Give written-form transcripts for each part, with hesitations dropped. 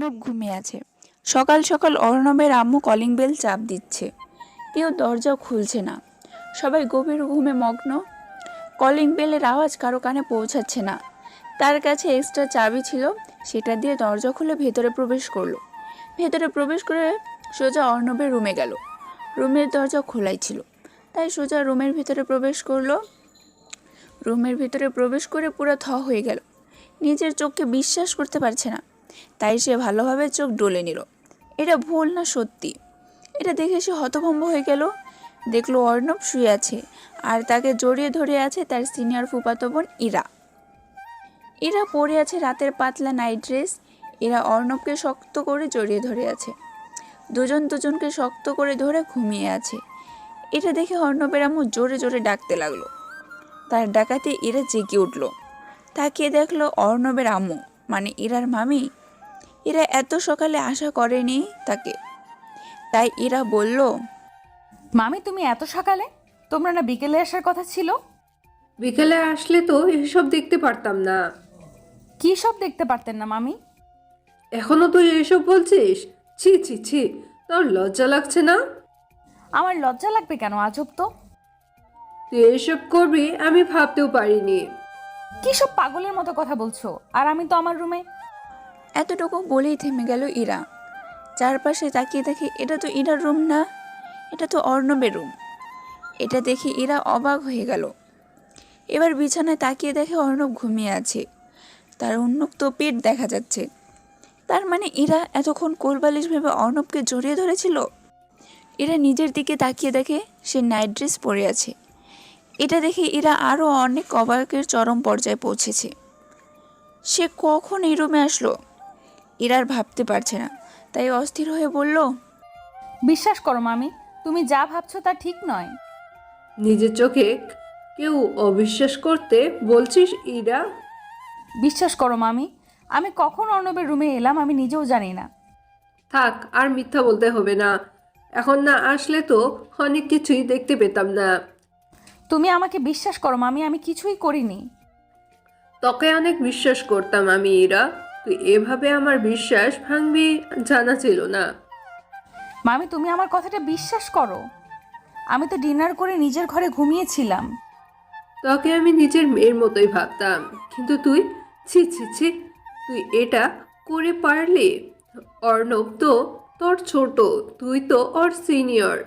অর্ণব ঘুমিয়ে আছে। সকাল সকাল অর্ণবের আম্মু কলিং বেল চাপ দিচ্ছে, কেউ দরজা খুলছে না। সবাই গভীর ঘুমে মগ্ন। কলিং বেলের আওয়াজ কারো কানে পৌঁছাচ্ছে না। তার কাছে এক্সট্রা চাবি ছিল, সেটা দিয়ে দরজা খুলে ভেতরে প্রবেশ করলো। ভেতরে প্রবেশ করে সোজা অর্ণবের রুমে গেল। রুমের দরজা খোলাই ছিল, তাই সোজা রুমের ভিতরে প্রবেশ করলো। রুমের ভিতরে প্রবেশ করে পুরো থ হয়ে গেল। নিজের চোখকে বিশ্বাস করতে পারছে না, তাই সে ভালোভাবে চোখ ডলে নিল। এটা ভুল না সত্যি, এটা দেখে সে হতভম্ব হয়ে গেল। দেখলো অর্ণব শুয়ে আছে, আর তাকে জড়িয়ে ধরে আছে তার সিনিয়র ফুফাতো বোন ইরা। ইরা পরে আছে রাতের পাতলা নাইট ড্রেস। ইরা অর্ণবকে শক্ত করে জড়িয়ে ধরে আছে, দুজন দুজনকে শক্ত করে ধরে ঘুমিয়ে আছে। এটা দেখে অর্ণবের আম্মু জোরে জোরে ডাকতে লাগলো। তার ডাকাতে ইরা জেগে উঠল। তাকিয়ে দেখলো অর্ণবের আম্মু, মানে ইরার মামি। ইরা এত সকালে আশা করেনি তাকে, তাই ইরা বলল, মামি তুমি এত সকালে? তোমরা না বিকেলে আসার কথা ছিল? বিকেলে আসলে তো এসব দেখতে পারতাম না। কি সব দেখতে পারতেন না মামি? এখনো তুই এসব বলছিস? ছি ছি ছি, তোর লজ্জা লাগছে না? আমার লজ্জা লাগবে কেন? আজব তো। তুই এসব করবি আমি ভাবতেও পারিনি। কি সব পাগলের মতো কথা বলছো? আর আমি তো আমার রুমে। এতটুকু বলেই থেমে গেল ইরা। চারপাশে তাকিয়ে দেখে এটা তো ইরার রুম না, এটা তো অর্ণবের রুম। এটা দেখে ইরা অবাক হয়ে গেল। এবার বিছানায় তাকিয়ে দেখে অর্ণব ঘুমিয়ে আছে, তার উন্মুক্ত পেট দেখা যাচ্ছে। তার মানে ইরা এতক্ষণ কোলবালিশ ভেবে অর্ণবকে জড়িয়ে ধরেছিল। ইরা নিজের দিকে তাকিয়ে দেখে সে নাইট ড্রেস পরে আছে। এটা দেখে ইরা আরও অনেক অবাকের চরম পর্যায়ে পৌঁছেছে। সে কখন এই রুমে আসলো ইরার ভাবতে পারছে না, তাই অস্থির হয়ে বলল, বিশ্বাস করো মামি, তুমি যা ভাবছো তা ঠিক নয়। নিজের চোখে কেউ অবিশ্বাস করতে বলছিস ইরা? বিশ্বাস করো মামি, আমি কখন অর্ণবের রুমে এলাম আমি নিজেও জানি না। থাক, আর মিথ্যা বলতে হবে না। এখন না আসলে তো অনেক কিছুই দেখতে পেতাম না। তুমি আমাকে বিশ্বাস করো মামি, আমি কিছুই করিনি। তোকে অনেক বিশ্বাস করতাম আমি ইরা, তুই এভাবে আমার বিশ্বাস ভাঙবি জানা ছিল না। মামি তুমি আমার কথাটা বিশ্বাস করো। আমি তো ডিনার করে নিজের ঘরে ঘুমিয়েছিলাম। তোকে আমি নিজের মেয়ের মতোই ভাবতাম, কিন্তু তুই, ছি ছি ছি, তুই এটা করে পারলি? অর্ণব তো তোর ছোট, তুই তো ওর সিনিয়র,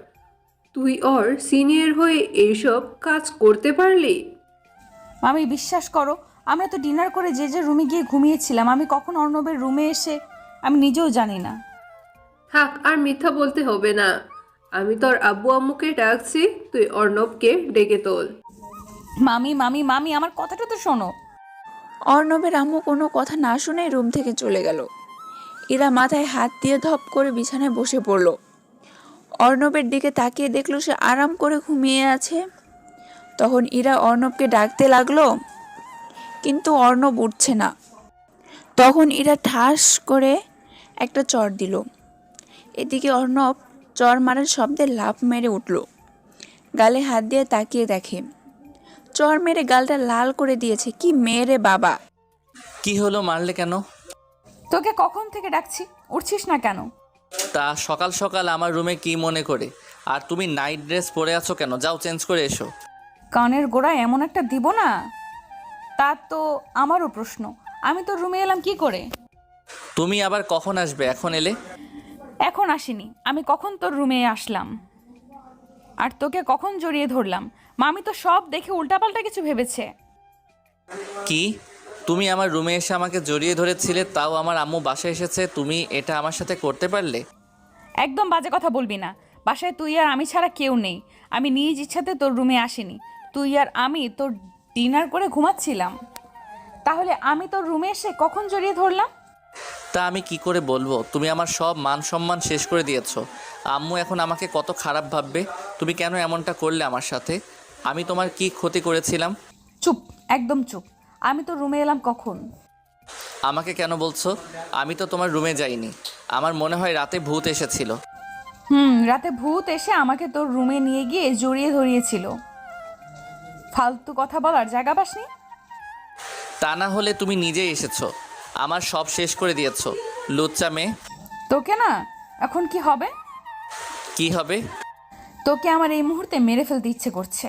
তুই ওর সিনিয়র হয়ে এইসব কাজ করতে পারলি? মামি বিশ্বাস করো, আমরা তো ডিনার করে যে যে রুমে গিয়ে ঘুমিয়েছিলাম, আমি কখন অর্ণবের রুমে এসে আমি নিজেও জানি না। থাক, আর মিথ্যা বলতে হবে না। আমি তোর আব্বু আম্মুকে ডাকছি, তুই অর্ণবকে ডেকে তোল। মামি মামি মামি আমার কথাটা তো শোনো। অর্ণবের আম্মু কোনো কথা না শুনে রুম থেকে চলে গেল। ইরা মাথায় হাত দিয়ে ধপ করে বিছানায় বসে পড়ল। অর্ণবের দিকে তাকিয়ে দেখলো সে আরাম করে ঘুমিয়ে আছে। তখন ইরা অর্ণবকে ডাকতে লাগলো, কিন্তু অর্ণব উঠছে না। তখন ইরা ঠাস করে একটা চড় দিল। এদিকে অর্ণব চড় মারার শব্দে লাফ মেরে উঠল। গালে হাত দিয়ে তাকিয়ে দেখে চড় মেরে গালটা লাল করে দিয়েছে। কি মেরে বাবা! কি হলো, মারলে কেন? তোকে কখন থেকে ডাকছি, উঠছিস না কেন? তা সকাল সকাল আমার রুমে কি মনে করে? আর তুমি নাইট ড্রেস পরে আছো কেন? যাও চেঞ্জ করে এসো। কানের গোড়ায় এমন একটা দিব না, তা তো আমারও প্রশ্ন। আমি তোর রুমে এলাম কি করে? তুমি আবার কখন আসবে? এখন এলে? এখন আসিনি, আমি কখন তোর রুমে আসলাম আর তোকে কখন জড়িয়ে ধরলাম? মামি তো সব দেখে উল্টাপাল্টা কিছু ভেবেছে। কি? তুমি আমার রুমে এসে আমাকে জড়িয়ে ধরেছিলে, তাও আমার আম্মু বাসায় এসেছে, তুমি এটা আমার সাথে করতে পারলে? একদম বাজে কথা বলবি না। বাসায় তুই আর আমি ছাড়া কেউ নেই। আমি নিজ ইচ্ছাতে তোর রুমে আসিনি। তুই আর আমি তোর ডিনার করে ঘুমাচ্ছিলাম, তাহলে আমি তোর রুমে এসে কখন জড়িয়ে ধরলাম? তা আমি কি করে বলবো? তুমি আমার সব মান সম্মান শেষ করে দিয়েছো। আম্মু এখন আমাকে কত খারাপ ভাববে। তুমি কেন এমনটা করলে আমার সাথে? আমি তোমার কি ক্ষতি করেছিলাম? চুপ, একদম চুপ। আমি তোর রুমে এলাম কখন? আমাকে কেন বলছো? আমি তো তোমার রুমে যাইনি। আমার মনে হয় রাতে ভূত এসেছিল। রাতে ভূত এসে আমাকে তোর রুমে নিয়ে গিয়ে জড়িয়ে ধরিয়েছিল। ফালতু কথা বলার জায়গা পাসনি? তা না হলে তুমি নিজেই এসেছো, আমার সব শেষ করে দিয়েছো। লুচ্চা মেয়ে। তোকে না এখন কি হবে? কি হবে? তোকে আমার এই মুহূর্তে মেরে ফেলতে ইচ্ছে করছে।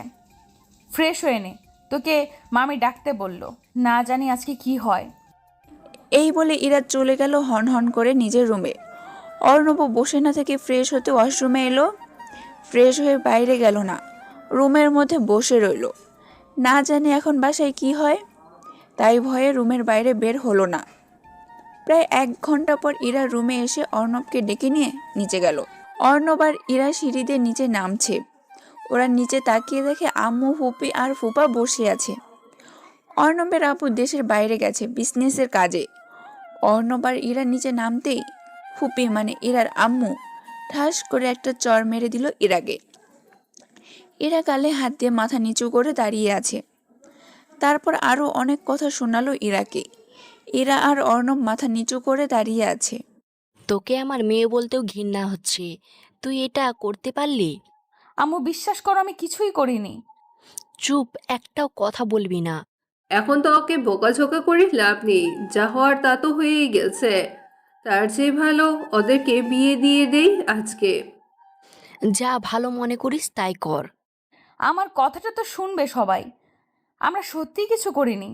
ফ্রেশ হয়ে নে, তোকে মামি ডাকতে বলল, না জানি আজকে কি হয়। এই বলে ইরা চলে গেল হন হন করে নিজের রুমে। অর্ণব বসে না থেকে ফ্রেশ হতে ওয়াশরুমে এলো। ফ্রেশ হয়ে বাইরে গেল না, রুমের মধ্যে বসে রইল। না জানি এখন বাসায় কি হয়, তাই ভয়ে রুমের বাইরে বের হলো না। প্রায় 1 ঘন্টা পর ইরা রুমে এসে অর্ণবকে ডেকে নিয়ে নিচে গেল। অর্ণব আর ইরা সিঁড়ি দিয়ে নিচে নামছে। ওরা নিচে তাকিয়ে দেখে আম্মু, ফুপি আর ফুপা বসে আছে। অর্ণবের আপু দেশের বাইরে গেছে বিজনেসের কাজে। অর্ণব আর ইরা নিচে নামতেই ফুপি মানে ইরার আম্মু ঠাস করে একটা চর মেরে দিল ইরাকে। ইরা গালে হাত দিয়ে মাথা নিচু করে দাঁড়িয়ে আছে। তারপর আরও অনেক কথা শোনালো ইরাকে। ইরা আর অর্ণব মাথা নিচু করে দাঁড়িয়ে আছে। তোকে আমার মেয়ে বলতেও ঘৃণা হচ্ছে, তুই এটা করতে পারলি? আম্মু বিশ্বাস করো, আমি কিছুই করিনি। চুপ, একটাও কথা বলবি না। এখন তো ওকে বোকাঝোকা করে লাভ নেই, যা হওয়ার তা তো হয়েই গেছে। তার চেয়ে ভালো ওদেরকে বিয়ে দিয়ে দেই আজকে। যা ভালো মনে করিস তাই কর। আমার কথাটা তো শুনবে সবাই, আমরা সত্যিই কিছু করিনি।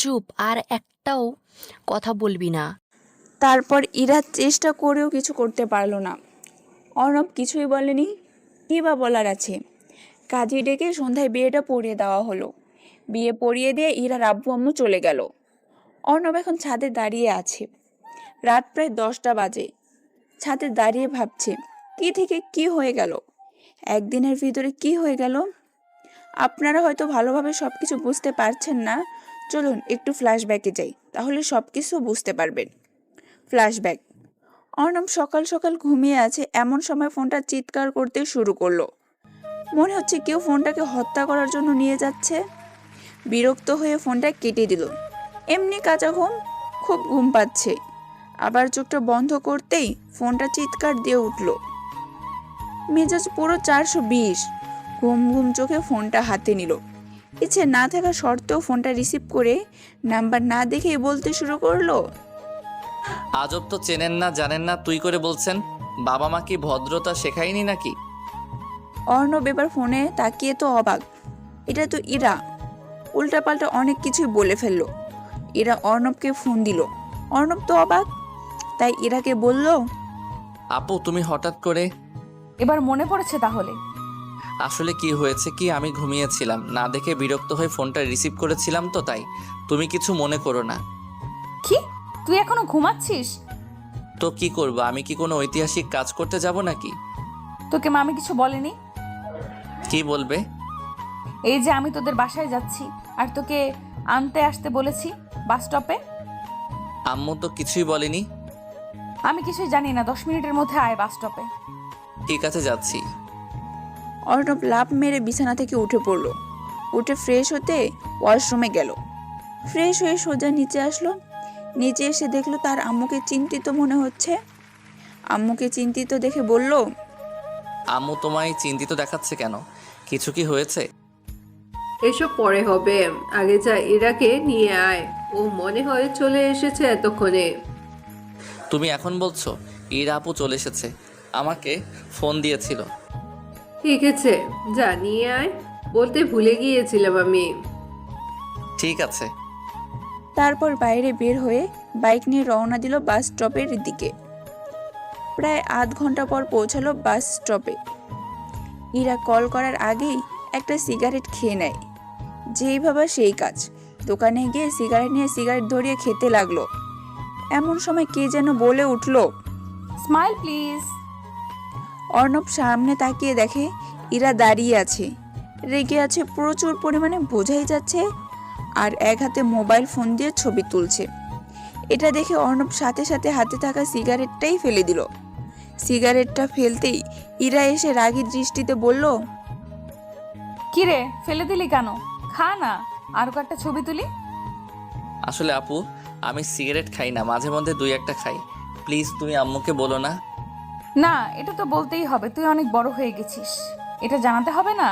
চুপ, আর একটাও কথা বলবি না। তারপর ইরা চেষ্টা করেও কিছু করতে পারলো না। অর্ণব কিছুই বলেনি, কী বা বলার আছে। কাজী ডেকে সন্ধ্যায় বিয়েটা পড়িয়ে দেওয়া হলো। বিয়ে পড়িয়ে দিয়ে ইরার আব্বু আম্মু চলে গেল। অর্ণব এখন ছাদে দাঁড়িয়ে আছে। রাত প্রায় 10টা বাজে। ছাদে দাঁড়িয়ে ভাবছে কি থেকে কি হয়ে গেল, একদিনের ভিতরে কি হয়ে গেল। আপনারা হয়তো ভালোভাবে সব কিছু বুঝতে পারছেন না। চলুন একটু ফ্ল্যাশব্যাকে যাই, তাহলে সব কিছু বুঝতে পারবেন। ফ্ল্যাশব্যাক। অর্ণব সকাল সকাল ঘুমিয়ে আছে, এমন সময় ফোনটা চিৎকার করতে শুরু করলো। মনে হচ্ছে কেউ ফোনটাকে হত্যা করার জন্য নিয়ে যাচ্ছে। বিরক্ত হয়ে ফোনটা কেটে দিল। এমনি কাঁচা ঘুম, খুব ঘুম পাচ্ছে। আবার চোখটা বন্ধ করতেই ফোনটা চিৎকার দিয়ে উঠল। মেজাজ পুরো 420। ঘুম ঘুম চোখে ফোনটা হাতে নিল। ইচ্ছে না থাকা সত্ত্বেও ফোনটা রিসিভ করে নাম্বার না দেখেই বলতে শুরু করলো, আজব তো, চেনেন না জানেন না তুই করে বলছেন। বাবা মা কি ভদ্রতা শেখায়নি নাকি? অর্ণব এবার ফোনে তাকিয়ে তো অবাক। এটা তো ইরা। উল্টাপাল্টা অনেক কিছুই বলে ফেললো। ইরা অর্ণবকে ফোন দিল। অর্ণব তো অবাক, তাই ইরাকে বলল, আপু তুমি হঠাৎ করে। এবার মনে পড়েছে তাহলে? আসলে কি হয়েছে কি, আমি ঘুমিয়েছিলাম, না দেখে বিরক্ত হয়ে ফোনটা রিসিভ করেছিলাম তো তাই। তুমি কিছু মনে করো না। কি, তুই এখনো ঘুমাচ্ছিস? তো কি করব, আমি কি কোনো ঐতিহাসিক কাজ করতে যাব নাকি? তোকে মামি কিছু বলেনি? কি বলবে? এই যে আমি তোদের বাসায় যাচ্ছি আর তোকে আনতে আসতে বলেছি বাস স্টপে। আম্মু তো কিছুই বলেনি। আমি কিছুই জানি না, 10 মিনিটের মধ্যে আয় বাস স্টপে। ঠিক আছে যাচ্ছি। অর্ণব লাফ মেরে বিছানা থেকে উঠে পড়ল। উঠে ফ্রেশ হতে ওয়াশরুমে গেল। ফ্রেশ হয়ে সোজা নিচে আসলো। নিচে এসে দেখলো তার আম্মুকে চিন্তিত মনে হচ্ছে। আম্মুকে চিন্তিত দেখে বলল, আম্মু তোমায় চিন্তিত দেখাচ্ছে কেন? কিছু কি হয়েছে? এসব পরে হবে, আগে যা ইরাকে নিয়ে আয়। ও মনে হয় চলে এসেছে এতক্ষণে। তুমি এখন বলছো? ইরা আপু চলে এসেছে, আমাকে ফোন দিয়েছিল। ঠিক আছে, যা নিয়ে আয়, বলতে ভুলে গিয়েছিলাম আমি। ঠিক আছে। তারপর বাইরে বের হয়ে বাইক নিয়ে রওনা দিল বাস স্টপের দিকে। প্রায় আধ ঘন্টা পর পৌঁছালো বাস স্টপে। ইরা কল করার আগেই একটা সিগারেট খেয়ে নেয়। যেই ভাবা সেই কাজ, দোকানে গিয়ে সিগারেট নিয়ে সিগারেট ধরিয়ে খেতে লাগলো। এমন সময় কে যেন বলে উঠল, স্মাইল প্লিজ। অর্ণব সামনে তাকিয়ে দেখে ইরা দাঁড়িয়ে আছে, রেগে আছে প্রচুর পরিমাণে, বোঝাই যাচ্ছে। আর এক হাতে মোবাইল ফোন দিয়ে ছবি তুলছে। এটা দেখে অর্ণব সাথে সাথে হাতে থাকা সিগারেটটাই ফেলে দিল। সিগারেটটা ফেলতেই ইরা এসে রাগী দৃষ্টিতে বলল, কিরে ফেলে দিলি কেন? খা না, আর কয়েকটা ছবি তুলি। আসলে আপু আমি সিগারেট খাই না, মাঝে মধ্যে 2-1টা খাই। প্লিজ তুমি আম্মুকে বলো না। না, এটা তো বলতেই হবে, তুই অনেক বড় হয়ে গেছিস, এটা জানাতে হবে না?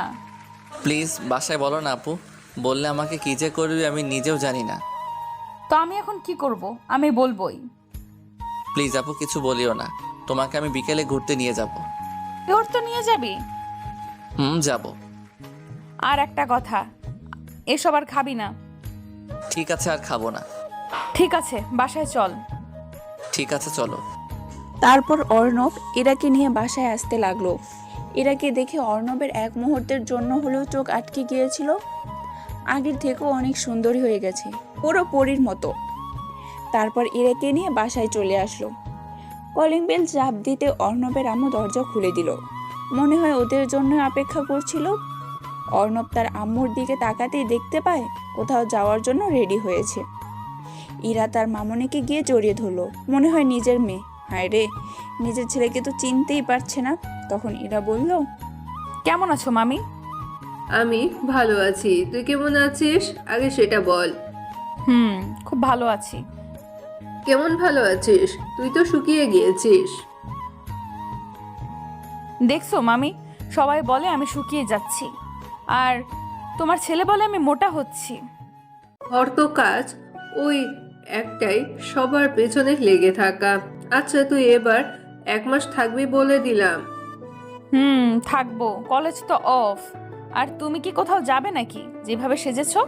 প্লিজ বাসায় বলো না আপু, বললে আমাকে কী যে করবি আমি নিজেও জানি না। তো আমি এখন কি করব? আমি বলবোই। প্লিজ আপু কিছু বলিও না, তোমাকে আমি বিকেলে ঘুরতে নিয়ে যাব। তোর তো নিয়ে যাবি। যাব। আর একটা কথা, এসব আর খাবি না। ঠিক আছে, আর খাবো না। ঠিক আছে, বাসায় চল। ঠিক আছে চলো। তারপর অর্ণব ইরাকে নিয়ে বাসায় আসতে লাগলো। ইরাকে দেখে অর্ণবের এক মুহূর্তের জন্য হলেও চোখ আটকে গিয়েছিল। আগের থেকেও অনেক সুন্দরী হয়ে গেছে, পুরো পরীর মতো। তারপর ইরাকে নিয়ে বাসায় চলে আসলো। কলিং বেল চাপ দিতে অর্ণবের আম্মু দরজা খুলে দিল। মনে হয় ওদের জন্য অপেক্ষা করছিল। অর্ণব তার আম্মুর দিকে তাকাতেই দেখতে পায় কোথাও যাওয়ার জন্য রেডি হয়েছে। ইরা তার মামনিকে গিয়ে জড়িয়ে ধরলো, মনে হয় নিজের মেয়ে। হায় রে, নিজের ছেলেকে তো চিনতেই পারছে না। তখন ইরা বলল, কেমন আছো মামি? আমি ভালো আছি, তুই কেমন আছিস আগে সেটা বল। খুব ভালো আছি। কেমন ভালো আছিস? তুই তো শুকিয়ে গিয়েছিস। দেখছো মামি, সবাই বলে আমি শুকিয়ে যাচ্ছি, আর তোমার ছেলে বলে আমি মোটা হচ্ছি। ওর তো কাজ ওই একটাই, সবার পেছনে লেগে থাকা। আচ্ছা তুই এবার 1 মাস থাকবি বলে দিলাম। থাকবো, কলেজ তো অফ। আর তুমি কি কোথাও যাবে নাকি, যেভাবে সেজেছো?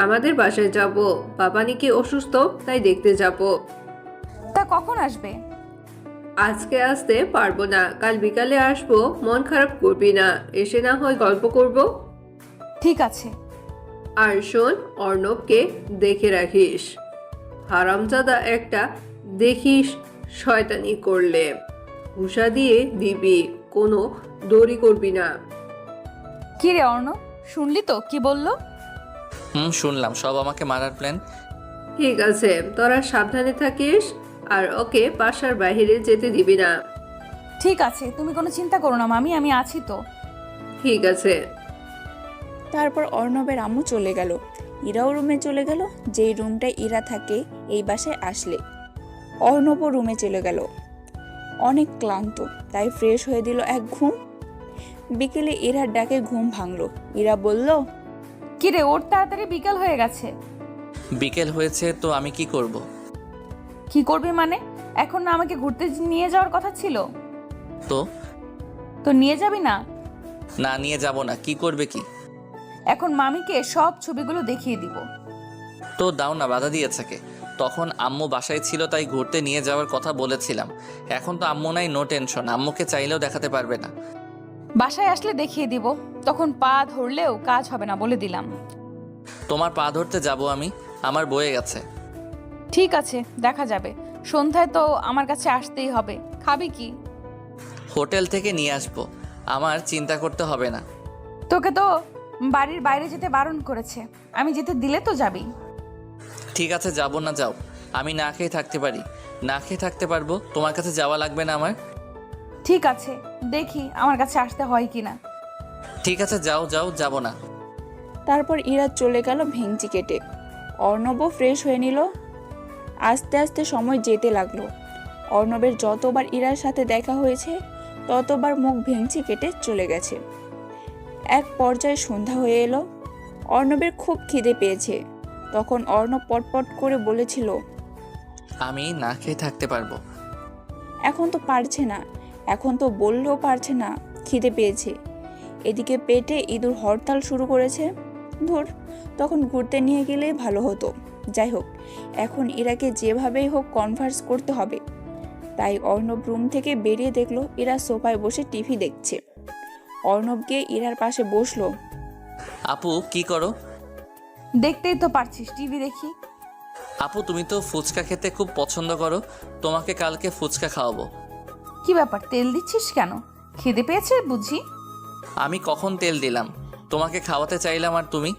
আমাদের বাসায় যাব, বাবা নাকি অসুস্থ, তাই দেখতে যাব। তা কখন আসবে? আজকে আসতে পারবো না, কাল বিকালে আসবো। মন খারাপ করবি না, এসে না হয় গল্প করব। ঠিক আছে। আর শোন, অর্ণবকে দেখে রাখিস, হারামজাদা একটা। দেখিস শয়তানি করলে ঘুষা দিয়ে দিবি, কোনো দড়ি করবি না। কি রে অর্ণব, শুনলি তো কি বললো? শুনলাম, সব আমাকে মারার প্ল্যান। ঠিক আছে, তোরা সাবধানে থাকিস, আর ওকে বাসার বাইরে যেতে দিবি না। ঠিক আছে, তুমি কোনো চিন্তা করো না মামি, আমি আছি তো। ঠিক আছে। তারপর অর্ণবের আম্মু চলে গেল। ইরাও রুমে চলে গেল। যেই রুমটায় ইরা থাকে এই বাসায় আসলে অর্ণবও রুমে চলে গেল। অনেক ক্লান্ত, তাই ফ্রেশ হয়ে দিল এক ঘুম। বিকেলে ইরার ডাকে ঘুম ভাঙলো। ইরা বলল, কি রে, ওর তাড়াতাড়ি বিকাল হয়ে গেছে। বিকেল হয়েছে তো আমি কি করব? কি করবি মানে? এখন না আমাকে ঘুরতে নিয়ে যাওয়ার কথা ছিল? তো তো নিয়ে যাবি না? না, নিয়ে যাব না। কি করবে কি? এখন মামিকে সব ছবিগুলো দেখিয়ে দিব। তো দাও না, বাধা দিয়েছে কে? তখন আম্মু বাসায় ছিল তাই ঘুরতে নিয়ে যাওয়ার কথা বলেছিলাম। এখন তো আম্মু নাই, নো টেনশন। আম্মুকে চাইলেও দেখাতে পারবে না। বাসায় আসলে দেখিয়ে দিব, তখন পা ধরলেও কাজ হবে না বলে দিলাম। তোমার পা ধরতে যাব আমি? আমার বয়ে গেছে। ঠিক আছে, দেখা যাবে। সন্ধ্যায় তো আমার কাছে আসতেই হবে। খাবি কি? হোটেল থেকে নিয়ে আসবো, আমার চিন্তা করতে হবে না। তোকে তো বাড়ির বাইরে যেতে বারণ করেছে, আমি যেতে দিলে তো যাবি। ঠিক আছে, যাব না, যাও। আমি না খেয়ে থাকতে পারি, না খেয়ে থাকতে পারবো। তোমার কাছে যাওয়া লাগবে না আমার। ঠিক আছে, দেখি আমার কাছে আসতে হয় কিনা। ঠিক আছে, যাও যাও, যাব না। তারপর ইরা চলে গেল ভেঙচি কেটে। অর্ণবও ফ্রেশ হয়ে নিল। আস্তে আস্তে সময় যেতে লাগলো। অর্ণবের যতবার ইরার সাথে দেখা হয়েছে ততবার মুখ ভেঙচি কেটে চলে গেছে। এক পর্যায়ে সন্ধ্যা হয়ে এলো। অর্ণবের খুব খিদে পেয়েছে। তখন অর্ণব পটপট করে বলেছিল, আমি না খেয়ে থাকতে পারবো। এখন তো পারছে না, এখন তো বললেও পারছে না খিদে পেয়েছে। এদিকে পেটে ইঁদুর হরতাল শুরু করেছে। ধুর, তখন ঘুরতে নিয়ে গেলেই ভালো হতো। যাই হোক, এখন ইরাকে যেভাবেই হোক কনভার্স করতে হবে। তাই অর্ণব রুম থেকে বেরিয়ে দেখলো ইরা সোফায় বসে টিভি দেখছে। অর্ণব গিয়ে ইরার পাশে বসলো। আপু কি করো? দেখতেই তো পারছিস, টিভি দেখি। আপু তুমি তো ফুচকা খেতে খুব পছন্দ করো, তোমাকে কালকে ফুচকা খাওয়াবো। কি ব্যাপার, তেল দিচ্ছিস কেন? খিদে পেয়েছে বুঝি? আমি কখন তেল দিলাম? তোমাকে খাওয়াতে চাইলাম, আর তুমি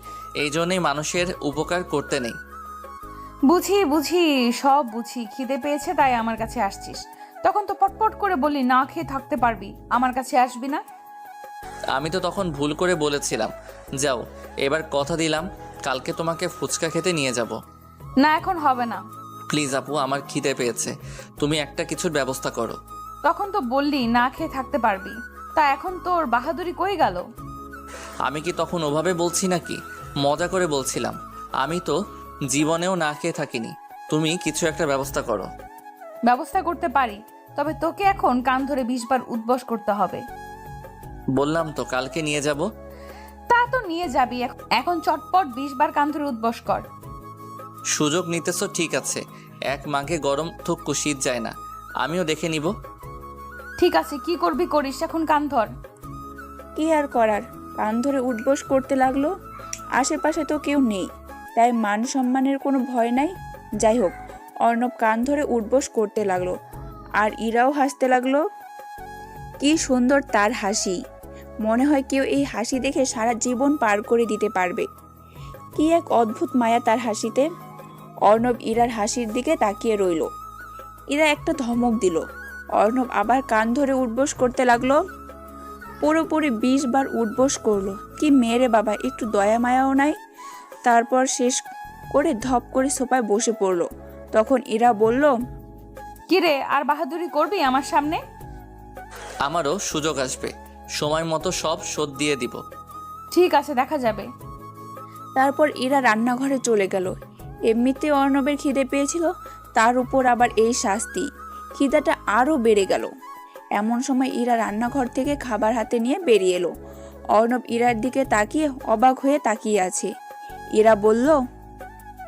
এই জন্যই মানুষের উপকার করতে নেই। বুঝি বুঝি, সব বুঝি। খিদে পেয়েছে তাই আমার কাছে আসছিস। তখন তো পটপট করে বললি না খেয়ে থাকতে পারবি, আমার কাছে আসবি না। আমি তো তখন ভুল করে বলেছিলাম। যাও, এবার কথা দিলাম কালকে তোমাকে ফুচকা খেতে নিয়ে যাব। না, এখন হবে না। প্লিজ আপু, আমার খিদে পেয়েছে, তুমি একটা কিছুর ব্যবস্থা করো। তখন তো বললি না খেয়ে থাকতে পারবি, তা এখন তোর বাহাদুরি কই গেল? আমি কি তখন ওভাবে বলছি নাকি? মজা করে বলছিলাম। আমি তো জীবনেও না খেয়ে থাকিনি। তুমি কিছু একটা ব্যবস্থা করো। ব্যবস্থা করতে পারি, তবে তোকে এখন কান ধরে 20 বার উদ্বস করতে হবে। বললাম তো কালকে নিয়ে যাব। তা তো নিয়ে যাবি, এখন চটপট 20 বার কান ধরে উদ্বস কর। সুযোগ নিতেছো ঠিক আছে, এক মাঘে গরম থুক্কু শীত যায় না, আমিও দেখে নিব। ঠিক আছে, কি করবি করিস, এখন কান ধর। কি আর করার, কান ধরে উঠবোস করতে লাগলো। আশেপাশে তো কেউ নেই, তাই মান সম্মানের কোনো ভয় নাই। যাই হোক, অর্ণব কান ধরে উঠবোস করতে লাগলো, আর ইরাও হাসতে লাগলো। কি সুন্দর তার হাসি, মনে হয় কেউ এই হাসি দেখে সারা জীবন পার করে দিতে পারবে। কি এক অদ্ভুত মায়া তার হাসিতে। অর্ণব ইরার হাসির দিকে তাকিয়ে রইল। ইরা একটা ধমক দিল। অর্ণব আবার কান ধরে উঠবোস করতে লাগলো। পুরোপুরি 20 বার উঠবোস করলো। কি মেরে বাবা, একটু দয়া মায়াও নাই। তারপর শেষ করে ধপ করে সোফায় বসে পড়লো। তখন ইরা বলল, কিরে, আর বাহাদুরি করবি আমার সামনে? আমারও সুযোগ আসবে, সময় মতো সব শোধ দিয়ে দিব। ঠিক আছে, দেখা যাবে। তারপর ইরা রান্নাঘরে চলে গেল। এমনিতে অর্ণবের খিদে পেয়েছিল, তার উপর আবার এই শাস্তি, খিদাটা আরও বেড়ে গেল। এমন সময় ইরা রান্নাঘর থেকে খাবার হাতে নিয়ে বেরিয়ে এলো। অর্ণব ইরার দিকে তাকিয়ে অবাক হয়ে তাকিয়ে আছে। ইরা বলল,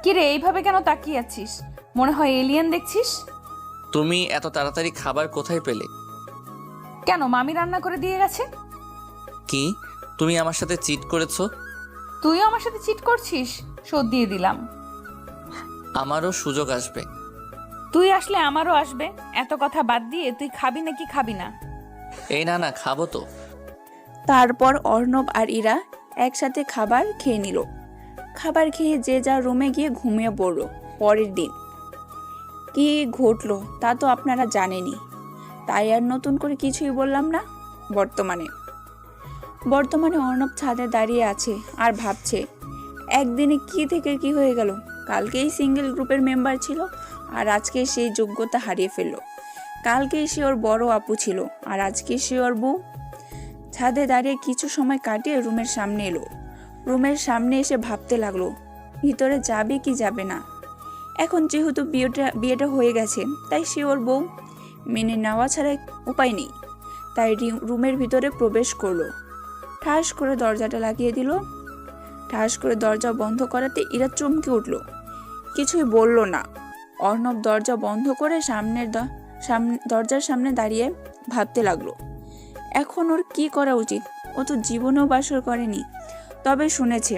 কিরে, এইভাবে কেন তাকিয়ে আছিস? মনে হয় এলিয়েন দেখছিস। তুমি এত তাড়াতাড়ি খাবার কোথায় পেলে? কেন, মামি রান্না করে দিয়ে গেছে। কি, তুমি আমার সাথে চিট করেছো? তুইও আমার সাথে চিট করছিস? শোধ দিয়ে দিলাম। আমারও সুযোগ আসবে। তুই আসলে আমারও আসবে। এত কথা বাদ দিয়ে তুই খাবি নাকি খাবি না? এই না না, খাবো তো। তারপর অর্ণব আর ইরা একসাথে খাবার খেয়ে নিল। খাবার খেয়ে যে যার রুমে গিয়ে ঘুমিয়ে পড়ল। পরের দিন কি ঘটলো তা তো আপনারা জানেনই, তাই আর নতুন করে কিছুই বললাম না। বর্তমানে অর্ণব ছাদে দাঁড়িয়ে আছে আর ভাবছে, একদিনে কি থেকে কি হয়ে গেল। কালকেই সিঙ্গেল গ্রুপের মেম্বার ছিল, আর আজকে সেই যোগ্যতা হারিয়ে ফেললো। কালকেই সে ওর বড় আপু ছিল, আর আজকে সে ওর বউ। ছাদে দাঁড়িয়ে কিছু সময় কাটিয়ে রুমের সামনে এলো। রুমের সামনে এসে ভাবতে লাগলো, ভিতরে যাবে কি যাবে না। এখন যেহেতু বিয়েটা হয়ে গেছে, তাই সে ওর বউ, মেনে নেওয়া ছাড়া উপায় নেই। তাই রুমের ভিতরে প্রবেশ করলো। ঠাস করে দরজাটা লাগিয়ে দিল। ঠাস করে দরজা বন্ধ করাতে ইরা চমকে উঠল। কিছুই বলল না। অর্ণব দরজা বন্ধ করে দরজার সামনে দাঁড়িয়ে ভাবতে লাগলো, এখন ওর কি করা উচিত। ও তো জীবনেও বাসর করেনি, তবে শুনেছে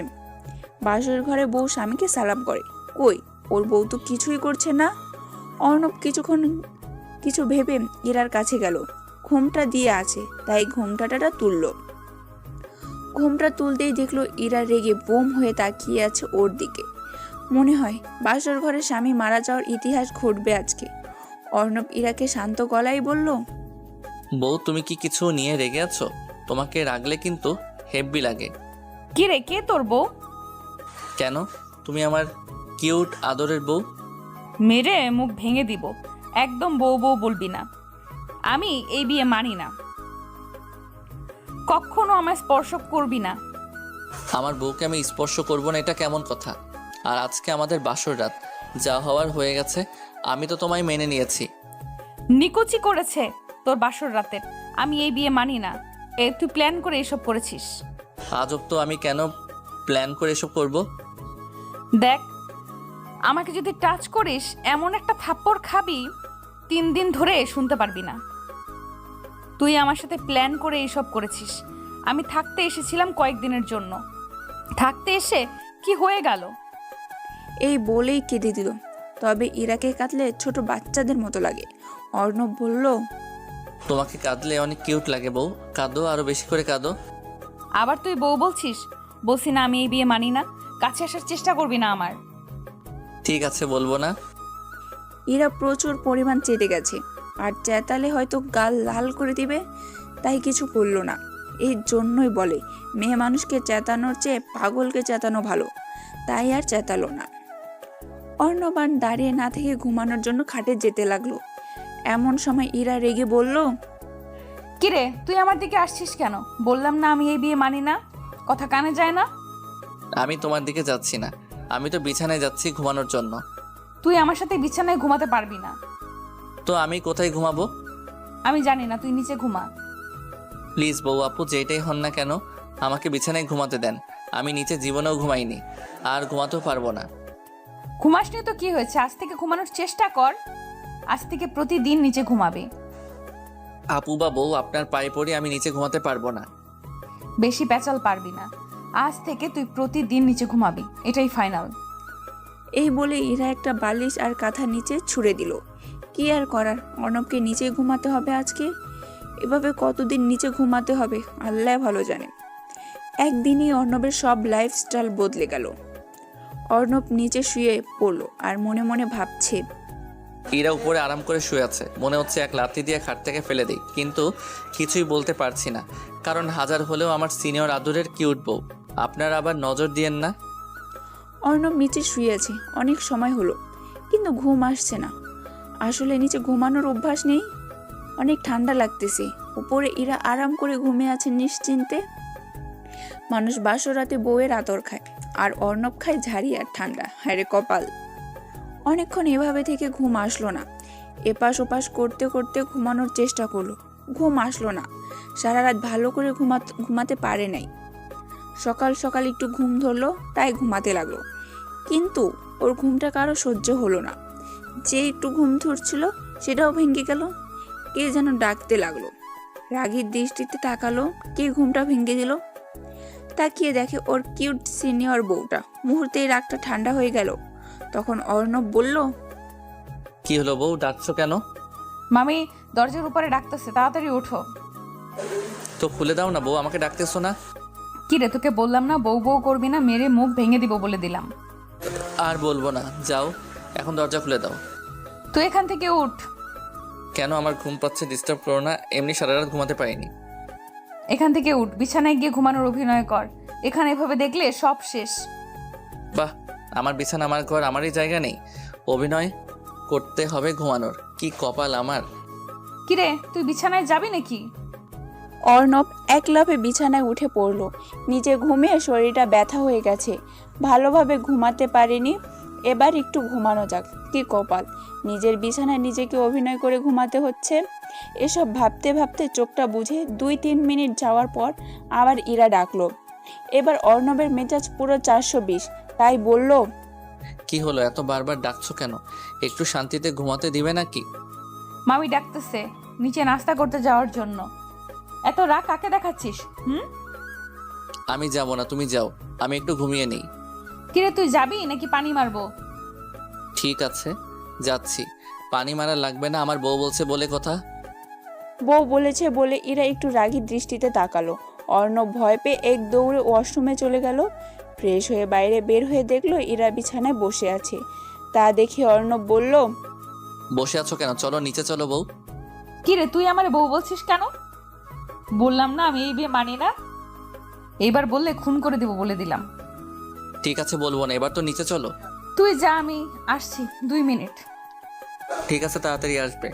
বাসর ঘরে বউ স্বামীকে সালাম করে। কই, ওর বউ তো কিছুই করছে না। অর্ণব কিছু ভেবে ইরার কাছে গেল। ঘোমটা দিয়ে আছে, তাই ঘোমটাটা তুলল। ঘোমটা তুলতেই দেখলো ইরা রেগে বোম হয়ে তাকিয়ে আছে ওর দিকে। মনে হয় বাসর ঘরে স্বামী মারা যাওয়ার ইতিহাস ঘটবে আজকে। অর্ণব ইরাকে শান্ত গলায় বলল, বউ, তুমি কি কিছু নিয়ে রেগে আছো? তোমাকে রাগলে কিন্তু হেব্বি লাগে। কিরে, কে তোর বউ? কেন, তুমি আমার কিউট আদরের বউ। মেরে মুখ ভেঙে দিব। একদম বউ বউ বলবি না। আমি এই বিয়ে মানি না। কখনো আমায় স্পর্শ করবি না। আমার বউকে আমি স্পর্শ করব না, এটা কেমন কথা? আর আজকে আমাদের বাসর রাত, যা হওয়ার হয়ে গেছে। আমি তো তোমায় মেনে নিয়েছি। নিকুচি করেছে তোর বাসর রাতের। আমি এই বিয়ে মানি না। তুই প্ল্যান করে এসব করেছিস। আজব তো, আমি কেন প্ল্যান করে এসব করব? দেখ, আমাকে যদি টাচ করিস, এমন একটা থাপ্পড় খাবি 3 দিন ধরে শুনতে পারবি না। তুই আমার সাথে প্ল্যান করে এইসব করেছিস। আমি থাকতে এসেছিলাম কয়েকদিনের জন্য। থাকতে এসে কি হয়ে গেল? এই বলেই কেঁদে দিল। তবে ইরাকে কাঁদলে ছোট বাচ্চাদের মতো লাগে। অর্ণব বলল, তোমাকে কাঁদলে অনেক কিউট লাগে বউ, কাঁদো, আরো বেশি করে কাঁদো। আবার তুই বউ বলছিস? বলছি না আমি এই বিয়ে মানি না। কাছে আসার চেষ্টা করবি না আমার। ঠিক আছে, বলবো না। ইরা প্রচুর পরিমাণ চেটে গেছে, আর চেতালে হয়তো গাল লাল করে দিবে, তাই কিছু বলল না। এই জন্যই বলে, মেয়ে মানুষকে চেতানোর চেয়ে পাগলকে চেতানো ভালো। তাই আর চেতালো না। অর্ণব আর দাঁড়িয়ে না থেকে ঘুমানোর জন্য খাটে যেতে লাগলো। এমন সময় ইরা রেগে বলল, কিরে, তুই আমার দিকে আসছিস কেন? বললাম না আমি এই বিয়ে মানি না। কথা কানে যায় না? আমি তোমার দিকে যাচ্ছি না, আমি তো বিছানায় যাচ্ছি ঘুমানোর জন্য। তুই আমার সাথে বিছানায় ঘুমাতে পারবি না। তো আমি কোথায় ঘুমাবো? আমি জানি না, তুই নিচে ঘুমা। প্লিজ বউ আপু যেটাই হন না কেন আমাকে বিছানায় ঘুমাতে দেন। আমি নিচে জীবনেও ঘুমাইনি, আর ঘুমাতেও পারবো না। ঘুমাসনি তো কি হয়েছে, আজ থেকে ঘুমানোর চেষ্টা কর। আজ থেকে প্রতিদিন নিচে ঘুমাবি। আপু বা বউ আপনার পায়ে পড়ে আমি নিচে ঘুমাতে পারবো না। বেশি প্যাচাল পারবি না। আজ থেকে তুই প্রতিদিন নিচে ঘুমাবি, এটাই ফাইনাল। এই বলে ইরা একটা বালিশ আর কাঁথা নিচে ছুঁড়ে দিল। কি আর করার, অর্ণবকে নিচে ঘুমাতে হবে আজকে। এভাবে কতদিন নিচে ঘুমাতে হবে আল্লাহ ভালো জানে। একদিনই অর্ণবের সব লাইফস্টাইল বদলে গেল। অর্ণব নিচে শুয়ে পড়লো আর মনে মনে ভাবছে, ইরা উপরে আরাম করে শুয়ে আছে, মনে হচ্ছে এক লাথি দিয়ে খাট থেকে ফেলে দিই, কিন্তু কিছুই বলতে পারছি না, কারণ হাজার হলেও আমার সিনিয়র আদরের কিউট বউ। আপনারা আবার নজর দিয়েন না। অর্ণব নিচে শুয়ে আছে অনেক সময় হলো, কিন্তু ঘুম আসছে না। আসলে নিচে ঘুমানোর অভ্যাস নেই। অনেক ঠান্ডা লাগতেছে। উপরে ইরা আরাম করে ঘুমিয়ে আছে নিশ্চিন্তে। মানুষ বাসরাতে বউয়ের আদর খায়, আর অর্ণব খায় ঝাড়ি আর ঠান্ডা। হায়রে কপাল। অনেকক্ষণ এভাবে থেকে ঘুম আসলো না। এপাশ ওপাশ করতে করতে ঘুমানোর চেষ্টা করলো, ঘুম আসলো না। সারা রাত ভালো করে ঘুমাতে পারে নাই। সকাল সকাল একটু ঘুম ধরলো, তাই ঘুমাতে লাগলো। কিন্তু ওর ঘুমটা কারো সহ্য হলো না। যে একটু ঘুম ধরছিল সেটাও ভেঙে গেল। কে যেন ডাকতে লাগলো। রাগীর দৃষ্টিতে তাকালো, কে ঘুমটা ভেঙে দিল। তাকিয়ে দেখে ওর কিউট সিনিয়র বউটা। মুহূর্তেই রাগটা ঠান্ডা হয়ে গেল। তখন অর্ণব বলল, কি হলো বউ, ডাকছো কেন? মামি দরজার উপরে ডাকতেছে, তাড়াতাড়ি ওঠো। তো খুলে দাও না বউ, আমাকে ডাকতেছো না? কি রে, তোকে বললাম না বউ বউ করবি না, মেরে মুখ ভেঙে দিব বলে দিলাম। আর বলবো না, যাও এখন দরজা খুলে দাও। তুই এখান থেকে উঠ। কেন, আমার ঘুম পাচ্ছে, ডিস্টার্ব করো না, এমনি সারা রাত ঘুমাতে পারিনি। এখান থেকে উঠ, বিছানায় গিয়ে ঘুমানোর অভিনয় কর। এখানে এভাবে দেখলে সব শেষ। বাহ, আমার বিছানা, আমার ঘর, আমারই জায়গা নেই, অভিনয় করতে হবে ঘুমানোর? কি কপাল আমার। কিরে, তুই বিছানায় যাবি নাকি? অর্ণব এক লাফে বিছানায় উঠে পড়ল। নিজে ঘুমিয়ে শরীরটা ব্যথা হয়ে গেছে, ভালোভাবে ঘুমাতে পারেনি। এবার একটু ঘুমানো যাক। কি কপাল, নিজের বিছানায় নিজেকে অভিনয় করে ঘুমাতে হচ্ছে। এসব ভাবতে ভাবতে চোখটা বুঝে 2-3 মিনিট যাওয়ার পর আবার ইরা ডাকলো। এবার অর্ণবের মেজাজ পুরো 420। তাই বলল, কি হলো, এত বারবার ডাকছো কেন? একটু শান্তিতে ঘুমাতে দিবে নাকি? মামি ডাকতেছে নিচে নাস্তা করতে যাওয়ার জন্য। এত রাগ কাকে দেখাচ্ছিস? আমি যাব না, তুমি যাও, আমি একটু ঘুমিয়ে নেই। কিরে, তুই যাবি নাকি পানি মারবো? ঠিক আছে, যাচ্ছি। পানি মারা লাগবে না, আমার বউ বলছে বলে কথা। বউ বলেছে বলে ইরা একটু রাগী দৃষ্টিতে তাকালো। অর্ণব ভয় পেয়ে এক দৌড়ে ওয়াশরুমে চলে গেল। ফ্রেশ হয়ে বাইরে বের হয়ে দেখলো ইরা বিছানায় বসে আছে। তা দেখে অর্ণব বলল, বসে আছো কেন, চলো নিচে চলো বউ। কিরে, তুই আমার বউ বলছিস কেন? বললাম না আমি এই বিয়ে মানি না। এইবার বললে খুন করে দিব বলে দিলাম। ঠিক আছে বলবো না, এবার তো নিচে চলো। তুই যা, আমি আসছি 2 মিনিট। ঠিক আছে, তাড়াতাড়ি আসবে।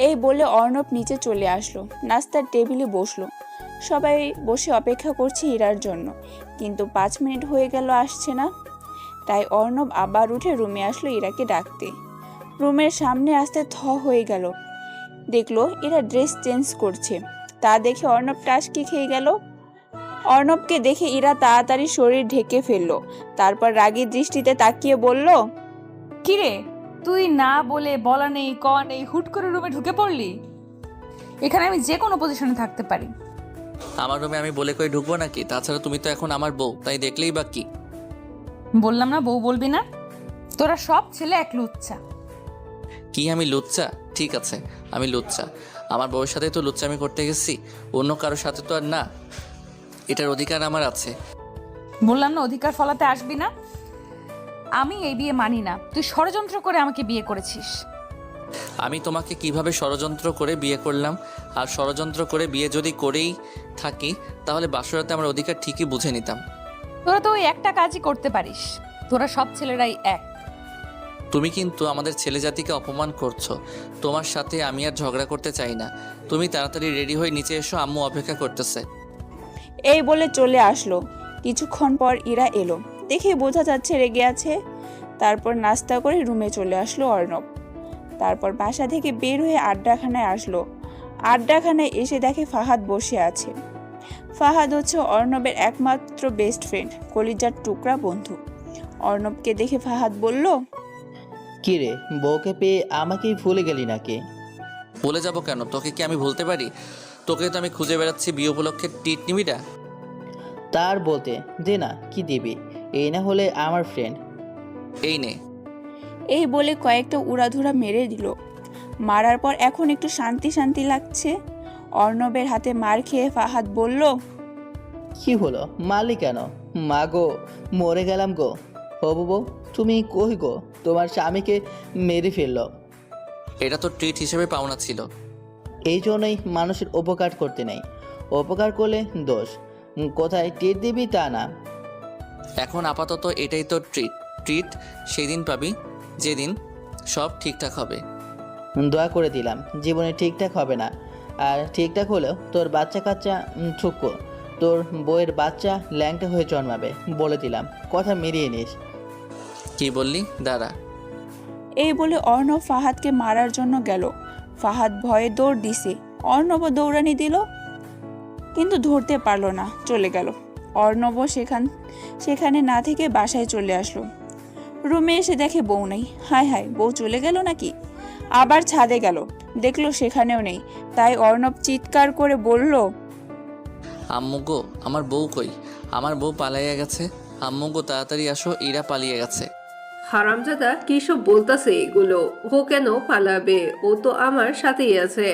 এই বলে অর্ণব নিচে চলে আসলো। নাস্তার টেবিলে বসলো। সবাই বসে অপেক্ষা করছে ইরার জন্য, কিন্তু 5 মিনিট হয়ে গেল আসছে না। তাই অর্ণব আবার উঠে রুমে আসলো ইরাকে ডাকতে। রুমের সামনে আসতে থ হয়ে গেল। দেখলো ইরা ড্রেস চেঞ্জ করছে। তা দেখে অর্ণব টাসকি খেয়ে গেল। অর্ণবকে দেখে ইরা তাড়াতাড়ি শরীর ঢেকে ফেললো। তারপর রাগী দৃষ্টিতে তাকিয়ে বলল, কিরে, তুই না বলে বলা নেই ক নেই হুট করে রুমে ঢুকে পড়লি। এখানে আমি যে কোনো পজিশনে থাকতে পারি। আমার রুমে আমি বলে কই ঢুকবো নাকি? তাছাড়া তুমি তো এখন আমার বউ, তাই দেখলেই বা কি। বললাম না বউ বলবি না। তোরা সব ছেলে এক লুচ্চা। কি আমি লুচ্চা? ঠিক আছে, আমি লুচ্চা। আমার বউয়ের সাথে তো লুচ্চামি করতে গেছি, অন্য কারোর সাথে তো আর না। এটার অধিকার আমার আছে। বললাম না অধিকার ফলাতে আসবি না। আমি এই বিয়ে মানি না। তুই ষড়যন্ত্র করে আমাকে বিয়ে করেছিস। আমি তোমাকে কিভাবে ষড়যন্ত্র করে বিয়ে করলাম? আর ষড়যন্ত্র করে বিয়ে যদি করেই থাকি, তাহলে বাসরাতে আমার অধিকার ঠিকই বুঝে নিতাম। তোরা তো ওই একটা কাজই করতে পারিস। তোরা সব ছেলেরাই এক। তুমি কিন্তু আমাদের ছেলে জাতিকে অপমান করছো। তোমার সাথে আমি আর ঝগড়া করতে চাই না। তুমি তাড়াতাড়ি রেডি হয়ে নিচে এসো, আম্মু অপেক্ষা করতেছে। এই বলে চলে আসলো। কিছুক্ষণ পর ইরা এলো, দেখে বোঝা যাচ্ছে রেগে আছে। তারপর নাস্তা করে রুমে চলে আসলো অর্ণব। তারপর বাসা থেকে বের হয়ে আড্ডাখানায় আসলো। আড্ডাখানায় এসে দেখে ফাহাদ বসে আছে। ফাহাদ হচ্ছে অর্ণবের একমাত্র বেস্ট ফ্রেন্ড, কলিজার টুকরা বন্ধু। অর্ণবকে দেখে ফাহাদ বলল, কি রে, বউকে পেয়ে আমাকেই ভুলে গেলি নাকি? বলে যাব কেন, তোকে কি আমি ভুলতে পারি? তোকে তো আমি খুঁজে বেড়াচ্ছি, বিয়ে উপলক্ষে ট্রিট নিবিটা? তার বলতে দে না, কি দিবি? এই না হলে আমার ফ্রেন্ড। এই নে। এই বলে কয়েকটা উড়াধুরা মেরে দিল। মারার পর এখন একটু শান্তি শান্তি লাগছে। অর্ণবের হাতে মার খেয়ে ফাহাদ বলল, কি হলো, মারলি কেন? মা গো, মরে গেলাম গো। হবু বউ, তুমি কই গো? তোমার স্বামীকে মেরে ফেললো। এটা তো ট্রিট হিসেবে পাওনা ছিল। এই জন্যই মানুষের উপকার করতে নেই, উপকার করলে দোষ। কোথায় টের দিবি তা না। এখন আপাতত এটাই তো ট্রিট। ট্রিট সেই দিন পাবি যেদিন সব ঠিকঠাক হবে। দয়া করে দিলাম, জীবনে ঠিকঠাক হবে না। আর ঠিকঠাক হলেও তোর বাচ্চা কাচ্চা ঠুকো, তোর বউয়ের বাচ্চা ল্যাংটা হয়ে জন্মাবে, বলে দিলাম। কথা মিলিয়ে নিস। কি বললি? দাঁড়া। এই বলে অর্ণব ফাহাদকে মারার জন্য গেল। ফাহাদ ভয়ে দৌড় দিছে। অর্ণবও দৌড়ানি দিল, কিন্তু ধরতে পারলো না, চলে গেল। অর্ণবও সেখানে না থেকে বাসায় চলে আসলো। রুমে এসে দেখে বউ নেই। হায় হায়, বউ চলে গেল নাকি? আবার ছাদে গেল, দেখলো সেখানেও নেই। তাই অর্ণব চিৎকার করে বলল, আম্মু গো, আমার বউ কই? আমার বউ পালাইয়া গেছে। আম্মু গো, তাড়াতাড়ি আসো, ইরা পালিয়ে গেছে। হারামজাদা কি সব বলতাছে এগুলো? ও কেন পালাবে? ও তো আমার সাথেই আছে।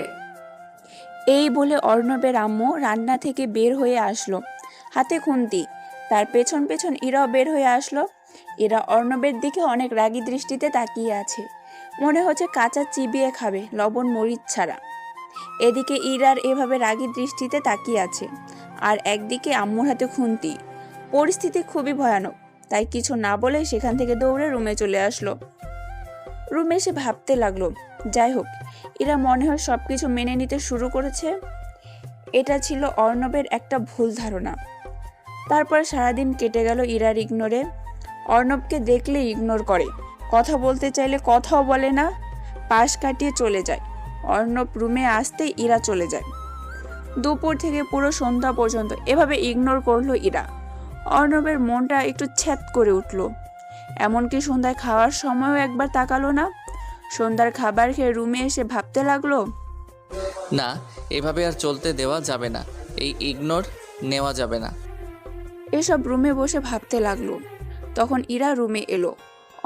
এই বলে অর্ণবের আম্মু রান্না থেকে বের হয়ে আসলো, হাতে খুন্তি। তার পেছন পেছন ইরাও বের হয়ে আসলো। এরা অর্ণবের দিকে অনেক রাগী দৃষ্টিতে তাকিয়ে আছে, মনে হচ্ছে কাঁচা চিবিয়ে খাবে, লবণ মরিচ ছাড়া। এদিকে ইরার এভাবে রাগী দৃষ্টিতে তাকিয়ে আছে, আর একদিকে আম্মুর হাতে খুন্তি। পরিস্থিতি খুবই ভয়ানক। তাই কিছু না বলে সেখান থেকে দৌড়ে রুমে চলে আসলো। রুমে এসে ভাবতে লাগলো, যাই হোক, এরা মনে হয় সব কিছু মেনে নিতে শুরু করেছে। এটা ছিল অর্ণবের একটা ভুল ধারণা। তারপর সারাদিন কেটে গেল ইরার ইগনোরে। অর্ণবকে দেখলে ইগনোর করে, কথা বলতে চাইলে কথাও বলে না, পাশ কাটিয়ে চলে যায়। অর্ণব রুমে আসতেই ইরা চলে যায়। দুপুর থেকে পুরো সন্ধ্যা পর্যন্ত এভাবে ইগনোর করলো ইরা। অর্ণবের মনটা একটু ছ্যাদ করে উঠল। এমনকি সন্ধ্যায় খাওয়ার সময়ও একবার তাকালো না। সন্ধ্যার খাবার খেয়ে রুমে এসে ভাবতে লাগলো, না, এভাবে আর চলতে দেওয়া যাবে না, এই ইগনোর নেওয়া যাবে না। এসব রুমে বসে ভাবতে লাগলো। তখন ইরা রুমে এলো।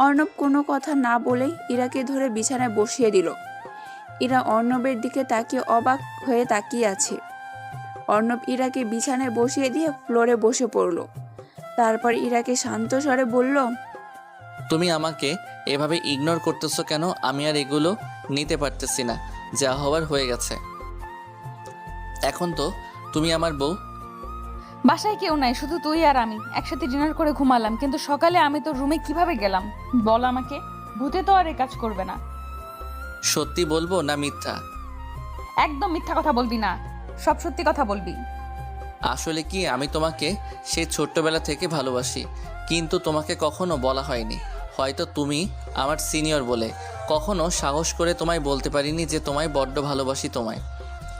অর্ণব কোনো কথা না বলেই ইরাকে ধরে বিছানায় বসিয়ে দিল। ইরা অর্ণবের দিকে তাকিয়ে অবাক হয়ে তাকিয়ে আছে। অর্ণব ইরাকে বিছানায় বসিয়ে দিয়ে ফ্লোরে বসে পড়ল। তারপর ইরাকে শান্ত স্বরে বলল, তুমি আমাকে এভাবে ইগনোর করতেছো কেন? আমি আর এগুলো নিতে পারতেছি না, যা হওয়ার হয়ে গেছে। এখন তো তুমি আমার বউ। বাসায় কেউ নাই, শুধু তুই আর আমি একসাথে ডিনার করে ঘুমালাম, কিন্তু সকালে আমি তোর রুমে কিভাবে গেলাম বল আমাকে? ভূতে তো আর এ কাজ করবে না। সত্যি বলবো না মিথ্যা? একদম মিথ্যা কথা বলবি না, সব সত্যি কথা বলবি। আসলে কি, আমি তোমাকে সেই ছোট্টবেলা থেকে ভালোবাসি, কিন্তু তোমাকে কখনো বলা হয়নি। হয়তো তুমি আমার সিনিয়র বলে কখনো সাহস করে তোমায় বলতে পারিনি যে তোমায় বড্ড ভালোবাসি তোমায়।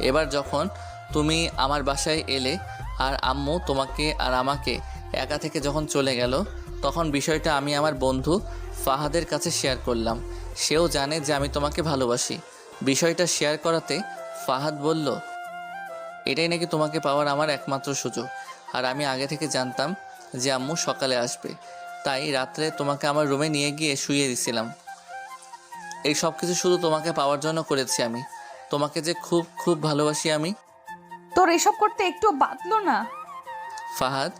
এবার যখন তুমি আমার বাসায় এলে আর আম্মু তোমাকে আর আমাকে একা থেকে যখন চলে গেল, তখন বিষয়টা আমি আমার বন্ধু ফাহাদের কাছে শেয়ার করলাম। সেও জানে যে আমি তোমাকে ভালোবাসি। বিষয়টা শেয়ার করাতে ফাহাদ বলল, এটাই নাকি তোমাকে পাওয়ার আমার একমাত্র সুযোগ। আর আমি আগে থেকে জানতাম যে আম্মু সকালে আসবে, তাই রাত্রে তোমাকে আমার রুমে নিয়ে গিয়ে শুইয়ে দিছিলাম। এই সব কিছু শুধু তোমাকে পাওয়ার জন্য করেছি আমি। তোমাকে যে খুব খুব ভালোবাসি আমি। তোর এসব করতে একটু বাঁধলো না? ফাহাদ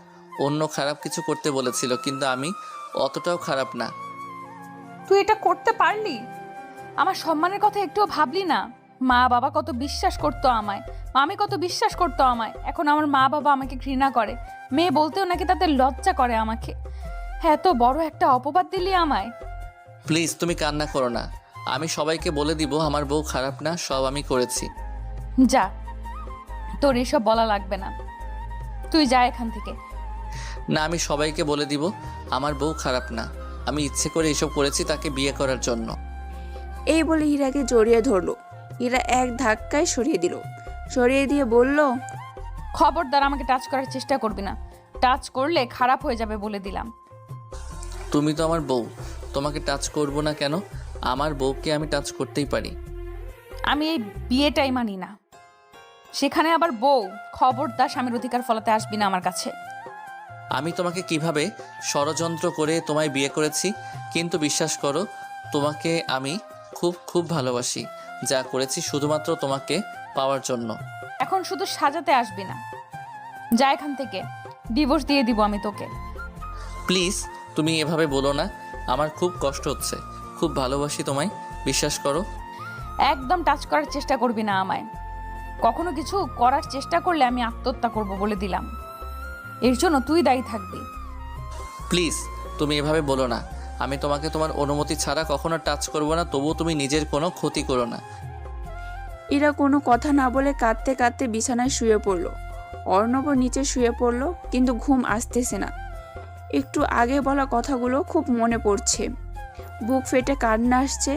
অন্য খারাপ কিছু করতে বলেছিল, কিন্তু আমি অতটাও খারাপ না। তুই এটা করতে পারলি? আমার সম্মানের কথা একটুও ভাবলি না? মা বাবা কত বিশ্বাস করতো আমায়, মামি কত বিশ্বাস করতো আমায়। এখন আমার মা বাবা আমাকে ঘৃণা করে, মেয়ে বলতেও নাকি তাদের লজ্জা করে আমাকে। হ্যাঁ, তো বড় একটা অপবাদ দিলি আমায়। প্লিজ তুমি কান্না করো না। আমি সবাইকে বলে দিব আমার বউ খারাপ না, সব আমি করেছি। যা, তোর এসব বলা লাগবে না, তুই যা এখান থেকে। না, আমি সবাইকে বলে দিব আমার বউ খারাপ না, আমি ইচ্ছে করে এসব করেছি তাকে বিয়ে করার জন্য। এই বলে ইরাকে জড়িয়ে ধরলো। ইরা এক ধাক্কায় সরিয়ে দিল, সরিয়ে দিয়ে বলল, খবরদার আমাকে টাচ করার চেষ্টা করবি না। টাচ করলে খারাপ হয়ে যাবে বলে দিলাম। তুমি তো আমার বউ, তোমাকে টাচ করব না কেন? আমার বউকে আমি টাচ করতেই পারি। আমি এই বিয়েটাই মানি না, সেখানে আবার বউ। খবরদার স্বামীর অধিকার ফলাতে আসবি না আমার কাছে। আমি তোমাকে কিভাবে ষড়যন্ত্র করে তোমায় বিয়ে করেছি, কিন্তু বিশ্বাস করো তোমাকে আমি খুব খুব ভালোবাসি। যা করেছি শুধুমাত্র তোমাকে পাওয়ার জন্য। এখন শুধু সাজাতে আসবি না, যা এখান থেকে। ডিভোর্স দিয়ে দিব আমি তোকে। প্লিজ তুমি এভাবে বলো না, আমার খুব কষ্ট হচ্ছে। খুব ভালোবাসি তোমায়, বিশ্বাস করো। একদম টাচ করার চেষ্টা করবি না আমায়। কখনো কিছু করার চেষ্টা করলে আমি আত্মহত্যা করব বলে দিলাম। এর জন্য তুই দায়ী থাকবি। প্লিজ তুমি এভাবে বলো না। আমি তোমাকে তোমার অনুমতি ছাড়া কখনো টাচ করবো না, তবুও তুমি নিজের কোনো ক্ষতি করো না। ইরা কোনো কথা না বলে কাঁদতে কাঁদতে বিছানায় শুয়ে পড়ল। অর্ণবও নিচে শুয়ে পড়ল, কিন্তু ঘুম আসতেছে না। একটু আগে বলা কথাগুলো খুব মনে পড়ছে। বুক ফেটে কান্না আসছে।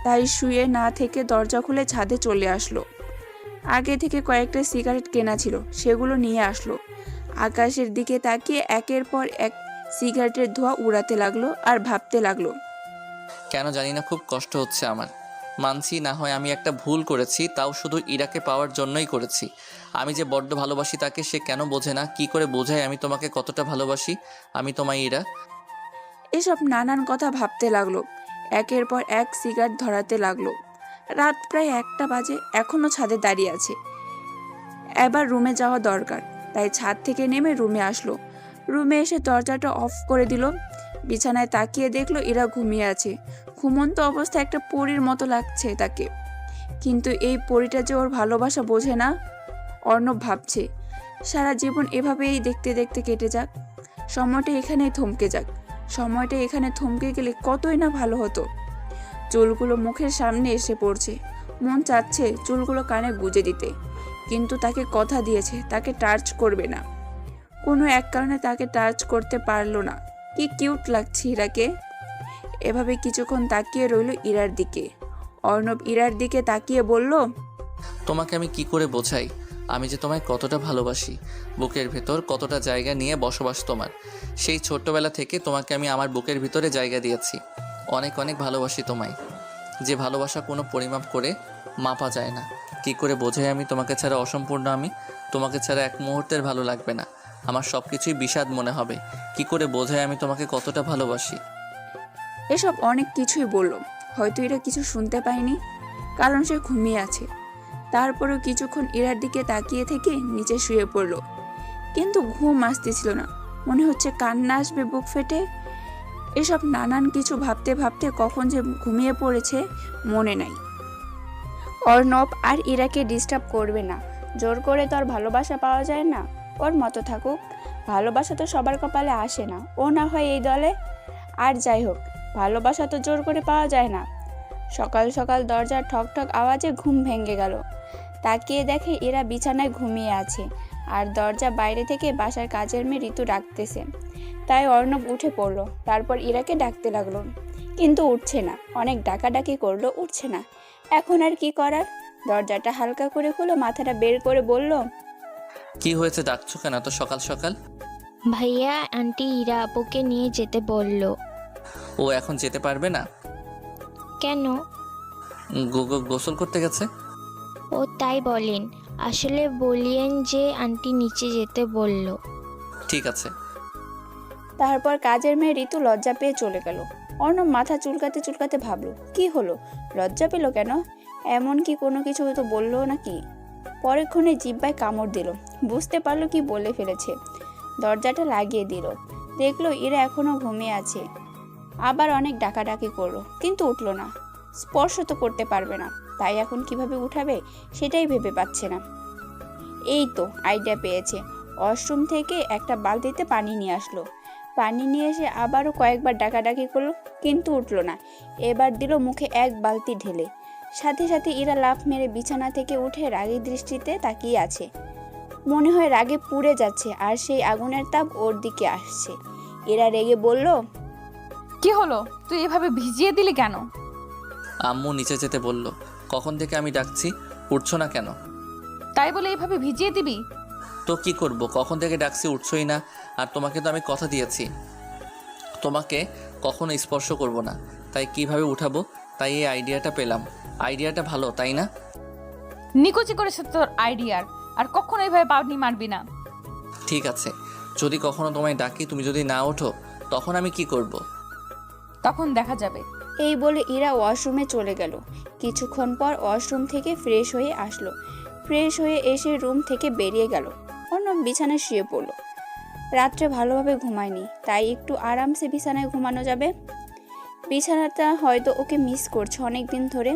তাই শুয়ে না থেকে দরজা খুলে ছাদে চলে আসলো। আগে থেকে কয়েকটা সিগারেট কেনা ছিল, সেগুলো নিয়ে আসলো। আকাশের দিকে তাকিয়ে একের পর এক সিগারেটের ধোঁয়া উড়াতে লাগলো আর ভাবতে লাগলো, কেন জানি না খুব কষ্ট হচ্ছে আমার। মানছি না হয় আমি একটা ভুল করেছি, তাও শুধু ইরাকে পাওয়ার জন্যই করেছি। আমি যে বড্ড ভালোবাসি তাকে, সে কেন বোঝে না? কি করে বোঝায় আমি তোমাকে কতটা ভালোবাসি? আমি তোমায় ইরা। এসব নানান কথা ভাবতে লাগলো। একের পর এক সিগারেট ধরাতে লাগলো। রাত প্রায় 1টা বাজে, এখনো ছাদে দাঁড়িয়ে আছে। এবার রুমে যাওয়া দরকার, তাই ছাদ থেকে নেমে রুমে আসলো। রুমে এসে দরজাটা অফ করে দিল। বিছানায় তাকিয়ে দেখলো ইরা ঘুমিয়ে আছে। ঘুমন্ত অবস্থায় একটা পরীর মতো লাগছে তাকে। কিন্তু এই পরীটা যে ওর ভালোবাসা বোঝে না। অর্ণব ভাবছে, সারা জীবন এভাবেই দেখতে দেখতে কেটে যাক, সময়টা এখানেই থমকে যাক। সময়টা এখানে থমকে গেলে কতই না ভালো হতো। চুলগুলো মুখের সামনে এসে পড়ছে। মন চাচ্ছে চুলগুলো কানে গুজে দিতে, কিন্তু তাকে কথা দিয়েছে তাকে টাচ করবে না। কোনো এক কারণে তাকে টাচ করতে পারলো না। কি কিউট লাগছে ইরাকে। এভাবে কিছুক্ষণ তাকিয়ে রইল ইরার দিকে। অর্ণব ইরার দিকে তাকিয়ে বলল, তোমাকে আমি কি করে বোঝাই আমি যে তোমায় কতটা ভালোবাসি। বুকের ভেতর কতটা জায়গা নিয়ে বসবাস তোমার। সেই ছোট্টবেলা থেকে তোমাকে আমি আমার বুকের ভিতরে জায়গা দিয়েছি। অনেক অনেক ভালোবাসি তোমায়, যে ভালোবাসা কোনো পরিমাপ করে মাপা যায় না। কি করে বোঝাই আমি তোমাকে ছাড়া অসম্পূর্ণ আমি? তোমাকে ছাড়া এক মুহূর্তের ভালো লাগবে না, আমার সব কিছুই বিষাদ মনে হবে। কি করে বোঝাই আমি তোমাকে কতটা ভালোবাসি? এসব অনেক কিছুই বলল। হয়তো ইরা কিছু শুনতে পায়নি, কারণ সে ঘুমিয়ে আছে। তারপরেও কিছুক্ষণ ইরার দিকে তাকিয়ে থেকে নিচে শুয়ে পড়ল। কিন্তু ঘুম আসতেছিল না, মনে হচ্ছে কান্না আসবে বুক ফেটে। এসব নানান কিছু ভাবতে ভাবতে কখন যে ঘুমিয়ে পড়েছে মনে নাই। অর্ণব আর ইরাকে ডিস্টার্ব করবে না। জোর করে তো আর ভালোবাসা পাওয়া যায় না। ওর মতো থাকুক, ভালোবাসা তো সবার কপালে আসে না। ও না হয় এই দলে। আর যাই হোক, ভালোবাসা তো জোর করে পাওয়া যায় না। সকাল সকাল দরজার ঠক ঠক আওয়াজে ঘুম ভেঙে গেল। তাকিয়ে দেখে এরা বিছানায় ঘুমিয়ে আছে, আর দরজা বাইরে থেকে বাসার কাজের মেয়ে ঋতু ডাকতেছে। তাই অর্ণব উঠে পড়লো। তারপর ইরাকে ডাকতে লাগলো, কিন্তু উঠছে না। অনেক ডাকাডাকি করলো, উঠছে না। এখন আর কি করার? দরজাটা হালকা করে খুলে মাথাটা বের করে বলল, কি হয়েছে, ডাকছো কেন এত সকাল সকাল? ভাইয়া আন্টি ইরা আপুকে নিয়ে যেতে বলল। ও এখন যেতে পারবে না? কেন? গোসল করতে গেছে। ও তাই বলেন? আসলে বলিয়েন যে আন্টি নিচে যেতে বলল। ঠিক আছে। তারপর কাজের মেয়ে ঋতু লজ্জা পেয়ে চলে গেল। অর্ণব মাথা চুলকাতে চুলকাতে ভাবলো, কি হলো, লজ্জা পেল কেন? এমন কি কোনো কিছু তো বললো নাকি? পরেক্ষণে জিহ্বায় কামড় দিল, বুঝতে পারলো কি বলে ফেলেছে। দরজাটা লাগিয়ে দিল। দেখলো এরা এখনো ঘুমিয়ে আছে। আবার অনেক ডাকাডাকি করলো, কিন্তু উঠলো না। স্পর্শ তো করতে পারবে না, তাই এখন কিভাবে উঠাবে সেটাই ভেবে পাচ্ছে না। এই তো আইডিয়া পেয়েছে। ওয়াশরুম থেকে একটা বালতিতে পানি নিয়ে আসলো। পানি নিয়ে এসে আবারও কয়েকবার ডাকাডাকি করলো, কিন্তু উঠলো না। এবার দিল মুখে এক বালতি ঢেলে। সাথে সাথে ইরা লাফ মেরে বিছানা থেকে উঠে রাগী দৃষ্টিতে তাকিয়ে আছে। মনে হয় রাগে পুড়ে যাচ্ছে, আর সেই আগুনের তাপ ওর দিকে আসছে। এরা রেগে বলল, কি হলো? তুই এভাবে ভিজিয়ে দিলি কেন? আম্মু নিচে যেতে বলল। কখন থেকে আমি ডাকছি, উঠছো না কেন? তাই বলে এইভাবে ভিজিয়ে দিবি? তো কি করব, কখন থেকে ডাকছি উঠছই না। আর তোমাকে তো আমি কথা দিয়েছি তোমাকে কখনো স্পর্শ করব না, তাই কিভাবে উঠাবো? তাই এই আইডিয়াটা পেলাম। আইডিয়াটা ভালো তাই না? নিকুচি করেছে তোর আইডিয়ার, আর কখনো এইভাবে পাউনি মারবি না। ঠিক আছে, যদি কখনো তোমায় ডাকি তুমি যদি না ওঠো তখন আমি কি করব? তখন দেখা যাবে। এই বলে ইরা ওয়াশরুমে চলে গেল। কিছুক্ষণ পর ওয়াশরুম থেকে ফ্রেশ হয়ে আসলো। ফ্রেশ হয়ে এসে রুম থেকে বেরিয়ে গেল। অর্ণব বিছানায় শুয়ে পড়ল। রাত্রে ভালোভাবে ঘুমায়নি, তাই একটু আরামসে বিছানায় ঘুমানো যাবে। বিছানাটা হয়তো ওকে মিস করছে অনেক দিন ধরে,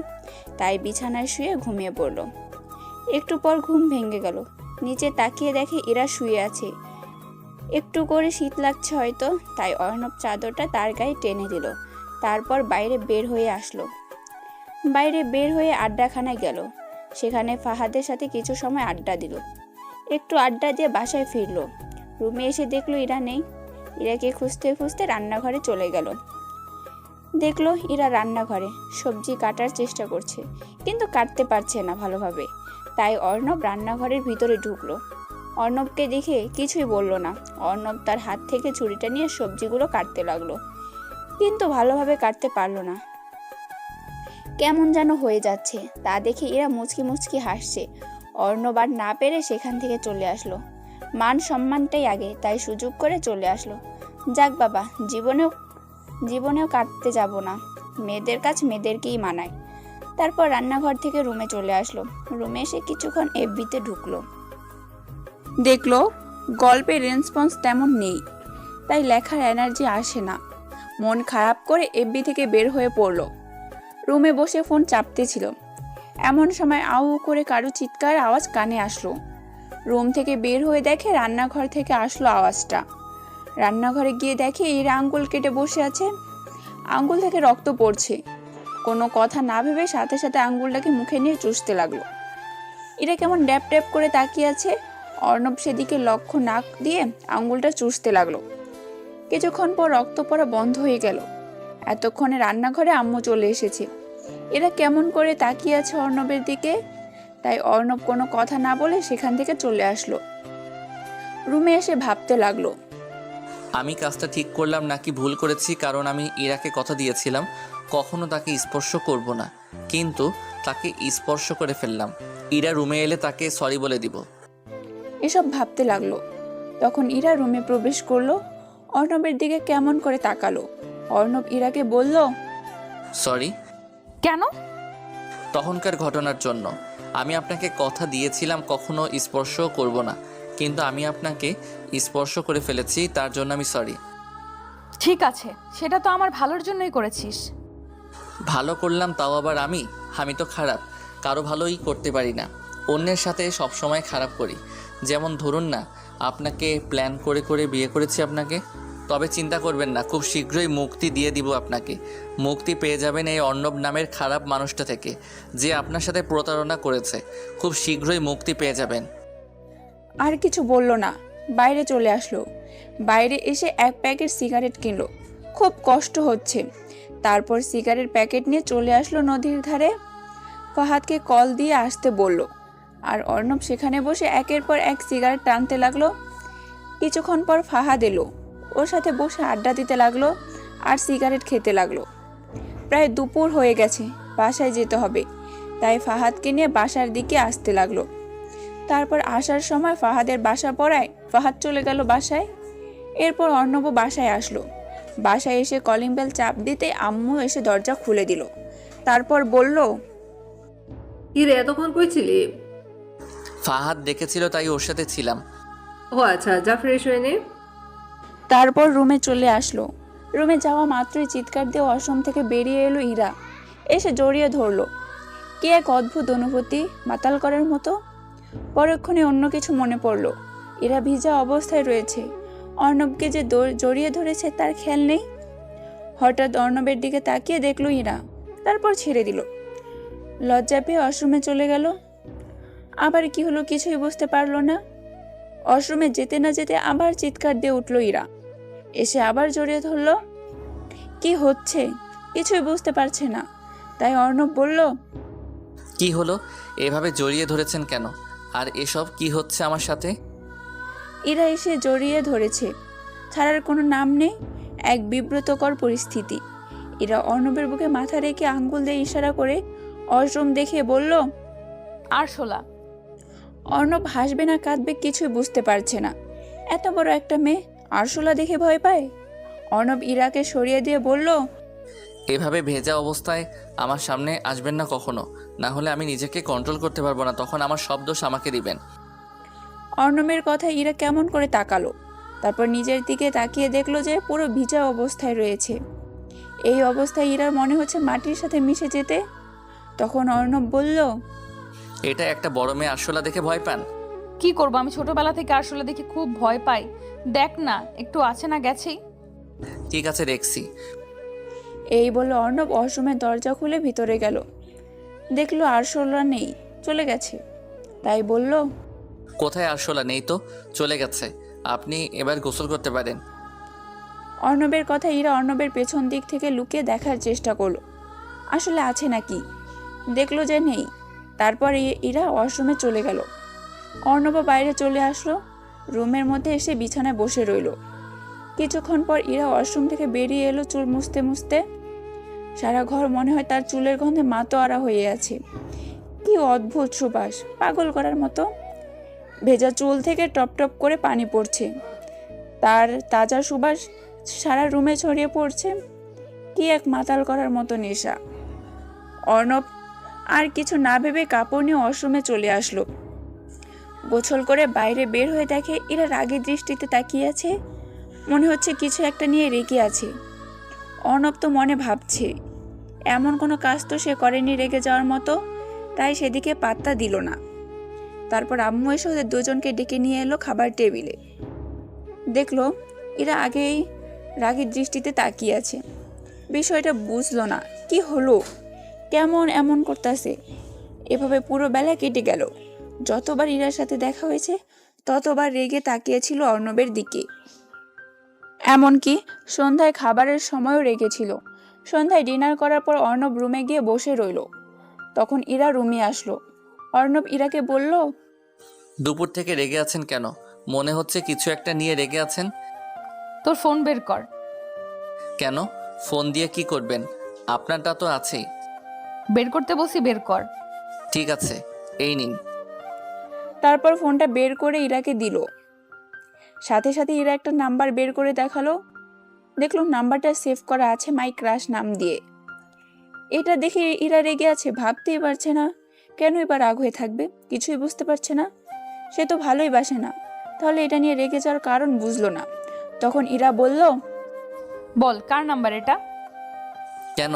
তাই বিছানায় শুয়ে ঘুমিয়ে পড়ল। একটু পর ঘুম ভেঙে গেল। নিচে তাকিয়ে দেখে ইরা শুয়ে আছে। একটু করে শীত লাগছে হয়তো, তাই অর্ণব চাদরটা তার গায়ে টেনে দিল। তারপর বাইরে বের হয়ে আসলো। বাইরে বের হয়ে আড্ডাখানায় গেল। সেখানে ফাহাদের সাথে কিছু সময় আড্ডা দিল। একটু আড্ডা দিয়ে বাসায় ফিরলো। রুমে এসে দেখলো ইরা নেই। ইরাকে খুঁজতে খুঁজতে রান্নাঘরে চলে গেল। দেখলো ইরা রান্নাঘরে সবজি কাটার চেষ্টা করছে, কিন্তু কাটতে পারছে না ভালোভাবে। তাই অর্ণব রান্নাঘরের ভিতরে ঢুকলো। অর্ণবকে দেখে কিছুই বলল না। অর্ণব তার হাত থেকে ছুরিটা নিয়ে সবজিগুলো কাটতে লাগলো, কিন্তু ভালোভাবে কাটতে পারলো না। কেমন যেন হয়ে যাচ্ছে, তা দেখে এরা মুচকি মুচকি হাসছে। অর্ণব আর না পেরে সেখান থেকে চলে আসলো। মান সম্মানটাই আগে, তাই সুযোগ করে চলে আসলো। যাক বাবা, জীবনেও কাটতে যাব না। মেয়েদের কাজ মেয়েদেরকেই মানায়। তারপর রান্নাঘর থেকে রুমে চলে আসলো। রুমে এসে কিছুক্ষণ এফবিতে ঢুকলো। দেখলো গল্পের রেসপন্স তেমন নেই, তাই লেখার এনার্জি আসে না। মন খারাপ করে এফবি থেকে বের হয়ে পড়লো। রুমে বসে ফোন চাপতেছিল। এমন সময় আউ করে কারো চিৎকার আওয়াজ কানে আসলো। রুম থেকে বের হয়ে দেখে রান্নাঘর থেকে আসলো আওয়াজটা। রান্নাঘরে গিয়ে দেখে ইরা আঙ্গুল কেটে বসে আছে। আঙ্গুল থেকে রক্ত পড়ছে। কোনো কথা না ভেবে সাথে সাথে আঙ্গুলটাকে মুখে নিয়ে চুষতে লাগলো। ইরা কেমন ড্যাপ ড্যাপ করে তাকিয়ে আছে। অর্ণব সেদিকে লক্ষ্য না দিয়ে আঙ্গুলটা চুষতে লাগলো। কিছুক্ষণ পর রক্ত পড়া বন্ধ হয়ে গেল। এতক্ষণে রান্নাঘরে আম্মু চলে এসেছে। এরা কেমন করে তাকিয়ে আছে অর্ণবের দিকে, তাই অর্ণব কোনো কথা না বলে সেখান থেকে চলে আসলো। রুমে এসে ভাবতে লাগলো, আমি কাজটা ঠিক করলাম নাকি ভুল করেছি, কারণ আমি ইরাকে কথা দিয়েছিলাম কখনো তাকে স্পর্শ করব না, কিন্তু তাকে স্পর্শ করে ফেললাম। ইরা রুমে এলে তাকে সরি বলে দিব। এসব ভাবতে লাগলো। তখন ইরা রুমে প্রবেশ করলো। অর্ণবের দিকে কেমন করে তাকালো। অর্ণব ইরাকে বলল, সরি। কেন? তখনকার ঘটনার জন্য। আমি আপনাকে কথা দিয়েছিলাম কখনো স্পর্শ করব না, কিন্তু আমি আপনাকে স্পর্শ করে ফেলেছি, তার জন্য আমি সরি। ঠিক আছে, সেটা তো আমার ভালোর জন্যই করেছিস। ভালো করলাম তাও আবার আমি তো খারাপ, কারো ভালোই করতে পারি না, অন্যের সাথে সব সময় খারাপ করি। যেমন ধরুন না, আপনাকে প্ল্যান করে করে বিয়ে করেছি আপনাকে। তবে চিন্তা করবেন না, খুব শীঘ্রই মুক্তি দিয়ে দিব আপনাকে। মুক্তি পেয়ে যাবেন এই অর্ণব নামের খারাপ মানুষটা থেকে, যে আপনার সাথে প্রতারণা করেছে। খুব শীঘ্রই মুক্তি পেয়ে যাবেন। আর কিছু বলল না, বাইরে চলে আসলো। বাইরে এসে এক প্যাকেট সিগারেট কিনলো। খুব কষ্ট হচ্ছে। তারপর সিগারেট প্যাকেট নিয়ে চলে আসলো নদীর ধারে। ফাহাদকে কল দিয়ে আসতে বলল। আর অর্ণব সেখানে বসে একের পর এক সিগারেট টানতে লাগলো। কিছুক্ষণ পর ফাহাদ এলো। ওর সাথে বসে আড্ডা দিতে লাগলো আর সিগারেট খেতে লাগলো। প্রায় দুপুর হয়ে গেছে, বাসায় যেতে হবে, তাই ফাহাদকে নিয়ে বাসার দিকে আসতে লাগলো। তারপর আসার সময় ফাহাদের বাসা পড়ায় ফাহাদ চলে গেল বাসায়। এরপর অর্ণবও বাসায় আসলো। বাসায় এসে কলিং বেল চাপ দিতে আম্মু এসে দরজা খুলে দিল। তারপর বলল, কি রে, এতক্ষণ কই ছিলি? ফাহাদ ডেকেছিল তাই ওর সাথে ছিলাম। ও আচ্ছা, যা ফ্রেশ হয়ে নে। তারপর রুমে চলে আসলো। রুমে যাওয়া মাত্রই চিৎকার দিয়ে ওয়াশরুম থেকে বেরিয়ে এলো ইরা। এসে জড়িয়ে ধরলো। কি এক অদ্ভুত অনুভূতি, মাতাল করার মতো। পরক্ষণে অন্য কিছু মনে পড়ল। ইরা ভিজা অবস্থায় রয়েছে। অর্ণবকে যে জড়িয়ে ধরেছে তার খেয়াল নেই। হঠাৎ অর্ণবের দিকে তাকিয়ে দেখলো ইরা, তারপর ছেড়ে দিল। লজ্জা পেয়ে ওয়াশরুমে চলে গেল। আবার কি হলো কিছুই বুঝতে পারলো না। ওয়াশরুমে যেতে না যেতে আবার চিৎকার দিয়ে উঠল ইরা। এসে আবার জড়িয়ে ধরলো। কি হচ্ছে কিছুই বুঝতে পারছে না। তাই অর্ণব বলল, কি হলো, এভাবে জড়িয়ে ধরেছেন কেন? আর এসব কি হচ্ছে আমার সাথে? ইরা এসে জড়িয়ে ধরেছে, ছাড়ার কোনো নাম নেই। এক বিব্রতকর পরিস্থিতি। ইরা অর্ণবের বুকে মাথা রেখে আঙ্গুল দিয়ে ইশারা করে অশ্রম দেখিয়ে বলল। আরশোলা। অর্ণব হাসবে না কাঁদবে কিছুই বুঝতে পারছে না। এত বড় একটা মেয়ে আরশোলা দেখে ভয় পায়? অর্ণব ইরাকে সরিয়ে দিয়ে বলল, এভাবে ভেজা অবস্থায় আমার সামনে আসবেন না কখনো, না হলে আমি নিজেকে কন্ট্রোল করতে পারবো না, তখন আমার সব দোষ আমাকে দিবেন। অর্ণবের কথা ইরা কেমন করে তাকালো। তারপর নিজের দিকে তাকিয়ে দেখলো যে পুরো ভিজা অবস্থায় রয়েছে। এই অবস্থায় ইরার মনে হচ্ছে মাটির সাথে মিশে যেতে। তখন অর্ণব বলল, এটা একটা বড় মেয়ে আরশোলা দেখে ভয় পান? কি করব, আমি ছোটবেলা থেকে আরশোলা দেখে খুব ভয় পাই। দেখ না, একটু আছে না গেছেই। ঠিক আছে, দেখছি। এই বলে অর্ণব অশ্রমের দরজা খুলে ভিতরে গেল। দেখলো আরশোলা নেই, চলে গেছে। তাই বলল, কোথায় আরশোলা? নেই তো, চলে গেছে। আপনি এবার গোসল করতে পারেন। অর্ণবের কথা ইরা অর্ণবের পেছন দিক থেকে লুকিয়ে দেখার চেষ্টা করলো আসলে আছে নাকি। দেখলো যে নেই। তারপর ইরা ওয়াশরুমে চলে গেল। অর্ণব বাইরে চলে আসলো, রুমের মধ্যে এসে বিছানায় বসে রইল। কিছুক্ষণ পর ইরা ওয়াশরুম থেকে বেরিয়ে এলো চুল মুছতে মুছতে। সারা ঘর মনে হয় তার চুলের গন্ধে মাতোয়ারা হয়ে আছে। কি অদ্ভুত সুবাস, পাগল করার মতো। ভেজা চুল থেকে টপ টপ করে পানি পড়ছে। তার তাজা সুবাস সারা রুমে ছড়িয়ে পড়ছে। কি এক মাতাল করার মতো নেশা। অর্ণব আর কিছু না ভেবে কাপড় নিয়ে ওয়াশরুমে চলে আসলো। গোছল করে বাইরে বের হয়ে দেখে এরা রাগের দৃষ্টিতে তাকিয়ে আছে। মনে হচ্ছে কিছু একটা নিয়ে রেগে আছে। অর্ণব তো মনে ভাবছে এমন কোনো কাজ তো সে করেনি রেগে যাওয়ার মতো, তাই সেদিকে পাত্তা দিল না। তারপর আম্মু এসে ওদের দুজনকে ডেকে নিয়ে এলো খাবার টেবিলে। দেখলো এরা আগেই রাগের দৃষ্টিতে তাকিয়ে আছে। বিষয়টা বুঝলো না কি হলো, কেমন এমন করতেছে। এভাবে পুরো বেলা কেটে গেল। যতবার ইরার সাথে দেখা হয়েছে ততবার রেগে তাকিয়েছিল অর্ণবের দিকে। এমনকি সন্ধ্যায় খাবারের সময়ও রেগেছিল। সন্ধ্যায় ডিনার করার পর অর্ণব রুমে গিয়ে বসে রইল। তখন ইরা রুমে আসলো। অর্ণব ইরাকে বলল, দুপুর থেকে রেগে আছেন কেন? মনে হচ্ছে কিছু একটা নিয়ে রেগে আছেন। তোর ফোন বের কর। কেন? ফোন দিয়ে কি করবেন? আপনারটা তো আছেই। বের করতে বলছি, বের কর। ঠিক আছে, এই নিন। তারপর ফোনটা বের করে ইরাকে দিল। সাথে সাথে ইরা একটা নাম্বার বের করে দেখালো। দেখলো নাম্বারটা সেভ করা আছে মাই ক্রাশ নাম দিয়ে। এটা দেখে ইরা রেগে আছে, ভাবতেই পারছে না কেন এবার রাগ হয়ে থাকবে। কিছুই বুঝতে পারছে না। সে তো ভালোই বাসে না, তাহলে এটা নিয়ে রেগে যাওয়ার কারণ বুঝলো না। তখন ইরা বলল, বল কার নাম্বার এটা? কেন?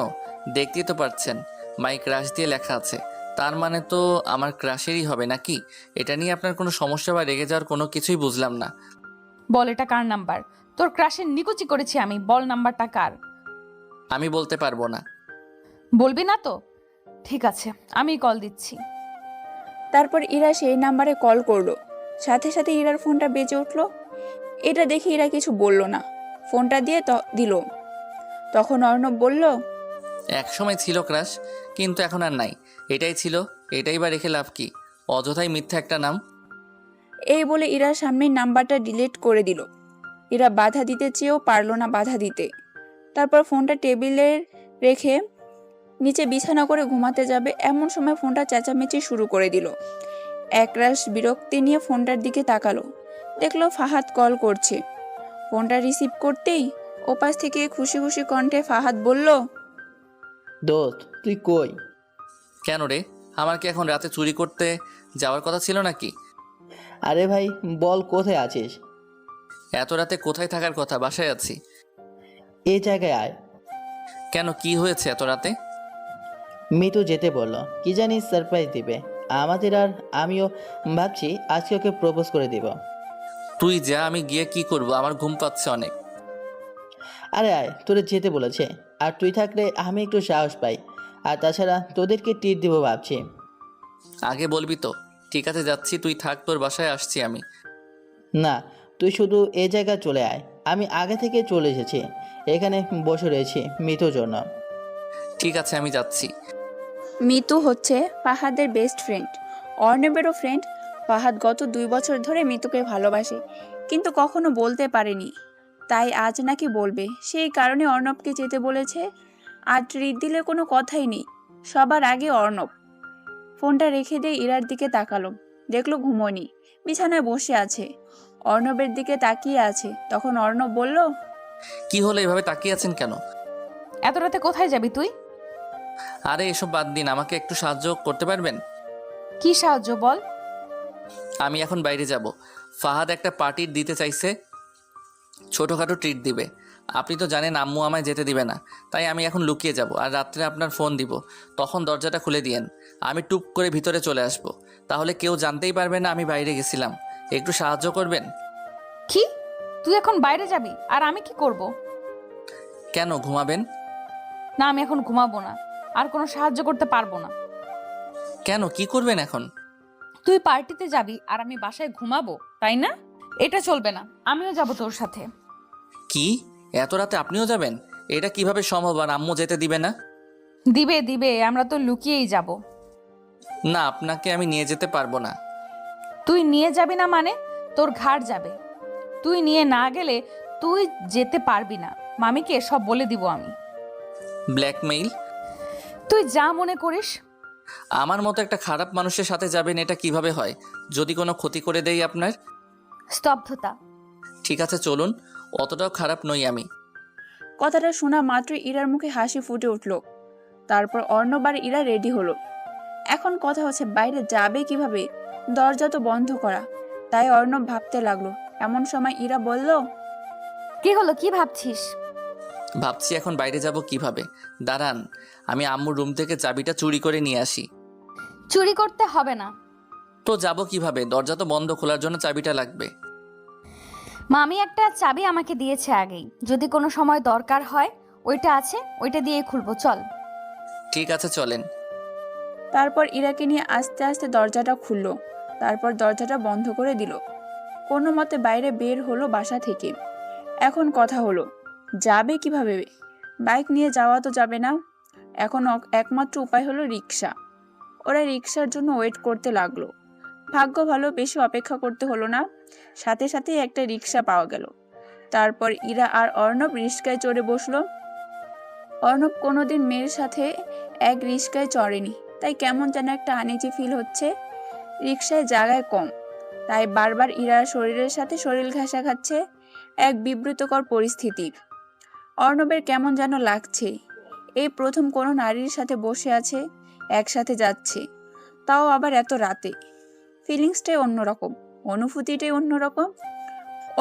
দেখতেই তো পারছেন, মাই ক্রাশ দিয়ে লেখা আছে। তার মানে তো আমার ক্রাশেরই হবে নাকি? এটা নিয়ে আপনার কোনো সমস্যা বা রেগে যাওয়ার কোনো কিছুই বুঝলাম না। বল এটা কার নাম্বার? তোর ক্রাশের নিকুচি করেছি আমি, বল নাম্বারটা কার। আমি বলতে পারবো না। বলবি না তো? ঠিক আছে, আমি কল দিচ্ছি। তারপর ইরা সেই নাম্বারে কল করলো। সাথে সাথে ইরার ফোনটা বেজে উঠলো। এটা দেখে ইরা কিছু বলল না, ফোনটা দিয়ে দিল। তখন অর্ণব বলল, এক সময় ছিল ক্রাশ, কিন্তু এখন আর নাই। এটাই ছিল, এটাই বা রেখে লাভ কি? অযথাই মিথ্যা একটা নাম। এই বলে ইরার সামনে নাম্বারটা ডিলিট করে দিল। ইরা বাধা দিতে চেয়েও পারল না বাধা দিতে। তারপর ফোনটা টেবিলে রেখে নিচে বিছানা করে ঘুমাতে যাবে এমন সময় ফোনটা চেঁচামেচি শুরু করে দিল। একরাশ বিরক্তি নিয়ে ফোনটার দিকে তাকালো। দেখলো ফাহাদ কল করছে। ফোনটা রিসিভ করতেই ওপাশ থেকে খুশি খুশি কণ্ঠে ফাহাদ বলল, দোস্ত তুই কই? কেন রে? আমার কি এখন রাতে চুরি করতে যাওয়ার কথা ছিল নাকি? আরে ভাই বল কোথায় আছিস? এত রাতে কোথায় থাকার কথা? বাসায় আছি। এই জায়গায় আয়। কেন, কি হয়েছে এত রাতে? মিতু যেতে বললো, কি জানিস সারপ্রাইজ দিবে আমাদের। আর আমিও ভাবছি আজকে ওকে প্রপোজ করে দিব। তুই যা, আমি গিয়ে কি করব? আমার ঘুম পাচ্ছে অনেক। আরে আয়, তোরে যেতে বলেছে। আর তুই থাকলে আমি একটু সাহস পাই। আর তাছাড়া তোদেরকে ট্রিট দিব ভাবছি। আগে বলবি তো। ঠিক আছে যাচ্ছি, তুই থাক, তোর বাসায় আসছি আমি। না, তুই শুধু এই জায়গায় চলে আয়। আমি আগে থেকে চলে এসেছি, এখানে বসে রয়েছি মিতুর জন্য। ঠিক আছে, আমি যাচ্ছি। মিতু হচ্ছে ফাহাদের বেস্ট ফ্রেন্ড, অর্ণবেরও ফ্রেন্ড। ফাহাদ গত 2 বছর ধরে মিতুকে ভালোবাসে, কিন্তু কখনো বলতে পারেনি, তাই আজ নাকি বলবে। সেই কারণে অর্ণবকে যেতে বলেছে। আর ট্রিট দিলে কোনো কথাই নেই, সবার আগে অর্ণব। ফোনটা রেখে দিয়ে ইরার দিকে তাকালো, দেখলো ঘুমোয়নি, বিছানায় বসে আছে, অর্ণবের দিকে তাকিয়ে আছে। তখন অর্ণব বলল, কি হলো, এভাবে তাকিয়ে আছেন কেন? এত রাতে কোথায় যাবি তুই? আরে এসব বাদ দিন, আমাকে একটু সাহায্য করতে পারবেন? কি সাহায্য বল। আমি এখন বাইরে যাব। ফাহাদ একটা পার্টি দিতে চাইছে, ছোটোখাটো ট্রিট দিবে। আপনি তো জানেন আম্মু আমায় যেতে দিবে না, তাই আমি এখন লুকিয়ে যাব আর রাত্রে আপনার ফোন দিব। তখন দরজাটা খুলে দিয়েন, আমি টুপ করে ভিতরে চলে আসব। তাহলে কেউ জানতেই পারবে না আমি বাইরে গেছিলাম। একটু সাহায্য করবেন? কি, তুই এখন বাইরে যাবি আর আমি কি করব? কেন, ঘুমাবেন? না, আমি এখন ঘুমাবো না, আর কোনো সাহায্য করতে পারবো না। কেন, কি করবেন এখন? তুই পার্টিতে যাবি আর আমি বাসায় ঘুমাবো, তাই না? এটা চলবে না, আমিও যাব তোর সাথে। কি, এত রাতে আপনিও যাবেন? এটা কিভাবে সম্ভব? আর আম্মু যেতে দিবে না? দিবে দিবে, আমরা তো লুকিয়েই যাব। না, আপনাকে আমি নিয়ে যেতে পারবো না। তুই নিয়ে যাবি না মানে? তোর ঘাড় যাবে। তুই নিয়ে না গেলে তুই যেতে পারবি না, মামিকে সব বলে দিব আমি। ব্ল্যাকমেইল? তুই যা মনে করিস। আমার মতো একটা খারাপ মানুষের সাথে যাবেন, এটা কিভাবে হয়? যদি কোনো ক্ষতি করে দেই আপনার? স্তব্ধতা। ঠিক আছে চলুন, অতটাও খারাপ নই আমি। কথাটা শোনা মাত্রই ইরার মুখে হাসি ফুটে উঠল। তারপর অর্ণব আর ইরা রেডি হলো। এখন কথা হচ্ছে বাইরে যাবে কিভাবে, দরজা তো বন্ধ করা। তাই অর্ণব ভাবতে লাগলো। এমন সময় ইরা বলল, কি হলো, কি ভাবছিস? ভাবছি এখন বাইরে যাব কিভাবে। দাঁড়ান, আমি আম্মুর রুম থেকে চাবিটা চুরি করে নিয়ে আসি। চুরি করতে হবে না। তো যাব কিভাবে? দরজা তো বন্ধ, খোলার জন্য চাবিটা লাগবে। মামি একটা চাবি আমাকে দিয়েছে আগেই, যদি কোনো সময় দরকার হয় ওইটা আছে, ওইটা দিয়ে খুলবো, চল। ঠিক আছে চলেন। তারপর ইরাকে নিয়ে আস্তে আস্তে দরজাটা খুললো। তারপর দরজাটা বন্ধ করে দিল। কোনো মতে বাইরে বের হলো বাসা থেকে। এখন কথা হলো, যাবে কিভাবে? বাইক নিয়ে যাওয়া তো যাবে না। এখন একমাত্র উপায় হলো রিক্সা। ওরা রিক্সার জন্য ওয়েট করতে লাগলো। ভাগ্য ভালো, বেশি অপেক্ষা করতে হলো না, সাথে সাথেই একটা রিক্সা পাওয়া গেল। তারপর ইরা আর অর্ণব রিক্সায় চড়ে বসলো। অর্ণব কোনোদিন মেয়ের সাথে এক রিক্সায় চড়েনি, তাই কেমন যেন একটা আনইজি ফিল হচ্ছে। রিক্সায় জায়গায় কম, তাই বারবার ইরার শরীরের সাথে শরীর ঘেঁষা খাচ্ছে। এক বিব্রতকর পরিস্থিতি। অর্ণবের কেমন যেন লাগছে, এই প্রথম কোনো নারীর সাথে বসে আছে, একসাথে যাচ্ছে, তাও আবার এত রাতে। ফিলিংসটাই অন্যরকম, অনুভূতিটাই অন্যরকম।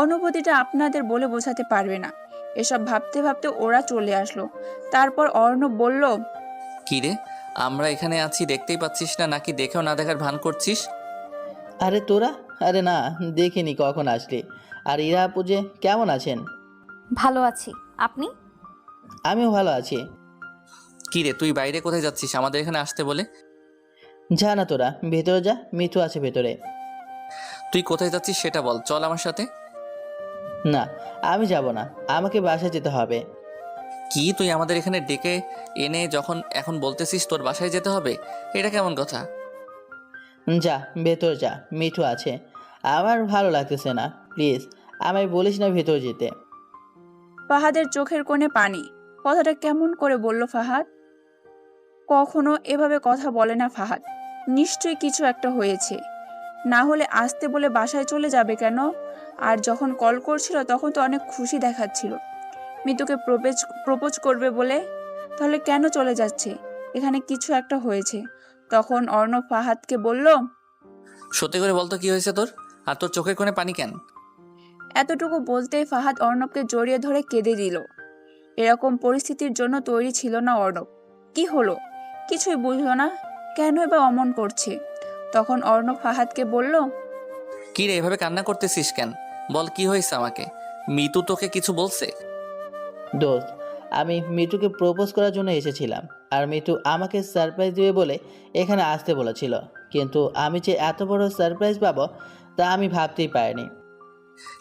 অনুভূতিটা আপনাদের বলে বোঝাতে পারবে না। এসব ভাবতে ভাবতে ওরা চলে আসলো। তারপর অর্ণব বলল, কি রে, আমরা এখানে আছি দেখতেই পাচ্ছিস না, নাকি দেখেও না দেখার ভান করছিস? আরে তোরা? আরে না, দেখিনি কখন আসলি। আর ইরা আপু যে, কেমন আছেন? ভালো আছি, আপনি? আমিও ভালো আছি। কি রে, তুই বাইরে কোথায় যাচ্ছিস আমাদের এখানে আসতে বলে? যা না তোরা, ভেতরে যা, মিঠু আছে ভেতরে। তুই কোথায় যাচ্ছিস সেটা বল, চল আমার সাথে। না, আমি যাব না, আমাকে বাসায় যেতে হবে। কি, তুই আমাদের এখানে ডেকে এনে যখন এখন বলতেছিস তোর বাসায় যেতে হবে? এটা কেমন কথা? যা, ভেতরে যা, মিঠু আছে। আমার ভালো লাগতেছে না, প্লিজ আমায় বলিস না ভেতরে যেতে। ফাহাদের চোখের কোণে পানি। কথাটা কেমন করে বলল ফাহাদ? কখনো এভাবে কথা বলে না ফাহাদ। নিশ্চয়ই কিছু একটা হয়েছে, না হলে আসতে বলে বাসায় চলে যাবে কেন? আর যখন কল করছিল তখন তো অনেক খুশি দেখাচ্ছিল মিতুকে প্রপোজ করবে বলে। তাহলে কেন চলে যাচ্ছে? এখানে কিছু একটা হয়েছে। তখন অর্ণব ফাহাদকে বলল, সত্যি করে বলতো কি হয়েছে তোর, আর তোর চোখের কোণে পানি কেন? এতটুকু বলতেই ফাহাদ অর্ণবকে জড়িয়ে ধরে কেঁদে দিল। এরকম পরিস্থিতির জন্য তৈরি ছিল না অর্ণব। কি হলো কিছুই বুঝলো না, কেন এবার অমন করছে। তখন অর্ণব ফাহাদকে বলল, কি রে, এভাবে কান্না করতেছিস কেন? বল কি হয়েছে আমাকে। মিতু তোকে কিছু বলছে? দোস্ত, আমি মিঠুকে প্রপোজ করার জন্য এসেছিলাম, আর মিঠু আমাকে সারপ্রাইজ দিবে বলে এখানে আসতে বলেছিল। কিন্তু আমি যে এত বড় সারপ্রাইজ পাবো তা আমি ভাবতেই পারিনি।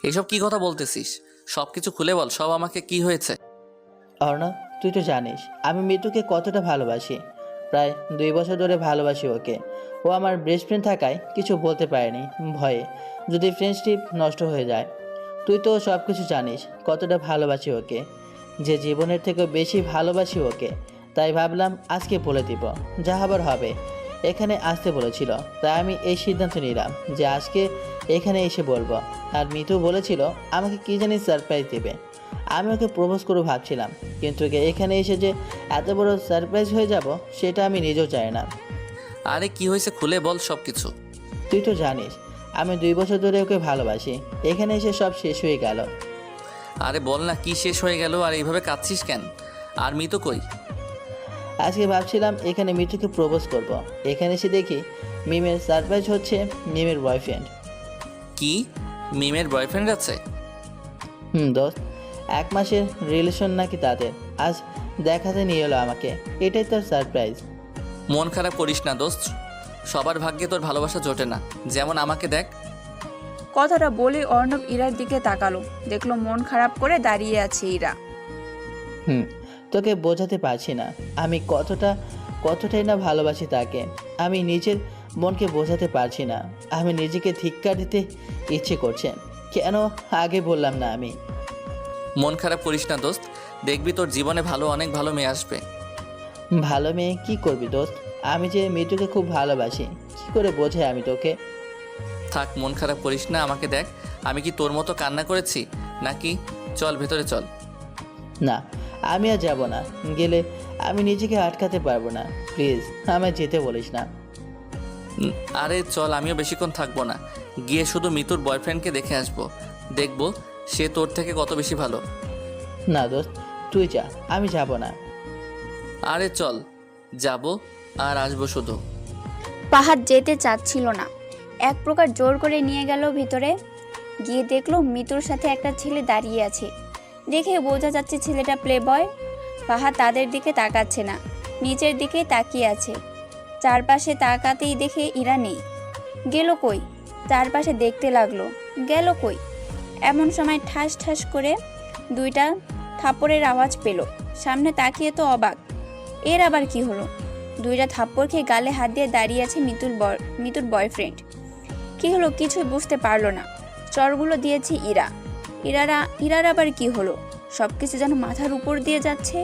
এসব কি কথা বলতেছিস? সব কিছু খুলে বল, সব আমাকে কি হয়েছে। অর্ণব, তুই তো জানিস আমি মিঠুকে কতটা ভালোবাসি। প্রায় 2 বছর ধরে ভালোবাসি ওকে। ও আমার বেস্ট ফ্রেন্ড থাকায় কিছু বলতে পারেনি ভয়ে, যদি ফ্রেন্ডশিপ নষ্ট হয়ে যায়। তুই তো সব কিছু জানিস কতটা ভালোবাসি ওকে, যে জীবনের থেকে বেশি ভালোবাসি ওকে। তাই ভাবলাম আজকে বলে দিব, যা হবার হবে। এখানে আসতে বলেছিল, তাই আমি এই সিদ্ধান্ত নিলাম যে আজকে এখানে এসে বলবো। আর মিতু বলেছিল আমাকে কী জানি সারপ্রাইজ দেবে। আমি ওকে প্রপোজ করে ভাবছিলাম, কিন্তু এখানে এসে যে এত বড় সারপ্রাইজ হয়ে যাব সেটা আমি নিজেও চাই না। আরে কি হয়েছে খুলে বল সব কিছু। তুই তো জানিস আমি 2 বছর ধরে ওকে ভালোবাসি, এখানে এসে সব শেষ হয়ে গেল। আরে বল না কি শেষ হয়ে গেল, আর এইভাবে কাঁদছিস কেন? আর মিতু কই? আজকে ভাবছিলাম এখানে মিতুকে প্রপোজ করব। এখানে এসে দেখি মিমের সারপ্রাইজ হচ্ছে মিমের বয়ফ্রেন্ড। কি মিমের বয়ফ্রেন্ড আছে? দোস্ত, 1 মাসের রিলেশন নাকি তাদের, আজ দেখাতে নিয়ে এলো আমাকে। এটাই তোর সারপ্রাইজ। মন খারাপ করিস না দোস্ত, সবার ভাগ্যে তোর ভালোবাসা জোটে না। যেমন আমাকে দেখ। কথাটা বলে অর্ণব ইরার দিকে তাকালো, দেখলো মন খারাপ করে দাঁড়িয়ে আছে ইরা। তোকে বোঝাতে পারছি না আমি কতটাই না ভালোবাসি তাকে। আমি নিজের মনকে বোঝাতে পারছি না। আমি নিজেকে ধিক্কার দিতে ইচ্ছে করছে, কেন আগে বললাম না আমি। মন খারাপ করিস না দোস্ত, দেখবি তোর জীবনে অনেক ভালো মেয়ে আসবে। ভালো মেয়ে কি করবি দোস্ত? আমি যে মিতুকে খুব ভালোবাসি, কি করে বোঝাই আমি তোকে? থাক মন খারাপ করিস না, আমাকে দেখ। আমি কি তোর মতো কান্না করেছি নাকি? চল ভেতরে চল। না, আমি আর যাব না। গেলে আমি নিজেকে আটকাতে পারবো না। প্লিজ আমায় যেতে বলিস না। আরে চল, আমিও বেশিক্ষণ থাকবো না। গিয়ে শুধু মিতুর বয়ফ্রেন্ডকে দেখে আসবো, দেখবো সে তোর থেকে কত বেশি ভালো। না দোস্ত, তুই যা, আমি যাব না। আরে চল, যাবো আর আসবো শুধু। ফাহাদ যেতে চাচ্ছিল না, এক প্রকার জোর করে নিয়ে গেল ভিতরে। গিয়ে দেখলো মিতুর সাথে একটা ছেলে দাঁড়িয়ে আছে। দেখে বোঝা যাচ্ছে ছেলেটা প্লে বয়। ফাহাদ তাদের দিকে তাকাচ্ছে না, নিচের দিকে তাকিয়ে আছে। চারপাশে তাকাতেই দেখে ইরা নেই। গেল কই? চারপাশে দেখতে লাগলো, গেল কই? এমন সময় ঠাস ঠাস করে 2টা থাপ্পড়ের আওয়াজ পেল। সামনে তাকিয়ে তো অবাক, এর আবার কি হলো? 2টা থাপ্পড় খেয়ে গালে হাত দিয়ে দাঁড়িয়ে আছে মিতুর বয়ফ্রেন্ড। কি হলো কিছুই বুঝতে পারলো না। চরগুলো দিয়েছে ইরার আবার কি হলো? সব কিছু যেন মাথার উপর দিয়ে যাচ্ছে।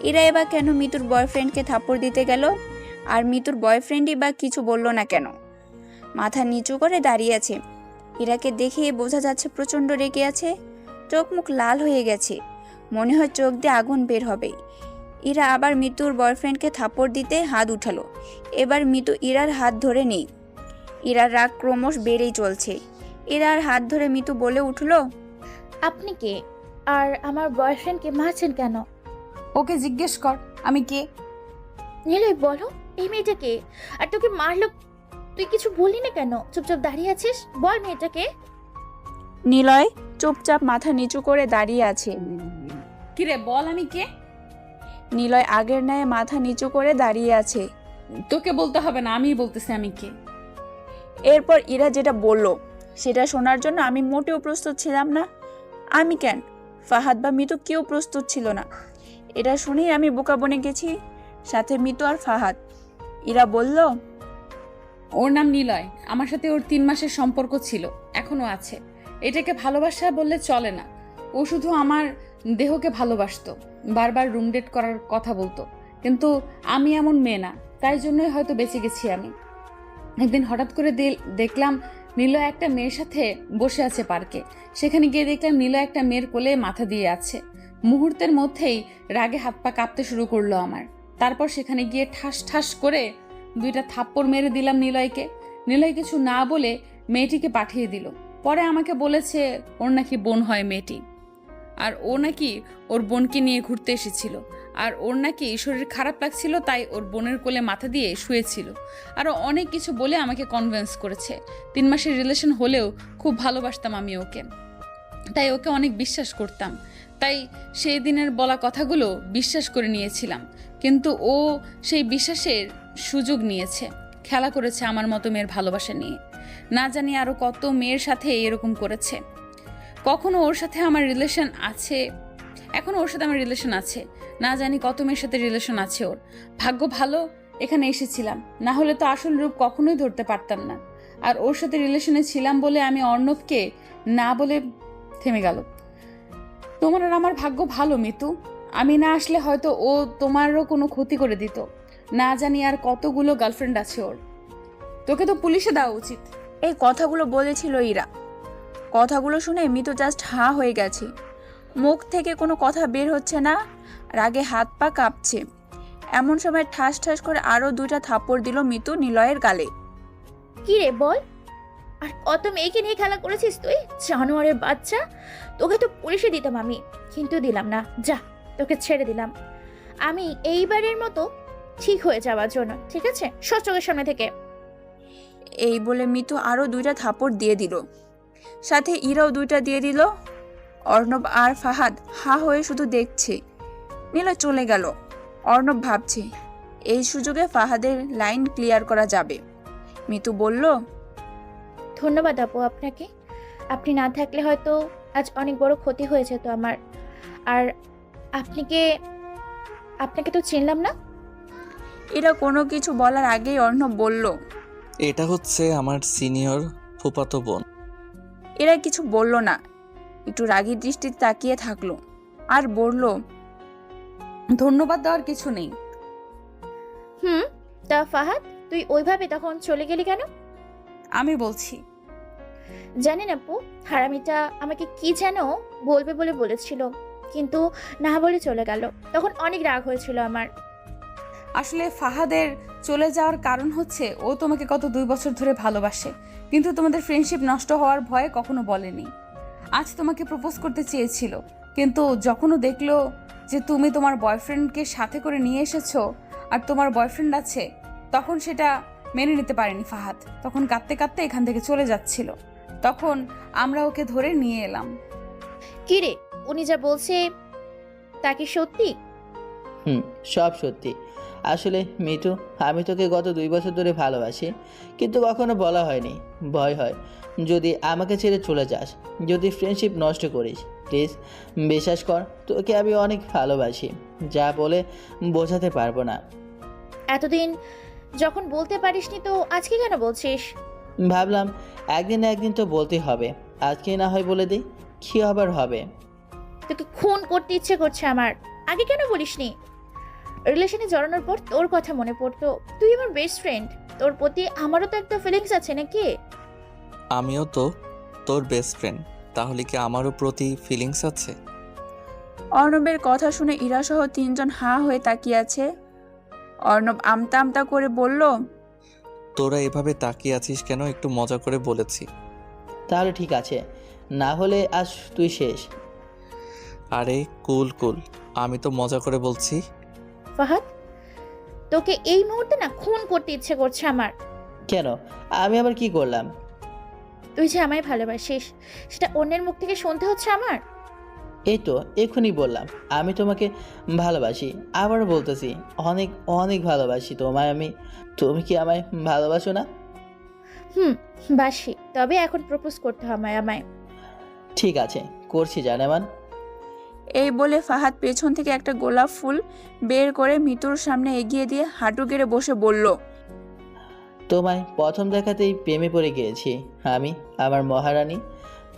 ইরা এবার কেন মিতুর বয়ফ্রেন্ডকে থাপ্পড় দিতে গেল? আর মিতুর বয়ফ্রেন্ডই বা কিছু বলল না কেন? মাথা নিচু করে দাঁড়িয়ে আছে। ইরাকে দেখে বোঝা যাচ্ছে প্রচণ্ড রেগে আছে। চোখ মুখ লাল হয়ে গেছে, মনে হয় চোখ দিয়ে আগুন বের হবে। ইরা আবার মিতুর বয়ফ্রেন্ডকে থাপ্পড় দিতে হাত উঠালো। এবার মিতু ইরার হাত ধরে নেই। ইরার রাগ ক্রমশ বেড়েই চলছে। ইরার হাত ধরে মিতু বলে উঠলো, আপনি কে? আর আমার বয়ফ্রেন্ডকে মারছেন কেন? ওকে জিজ্ঞেস কর আমি কে। নিলয় বলো, এই মেয়েটা কে? আর তোকে মারলো তুই কিছু বললি না কেন? চুপচাপ দাঁড়িয়ে আছিস, বল মেয়েটাকে। নিলয় চুপচাপ মাথা নিচু করে দাঁড়িয়ে আছে। কিরে বল আমি কে। নিলয় আগের ন্যায় মাথা নিচু করে দাঁড়িয়ে আছে। তোকে বলতে হবে না, আমিই বলতেছি আমি কে। এরপর ইরা যেটা বলল সেটা শোনার জন্য আমি মোটেও প্রস্তুত ছিলাম না। আমি কেন, ফাহাদ বা মিতু কেউ প্রস্তুত ছিল না। এটা শুনেই আমি বোকা বনে গেছি, সাথে মিতু আর ফাহাদ। ইরা বলল, ওর নাম নিলয়, আমার সাথে ওর 3 মাসের সম্পর্ক ছিল, এখনো আছে। এটাকে ভালোবাসা বললে চলে না। ও শুধু আমার দেহকে ভালোবাসতো, বারবার রুম ডেট করার কথা বলতো, কিন্তু আমি এমন মেয়ে না, তাই জন্যই হয়তো বেঁচে গেছি আমি। একদিন হঠাৎ করে দেখলাম নিলয় একটা মেয়ের সাথে বসে আছে পার্কে। সেখানে গিয়ে দেখলাম নিলয় একটা মেয়ের কোলে মাথা দিয়ে আছে। মুহূর্তের মধ্যেই রাগে হাত পা কাঁপতে শুরু করলো আমার। তারপর সেখানে গিয়ে ঠাস ঠাস করে 2টা থাপ্পড় মেরে দিলাম নিলয়কে। নিলয় কিছু না বলে মেয়েটিকে পাঠিয়ে দিল। পরে আমাকে বলেছে ওর নাকি বোন হয় মেয়েটি, আর ও নাকি ওর বোনকে নিয়ে ঘুরতে এসেছিল, আর ওর নাকি শরীর খারাপ লাগছিল, তাই ওর বোনের কোলে মাথা দিয়ে শুয়েছিল। আরও অনেক কিছু বলে আমাকে কনভিন্স করেছে। 3 মাসের রিলেশন হলেও খুব ভালোবাসতাম আমি ওকে, তাই ওকে অনেক বিশ্বাস করতাম। তাই সেই দিনের বলা কথাগুলো বিশ্বাস করে নিয়েছিলাম, কিন্তু ও সেই বিশ্বাসের সুযোগ নিয়েছে, খেলা করেছে আমার মতো মেয়ের ভালোবাসা নিয়ে। না জানি আরও কত মেয়ের সাথে এরকম করেছে। কখনো ওর সাথে আমার রিলেশন আছে, এখনও ওর সাথে আমার রিলেশন আছে। না জানি কত মেয়ের সাথে রিলেশন আছে ওর। ভাগ্য ভালো এখানে এসেছিলাম, না হলে তো আসল রূপ কখনোই ধরতে পারতাম না। আর ওর সাথে রিলেশনে ছিলাম বলে আমি অর্ণবকে না বলে থেমে গেল। তোমার আর আমার ভাগ্য ভালো মিতু, আমি না আসলে হয়তো ও তোমারও কোনো ক্ষতি করে দিত। না জানি আর কতগুলো গার্লফ্রেন্ড আছে ওর। তোকে তো পুলিশে দেওয়া উচিত। এই কথাগুলো বলেছিল ইরা। কথাগুলো শুনে মিতু জাস্ট হাঁ হয়ে গেছে। মুখ থেকে কোনো কথা বের হচ্ছে না, রাগে হাত পা কাঁপছে। এমন সময় ঠাস ঠাস করে আরও 2টা থাপ্পড় দিল মিতু নিলয়ের গালে। কি রে বল, আর কত মেয়েকে নিয়ে খেলা করেছিস তুই, জানোয়ারের বাচ্চা। তোকে তো পুলিশে দিতাম আমি, কিন্তু দিলাম না। যা, তোকে ছেড়ে দিলাম আমি এইবারের মতো ঠিক হয়ে যাওয়ার জন্য, ঠিক আছে? চোখের সামনে থেকে। এই বলে মিতু আরও 2টা থাপ্পড় দিয়ে দিল, সাথে ইরাও 2টা দিয়ে দিল। অর্ণব আর ফাহাদ হা হয়ে শুধু দেখছে। নিলয় চলে গেল। অর্ণব ভাবছে এই সুযোগে ফাহাদের লাইন ক্লিয়ার করা যাবে। মিতু বলল, ধন্যবাদ আপু আপনাকে। আপনি না থাকলে হয়তো আজ অনেক বড় ক্ষতি হয়ে যেত আমার। আর আপনাকে তো চিনলাম না। এরা কোনো কিছু বলার আগেই অর্ণব বলল, এটা হচ্ছে আমার সিনিয়র ফুফাতো বোন। এরা কিছু বলল না, একটু রাগী দৃষ্টিতে তাকিয়ে থাকলো আর বলল, ধন্যবাদ দেওয়ার কিছু নেই। তা ফাহাদ, তুই ওইভাবে তখন চলে গেলি কেন? আমি বলছি, জানেন আপু, হারামিটা আমাকে কি যেন বলবে বলে বলেছিল, কিন্তু না বলে চলে গেল। তখন অনেক রাগ হয়েছিল আমার। আসলে ফাহাদের চলে যাওয়ার কারণ হচ্ছে ও তোমাকে গত 2 বছর ধরে ভালোবাসে, কিন্তু তোমাদের ফ্রেন্ডশিপ নষ্ট হওয়ার ভয়ে কখনো বলেনি। আজ তোমাকে প্রপোজ করতে চেয়েছিল, কিন্তু যখন ও দেখলো যে তুমি তোমার বয়ফ্রেন্ডকে সাথে করে নিয়ে এসেছো আর তোমার বয়ফ্রেন্ড আছে, তখন সেটা মেনে নিতে পারেনি ফাহাদ। তখন কাঁদতে কাঁদতে এখান থেকে চলে যাচ্ছিল, তখন আমরা ওকে ধরে নিয়ে এলাম। কি রে, উনি যা বলছে তা কি সত্যি? সব সত্যি। আসলে মিতু, আমি তোকে গত 2 বছর ধরে ভালোবাসি, কিন্তু কখনো বলা হয়নি। ভয় হয় যদি আমাকে ছেড়ে চলে যাস, যদি ফ্রেন্ডশিপ নষ্ট করিস। প্লিজ বিশ্বাস কর, তোকে আমি অনেক ভালোবাসি, যা বলে বোঝাতে পারবো না। এতদিন যখন বলতে পারিসনি তো আজকে কেন বলছিস? ভাবলাম একদিন না একদিন তো বলতে হবে, আজকে না হয় বলে দিই, কী আবার হবে। তোকে খুন করতে ইচ্ছে করছে আমার। আগে কেন বলিসনি? রিলেশনে জড়ানোর পর তোর কথা মনে পড়তো। তুই আমার বেস্ট ফ্রেন্ড, তোর প্রতি আমারও তো একটা ফিলিংস আছে নাকি? আমিও তো তোর বেস্ট ফ্রেন্ড, তাহলে কি আমারও প্রতি ফিলিংস আছে? অর্ণবের কথা শুনে ইরাসহ 3জন হাঁ হয়ে তাকিয়ে আছে। অর্ণব আমতা আমতা করে বলল, তোরা এভাবে তাকিয়ে আছিস কেন? একটু মজা করে বলেছি। তাহলে ঠিক আছে, না হলে আজ তুই শেষ। আরে কুল কুল, আমি তো মজা করে বলছি। ফাহাদ, তোকে এই মুহূর্তে না খুন করতে ইচ্ছে করছে আমার। কেন? আমি আবার কি করলাম? তুই যে আমায় ভালোবাসিস, সেটা অন্যের মুখ থেকে শুনতে হচ্ছে আমার। এই তো এক্ষুনি বললাম আমি তোমাকে ভালোবাসি, আবারও বলতেছি অনেক অনেক ভালোবাসি তোমায় আমি। তুমি কি আমায় ভালোবাসো না? বাসি, তবে এখন প্রপোজ করতে হবে আমায়। ঠিক আছে, করছি জানেমান। এই বলে ফাহাদ পেছন থেকে একটা গোলাপ ফুল বের করে মিতুর সামনে এগিয়ে দিয়ে হাঁটু গেড়ে বসে বলল, তোমায় প্রথম দেখাতেই প্রেমে পড়ে গিয়েছি আমি, আমার মহারানী।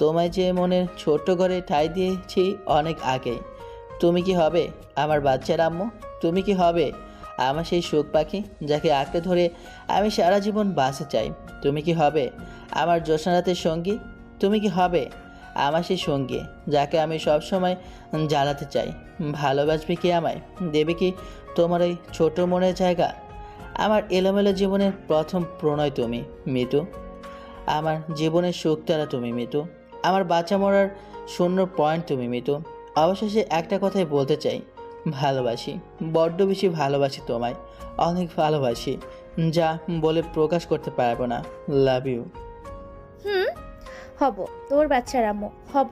তোমায় যে মনের ছোট্ট ঘরে ঠাঁই দিয়েছি অনেক আগে। তুমি কি হবে আমার বাচ্চার আম্মু? তুমি কি হবে আমার সেই শোক পাখি যাকে আঁকড়ে ধরে আমি সারা জীবন বাঁচতে চাই? তুমি কি হবে আমার জ্যোৎস্নারাতের সঙ্গী? তুমি কি হবে আমার সেই সঙ্গী যাকে আমি সব সময় জ্বালাতে চাই? ভালোবাসবে কি আমায়? দেবে কি তোমার এই ছোট মনের জায়গা? আমার এলোমেলো জীবনের প্রথম প্রণয় তুমি মিতু, আমার জীবনের সুখতারা তুমি মিতু, আমার বাচ্চা মরার শূন্য পয়েন্ট তুমি মিতু। অবশেষে একটা কথাই বলতে চাই, ভালোবাসি, বড্ড বেশি ভালোবাসি তোমায়, অনেক ভালোবাসি, যা বলে প্রকাশ করতে পারবো না। Love you. হব তোর বাচ্চার আম্মু, হব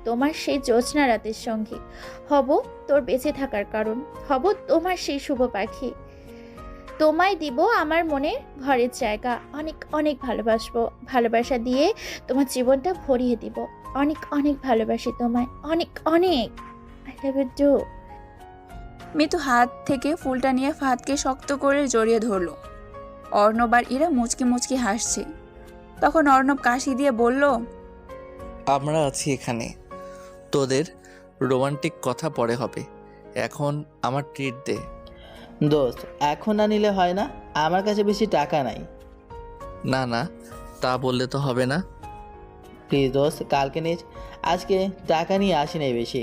তোমার সেই জ্যোৎস্না রাতের সঙ্গী, হব তোর বেঁচে থাকার কারণ, হব তোমার সেই শুভ পাখি। তোমায় দিব আমার মনে ঘরের জায়গা, অনেক অনেক ভালোবাসবো। ভালোবাসা দিয়ে তোমার জীবনটা ভরিয়ে দিব। অনেক অনেক ভালোবাসি তোমায়, অনেক অনেক। I love you too. Mitu হাত থেকে ফুলটা নিয়ে ফাহাদকে শক্ত করে জড়িয়ে ধরলো। অর্ণব আর ইরা মুচকি মুচকি হাসছে। তখন অর্ণব কাশি দিয়ে বলল, আমরা আছি এখানে, তোদের রোমান্টিক কথা পরে হবে, এখন আমার ট্রিট দে। দোস্ত এখন না নিলে হয় না, আমার কাছে বেশি টাকা নাই। না না, তা বললে তো হবে না। প্লিজ দোস্ত কালকে নিস, আজকে টাকা নিয়ে আসি নাই বেশি।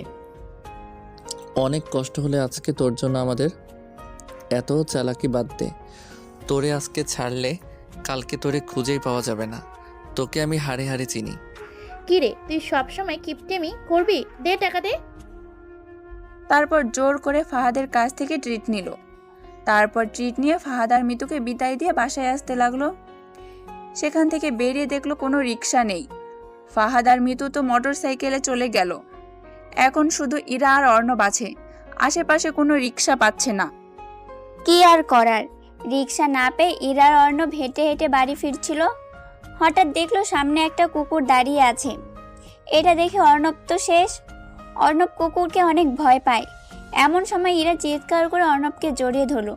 অনেক কষ্ট হলে আজকে তোর জন্য আমাদের, এত চালাকি বাদ দে। তোরে আজকে ছাড়লে কালকে তোরে খুঁজেই পাওয়া যাবে না। তোকে আমি হাড়ে হাড়ে চিনি। কি রে, তুই সবসময় কিপটেমি করবি? দে টাকা দে। তারপর জোর করে ফাহাদের কাছ থেকে ট্রিট নিল। তারপর ট্রিট নিয়ে ফাহাদ আর মিতুকে বিদায় দিয়ে বাসায় আসতে লাগলো। সেখান থেকে বেরিয়ে দেখলো কোনো রিক্সা নেই। ফাহাদ আর মিতু তো মোটর সাইকেলে চলে গেল। এখন শুধু ইরা আর অর্ণব আছে। আশেপাশে কোনো রিক্সা পাচ্ছে না। কি আর করার, রিক্সা না পেয়ে ইরার অর্ণব হেঁটে হেঁটে বাড়ি ফিরছিল। হঠাৎ দেখলো সামনে একটা কুকুর দাঁড়িয়ে আছে। এটা দেখে অর্ণব তো শেষ। অর্ণব কুকুরকে অনেক ভয় পায়। এমন সময় ইরা চিৎকার করে অর্ণবকে জড়িয়ে ধরলো।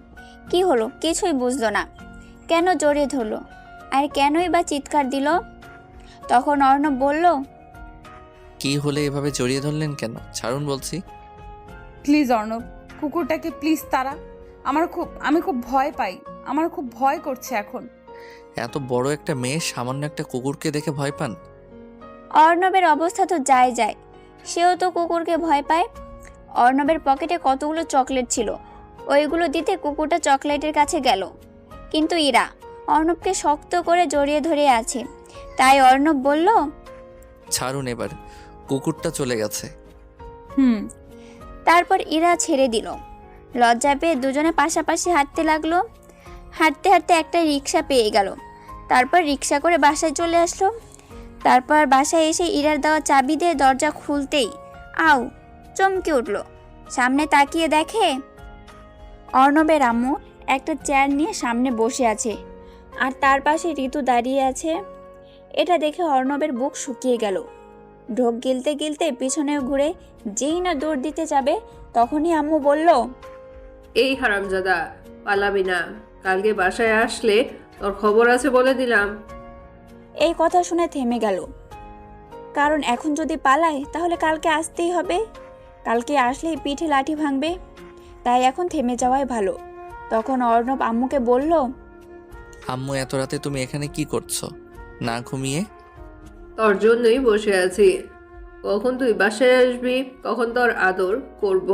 কি হলো কিছুই বুঝলো না। কেন জড়িয়ে ধরলো আর কেনই বা চিৎকার দিল? তখন অর্ণব বলল, কি হলে এভাবে জড়িয়ে ধরলেন কেন? ছাড়ুন বলছি। প্লিজ অর্ণব, কুকুরটাকে প্লিজ তারা। আমি খুব ভয় পাই, আমার খুব ভয় করছে এখন। এত বড় একটা মেয়ে সামান্য একটা কুকুরকে দেখে ভয় পান? অর্ণবের অবস্থা তো যায়, সেও তো কুকুরকে ভয় পায়। অর্ণবের পকেটে কতগুলো চকলেট ছিল, ওইগুলো দিতে কুকুরটা চকলেটের কাছে গেল। কিন্তু ইরা অর্ণবকে শক্ত করে জড়িয়ে ধরে আছে। তাই অর্ণব বলল, ছাড়ুন এবার, কুকুরটা চলে গেছে। তারপর ইরা ছেড়ে দিল। লজ্জা পেয়ে দুজনে পাশাপাশি হাঁটতে লাগলো। হাঁটতে হাঁটতে একটা রিক্সা পেয়ে গেল। তারপর রিক্সা করে বাসায় চলে আসলো। তারপর বাসায় এসে ইরার দেওয়া চাবি দিয়ে দরজা খুলতেই আউ চমকে উঠল। সামনে তাকিয়ে দেখে অর্ণবের আম্মু একটা চেয়ার নিয়ে সামনে বসে আছে, আর তার পাশে ঋতু দাঁড়িয়ে আছে। এটা দেখে অর্ণবের বুক শুকিয়ে গেল। ঢোক গিলতে গিলতে পিছনে ঘুরে যেই না দৌড় দিতে যাবে, তখনই আম্মু বলল, এই হারামজাদা, পালাবি না। কালকে বাসায় আসলে তোর খবর আছে বলে দিলাম। এই কথা শুনে থেমে গেল। কারণ এখন যদি পালায় তাহলে কালকে আসতেই হবে। কালকে আসলেই পিঠে লাঠি ভাঙবে। তাই এখন থেমে যাওয়াই ভালো। তখন অর্ণব আম্মুকে বলল, আম্মু, এত রাতে তুমি এখানে কি করছো? না ঘুমিয়ে? তোর জন্যই বসে আছি। কখন তুই বাসায় আসবি, কখন তোর আদর করব।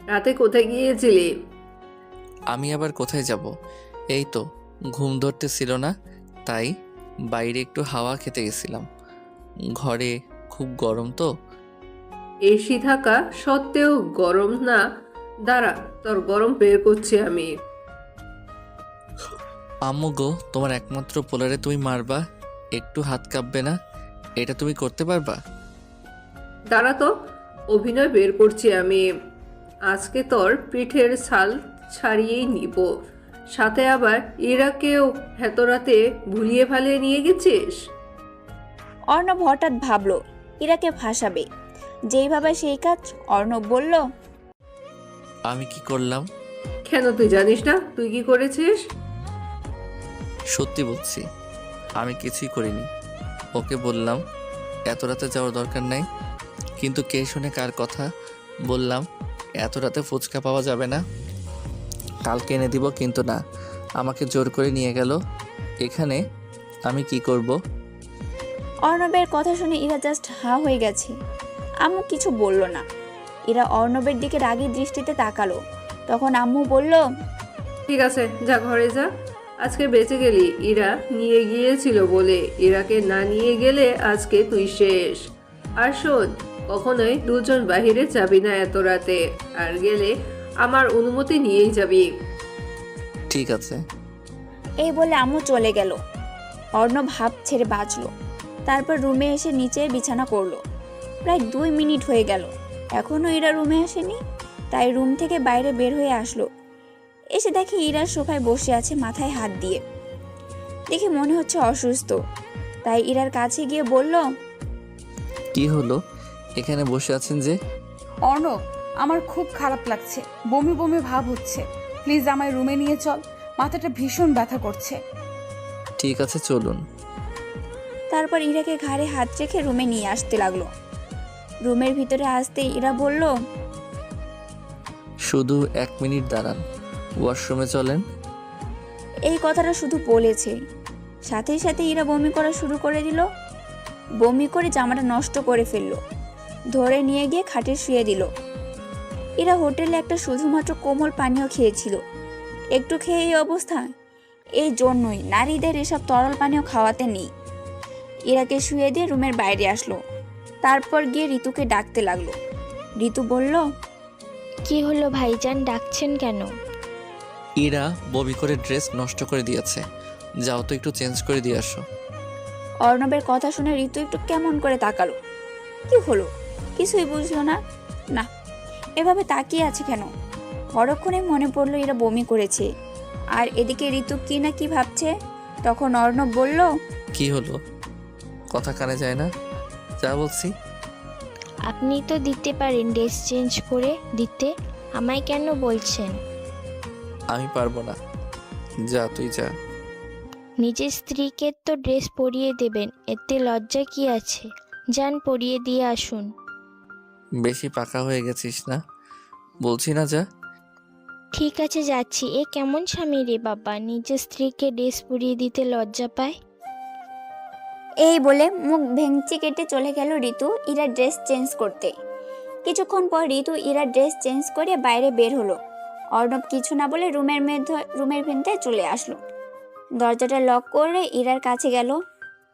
রাতে কোথায় গিয়েছিলি? আমি আবার কোথায় যাব? এই তো ঘুম ধরতেছিল না, তাই বাইরে একটু হাওয়া খেতে গেছিলাম। ঘরে খুব গরম তো। এসি থাকা সত্ত্বেও গরম না? দাঁড়া, তোর গরম বের করছি আমি। আম্মু গো, তোমার একমাত্র পোলারে তুমি মারবা, একটু হাত কাঁপবে না? এটা তুমি করতে পারবা? দাঁড়া তো, অভিনয় বের করছি আমি। আজকে তোর পিঠের ছাল ছাড়িয়েই নিব। সাথে আবার ইরাকেও এত রাতে ভুলিয়ে ভালিয়ে নিয়ে গেছিস? অর্ণব হঠাৎ ভাবলো ইরাকে ফাঁসাবে। যেইভাবে সেই কাজ। অর্ণব বলল, আমি কি করলাম? কেন তুই জানিস না তুই কি করেছিস? সত্যি বলছি, আমি কিছুই করিনি। ওকে বললাম এত রাতে যাওয়ার দরকার নাই, কিন্তু কে শুনে কার কথা। বললাম এত রাতে ফুচকা পাওয়া যাবে না, কালকে এনে দিব, কিন্তু না, আমাকে জোর করে নিয়ে গেল এখানে। আমি কি করব? অর্ণবের কথা শুনে ইরা জাস্ট হা হয়ে গেছে। আম্মু কিছু বলল না। ইরা অর্ণবের দিকে রাগী দৃষ্টিতে তাকালো। তখন আম্মু বলল, ঠিক আছে, যা ঘরে যা। আজকে বেঁচে গেলি, ইরা নিয়ে গিয়েছিল বলে। ইরাকে না নিয়ে গেলে আজকে তুই শেষ। আর শোন, কখনোই দুজন বাহিরে যাবি না এত রাতে। আর গেলে আমার অনুমতি নিয়েই যাবি। ঠিক আছে। এই বলে আম্মু চলে গেল। অর্ণব হাঁপ ছেড়ে বাঁচলো। তারপর রুমে এসে নিচে বিছানা করলো। প্রায় 2 মিনিট হয়ে গেল, এখনও ইরা রুমে আসেনি। তাই রুম থেকে বাইরে বের হয়ে আসলো। এসে দেখে ইরা সোফায় বসে আছে মাথায় হাত দিয়ে। দেখে মনে হচ্ছে অসুস্থ। তাই ইরার কাছে গিয়ে বলল, কি হলো, এখানে বসে আছেন যে? অর্ণব, আমার খুব খারাপ লাগছে, বমি বমি ভাব হচ্ছে। প্লিজ আমায় রুমে নিয়ে চল, মাথাটা ভীষণ ব্যথা করছে। ঠিক আছে চলুন। তারপর ইরাকে ঘাড়ে হাত রেখে রুমে নিয়ে আসতে লাগলো। রুমের ভিতরে আসতে ইরা বলল, শুধু 1 মিনিট দাঁড়ান, ওয়াশরুমে চলেন। এই কথাটা শুধু বলেছে, সাথে সাথে ইরা বমি করা শুরু করে দিল। বমি করে জামাটা নষ্ট করে ফেললো, ধরে নিয়ে গিয়ে খাটে শুয়ে দিল। ইরা হোটেলে একটা শুধুমাত্র কোমল পানীয় খেয়েছিল, একটু খেয়ে এই অবস্থা। এই জন্যই নারীদের এসব তরল পানীয় খাওয়াতে নেই। ইরাকে শুয়ে দিয়ে রুমের বাইরে আসলো, তারপর গিয়ে ঋতুকে ডাকতে লাগলো। ঋতু বলল, কি হলো ভাইজান, ডাকছেন কেন? ইরা বমি করে ড্রেস নষ্ট করে দিয়েছে, যাও তো একটু চেঞ্জ করে দিয়ে আসো। অর্ণবের কথা শুনে ঋতু একটু কেমন করে তাকালো। কি হলো, কিছুই বুঝলো না। না, এভাবে তাকিয়ে আছে কেন? পরক্ষণে মনে পড়লো এরা বমি করেছে, আর এদিকে ঋতু কি না কি ভাবছে। তখন অর্ণব বলল, কি হলো, কথা কানে যায় না? যা বলছি। আপনি তো দিতে পারেন ড্রেস চেঞ্জ করে দিতে, আমায় কেন বলছেন? আমি পারবো না, যা তুই যা। নিজের স্ত্রীকে তো ড্রেস পরিয়ে দেবেন, এতে লজ্জা কি আছে? যান পরিয়ে দিয়ে আসুন। বেশি পাকা হয়ে গেছিস না, বলছি না যা। ঠিক আছে যাচ্ছি। এ কেমন স্বামী রে বাবা, নিজের স্ত্রীকে ড্রেস পরিয়ে দিতে লজ্জা পায়। এই বলে মুখ ভেঙচি কেটে চলে গেল ঋতু ইরার ড্রেস চেঞ্জ করতে। কিছুক্ষণ পর ঋতু ইরার ড্রেস চেঞ্জ করে বাইরে বের হলো। অর্ণব কিছু না বলে রুমের ভিতরে চলে আসলো। দরজাটা লক করে ইরার কাছে গেল।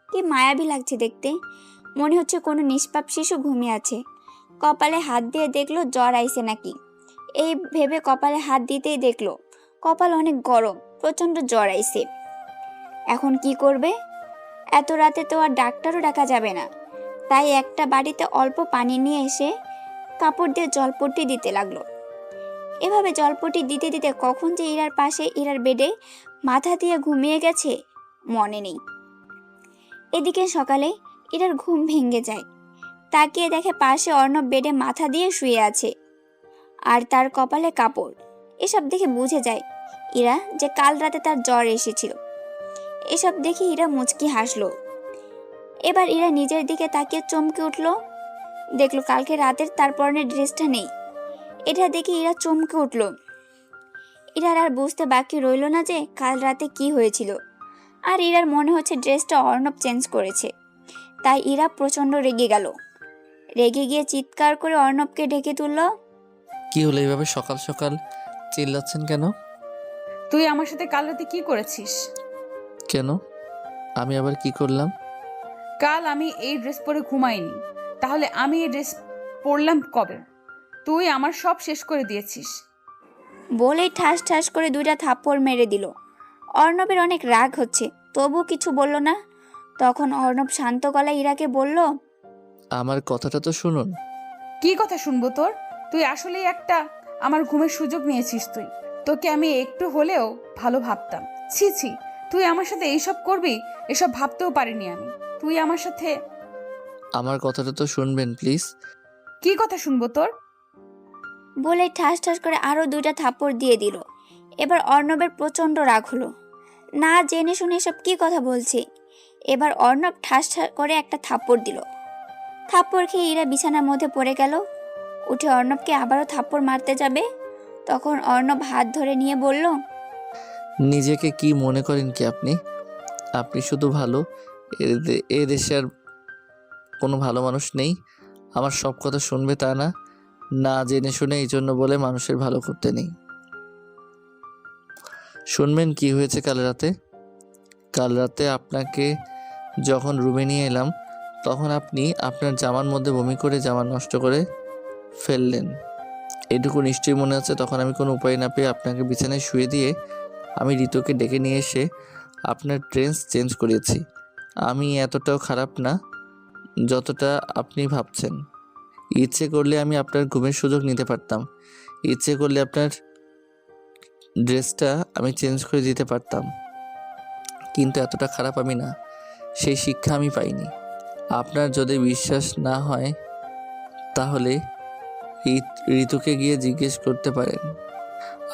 কি মায়াবী লাগছে দেখতে, মনে হচ্ছে কোনো নিষ্পাপ শিশু ঘুমিয়ে আছে। কপালে হাত দিয়ে দেখলো জ্বর আইছে নাকি। এই ভেবে কপালে হাত দিতেই দেখলো কপাল অনেক গরম, প্রচণ্ড জ্বর আইছে। এখন কি করবে? এত রাতে তো আর ডাক্তারও ডাকা যাবে না। তাই একটা বাড়িতে অল্প পানি নিয়ে এসে কাপড় দিয়ে জলপট্টি দিতে লাগলো। এভাবে জলপট্টি দিতে দিতে কখন যে ইরার পাশে ইরার বেডে মাথা দিয়ে ঘুমিয়ে গেছে মনে নেই। এদিকে সকালে ইরার ঘুম ভেঙে যায়। তাকিয়ে দেখে পাশে অর্ণব বেডে মাথা দিয়ে শুয়ে আছে, আর তার কপালে কাপড়। এসব দেখে বুঝে যায় ইরা যে কাল রাতে তার জ্বর এসেছিল। এসব দেখে ইরা মুচকি হাসলো। এবার ইরা নিজের দিকে তাকিয়ে চমকে উঠল, দেখলো কালকে রাতের তার পরনের ড্রেসটা নেই। এটা দেখে ইরা চমকে উঠল। ইরার আর বুঝতে বাকি রইল না যে কাল রাতে কি হয়েছিল। আর ইরার মনে হচ্ছে ড্রেসটা অর্ণব চেঞ্জ করেছে। তাই ইরা প্রচণ্ড রেগে গেল। রেগে গিয়ে চিৎকার করে অর্ণবকে ডেকে তুলল। কি হলো, এইভাবে সকাল সকাল চিল্লাচ্ছেন কেন? তুই আমার সাথে কাল রাতে কি করেছিস? কেন, আমি আবার কি করলাম? কাল আমি এই ড্রেস পরে ঘুমাইনি, তাহলে আমি এই ড্রেস পরলাম কবে? তুই আমার সব শেষ করে দিয়েছিস। বলেই ঠাস ঠাস করে 2টা থাপ্পড় মেরে দিল। অর্ণবের অনেক রাগ হচ্ছে, তবু কিছু বলল না। তখন অর্ণব শান্ত গলায় ইরাকে বলল, আমার কথাটা তো শুনুন। কি কথা শুনবো তোর? তুই আসলেই একটা আমার ঘুমের সুযোগ নিয়েছিস। তোকে আমি একটু হলেও ভালো ভাবতাম। ছি ছি, তুই আমার সাথে এইসব করবি, এসব ভাবতেও পারিনি আমি। তুই আমার সাথে। আমার কথাটা তো শুনবেন প্লিজ। কি কথা শুনবো তোর? বলে ঠাস ঠাস করে আরও 2টা থাপ্পড় দিয়ে দিল। এবার অর্ণবের প্রচণ্ড রাগ হলো, না জেনে শুনে এসব কি কথা বলছে। এবার অর্ণব ঠাস ঠাস করে একটা থাপ্পড় দিল। থাপ্পড় খেয়ে ইরা বিছানার মধ্যে পড়ে গেল। উঠে অর্ণবকে আবারও থাপ্পড় মারতে যাবে, তখন অর্ণব হাত ধরে নিয়ে বলল, নিজেকে কি মনে করেন কি আপনি? আপনি শুধু ভালো, এ দেশে আর কোনো ভালো মানুষ নেই আমার সব কথা শুনবে তা না। না জেনে শুনে এই জন্য বলে মানুষের ভালো করতে নেই। শুনবেন কি হয়েছে কাল রাতে? কাল রাতে আপনাকে যখন রুমে নিয়ে এলাম তখন আপনি আপনার জামার মধ্যে বমি করে জামা নষ্ট করে ফেললেন। এটুকু নিশ্চয়ই মনে আছে। তখন আমি কোনো উপায় না পেয়ে আপনাকে বিছানায় শুয়ে দিয়ে আমি ঋতুকে ডেকে নিয়ে এসে আপনার ড্রেস চেঞ্জ করিয়েছি। আমি এতটাও খারাপ না যতটা আপনি ভাবছেন। ইচ্ছে করলে আমি আপনার ঘুমের সুযোগ নিতে পারতাম, ইচ্ছে করলে আপনার ড্রেসটা আমি চেঞ্জ করে দিতে পারতাম, কিন্তু এতটা খারাপ আমি না। সেই শিক্ষা আমি পাইনি। আপনার যদি বিশ্বাস না হয় তাহলে ঋতুকে গিয়ে জিজ্ঞেস করতে পারেন।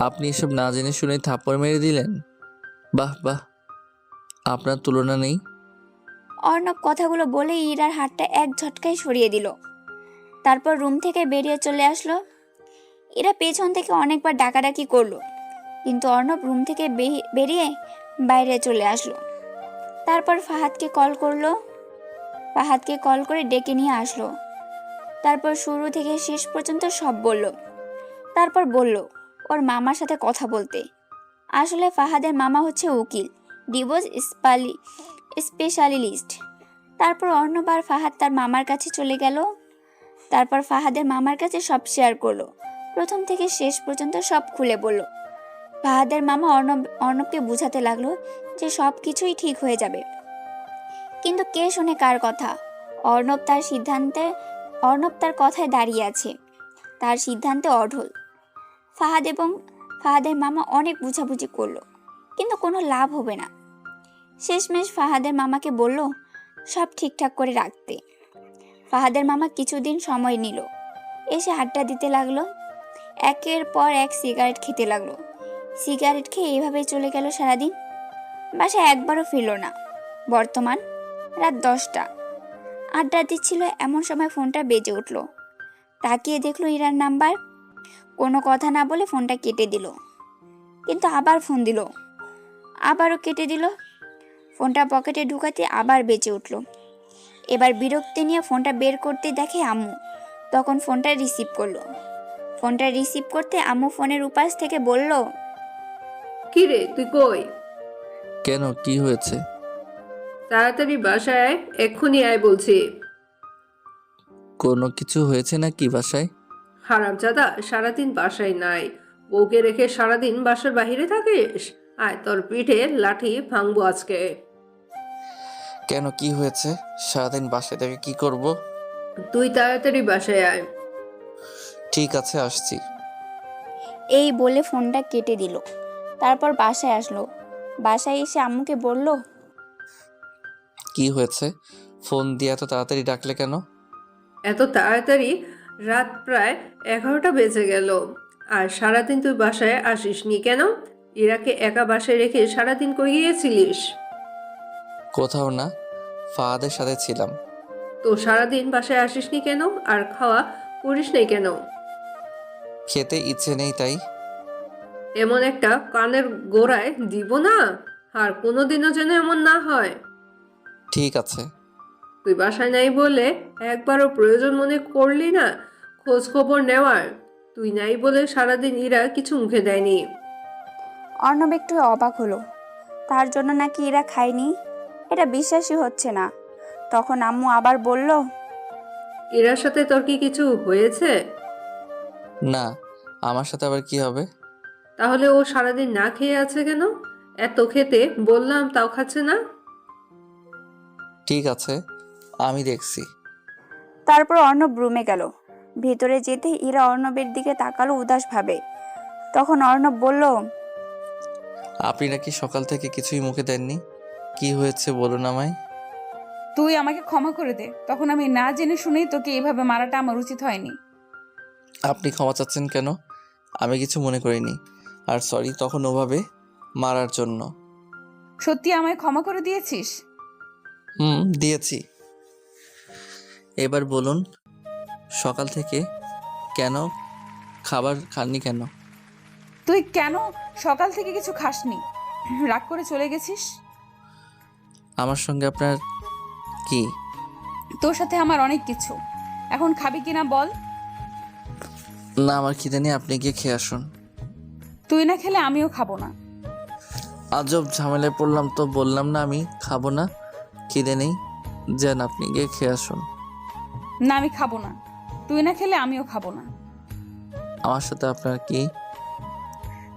আপনি এসব না জেনে শুনে থাপ্পড় মেরে দিলেন। বাহ বাহ, আপনার তুলনা নেই। অর্ণব কথাগুলো বলে ইরার হাতটা এক ঝটকায় সরিয়ে দিল। তারপর রুম থেকে বেরিয়ে চলে আসলো। ইরা পেছন থেকে অনেকবার ডাকাডাকি করলো, কিন্তু অর্ণব রুম থেকে বেরিয়ে বাইরে চলে আসলো। তারপর ফাহাদকে কল করে ডেকে নিয়ে আসলো। তারপর শুরু থেকে শেষ পর্যন্ত সব বলল। তারপর বলল ওর মামার সাথে কথা বলতে। আসলে ফাহাদের মামা হচ্ছে উকিল, ডিভোর্স স্পেশালিস্ট। তারপর অর্ণব আর ফাহাদ তার মামার কাছে চলে গেল। তারপর ফাহাদের মামার কাছে সব শেয়ার করলো, প্রথম থেকে শেষ পর্যন্ত সব খুলে বলল। ফাহাদের মামা অর্ণবকে বুঝাতে লাগলো যে সব কিছুই ঠিক হয়ে যাবে। কিন্তু কে শোনে কার কথা? অর্ণব তার কথায় দাঁড়িয়ে আছে, তার সিদ্ধান্তে অঢল। ফাহাদের মামা অনেক বুঝাবুঝি করলো, কিন্তু কোনো লাভ হবে না। শেষমেশ ফাহাদের মামাকে বলল সব ঠিকঠাক করে রাখতে। ফাহাদের মামা কিছুদিন সময় নিল, এসে আড্ডা দিতে লাগলো। একের পর এক সিগারেট খেতে লাগলো। সিগারেট খেয়ে এভাবেই চলে গেল সারাদিন। বাসায় একবারও ফিরল না। বর্তমান রাত 10টা। আড্ডা দিচ্ছিল, এমন সময় ফোনটা বেজে উঠল। তাকিয়ে দেখলো ইরার নাম্বার। কোনো কথা না বলে ফোনটা কেটে দিল, কিন্তু আবার ফোন দিল, আবারও কেটে দিল। ফোনটা পকেটে ঢুকাতে আবার বেজে উঠল। এবার বিরক্তি নিয়ে ফোনটা বের করতে দেখে আম্মু। তখন ফোনটা রিসিভ করলো। ফোনটা রিসিভ করতে আম্মু ফোনের উপাস থেকে বলল, কি রে, তুই কই? কেন, কি হয়েছে? তাড়াতাড়ি বাসায় আয়, এক্ষুনি আয় বলছি। কোনো কিছু হয়েছে নাকি বাসায়? হারামজাদা, সারাদিন বাসায় নাই, বউকে রেখে সারাদিন বাসার বাহিরে থাকিস? আয়, তোর পিঠে লাঠি ভাঙবো আজকে। কেন, কি হয়েছে? সারাদিন বাসায় থেকে কি করব? তুই তাড়াতাড়ি বাসায় আয়। ঠিক আছে, আসছি। এই বলে ফোনটা কেটে দিল। তারপর বাসায় আসলো। বাসায় এসে আম্মুকে বলল, কি হয়েছে? ফোন দিয়ে এত তাড়াতাড়ি ডাকলে কেন? এত তাড়াতাড়ি? রাত প্রায় 11টা বেজে গেল, আর সারাদিন তুই বাসায় আসিসনি কেন? ইরাকে একা বাসায় রেখে সারাদিন কই গিয়েছিলিস? কোথাও না, ফাহাদের সাথে ছিলাম। তো সারাদিন বাসায় আসিসনি কেন, আর খাওয়া করিস নাই কেন? খেতে ইচ্ছে নেই তাই। এমন একটা কানের গোড়ায় দিব না, আর কোনোদিনও যেন এমন না হয়। ঠিক আছে। তুই বাসায় নাই বলে একবারও প্রয়োজন মনে করলি না খোঁজ খবর নেওয়ার? তুই নাই বলে সারাদিন ইরা কিছু মুখে দেয়নি। অর্ণব একটু অবাক হলো। তার জন্য নাকি ইরা খায়নি, এটা বিশ্বাসই হচ্ছে না। তখন আম্মু আবার বলল, ইরার সাথে তোর কি কিছু হয়েছে? না, আমার সাথে আবার কি হবে? তাহলে ও সারাদিন না খেয়ে আছে কেন? এত খেতে বললাম তাও খাচ্ছে না। ঠিক আছে, আমি দেখছি। তারপর অর্ণব রুমে গেল। ভিতরে যেতে ইরা অর্ণবের দিকে তাকালো উদাসভাবে। তখন অর্ণব বলল, আপনি নাকি সকাল থেকে কিছুই মুখে দেননি, কি হয়েছে বলুন আমায়। তুই আমাকে ক্ষমা করে দে, তখন আমি না জেনে শুনেই তোকে এভাবে মারাটা আমার উচিত হয়নি। আপনি ক্ষমা চাচ্ছেন কেন? আমি কিছু মনে করিনি, আর সরি তখন ওভাবে মারার জন্য। সত্যি আমায় ক্ষমা করে দিয়েছিস? দিয়েছি। এবার বলুন, সকাল থেকে কেন খাবার খাননি কেন? তুই কেন সকাল থেকে কিছু খাসনি? রাগ করে চলে গেছিস? আমার সঙ্গে আপনার কি? তোর সাথে আমার অনেক কিছু। এখন খাবি কিনা বল? না, আমার খিদে নেই, আপনি গিয়ে খেয়ে আসুন। তুই না খেলে আমিও খাবো না। আজব ঝামেলায় পড়লাম তো, বললাম না আমি খাবো না, খিদে নেই। যান, আপনি গিয়ে খেয়ে আসুন। না, আমি খাবো না। তুই না খেলে আমিও খাবো না। আমার সাথে আপনার কি?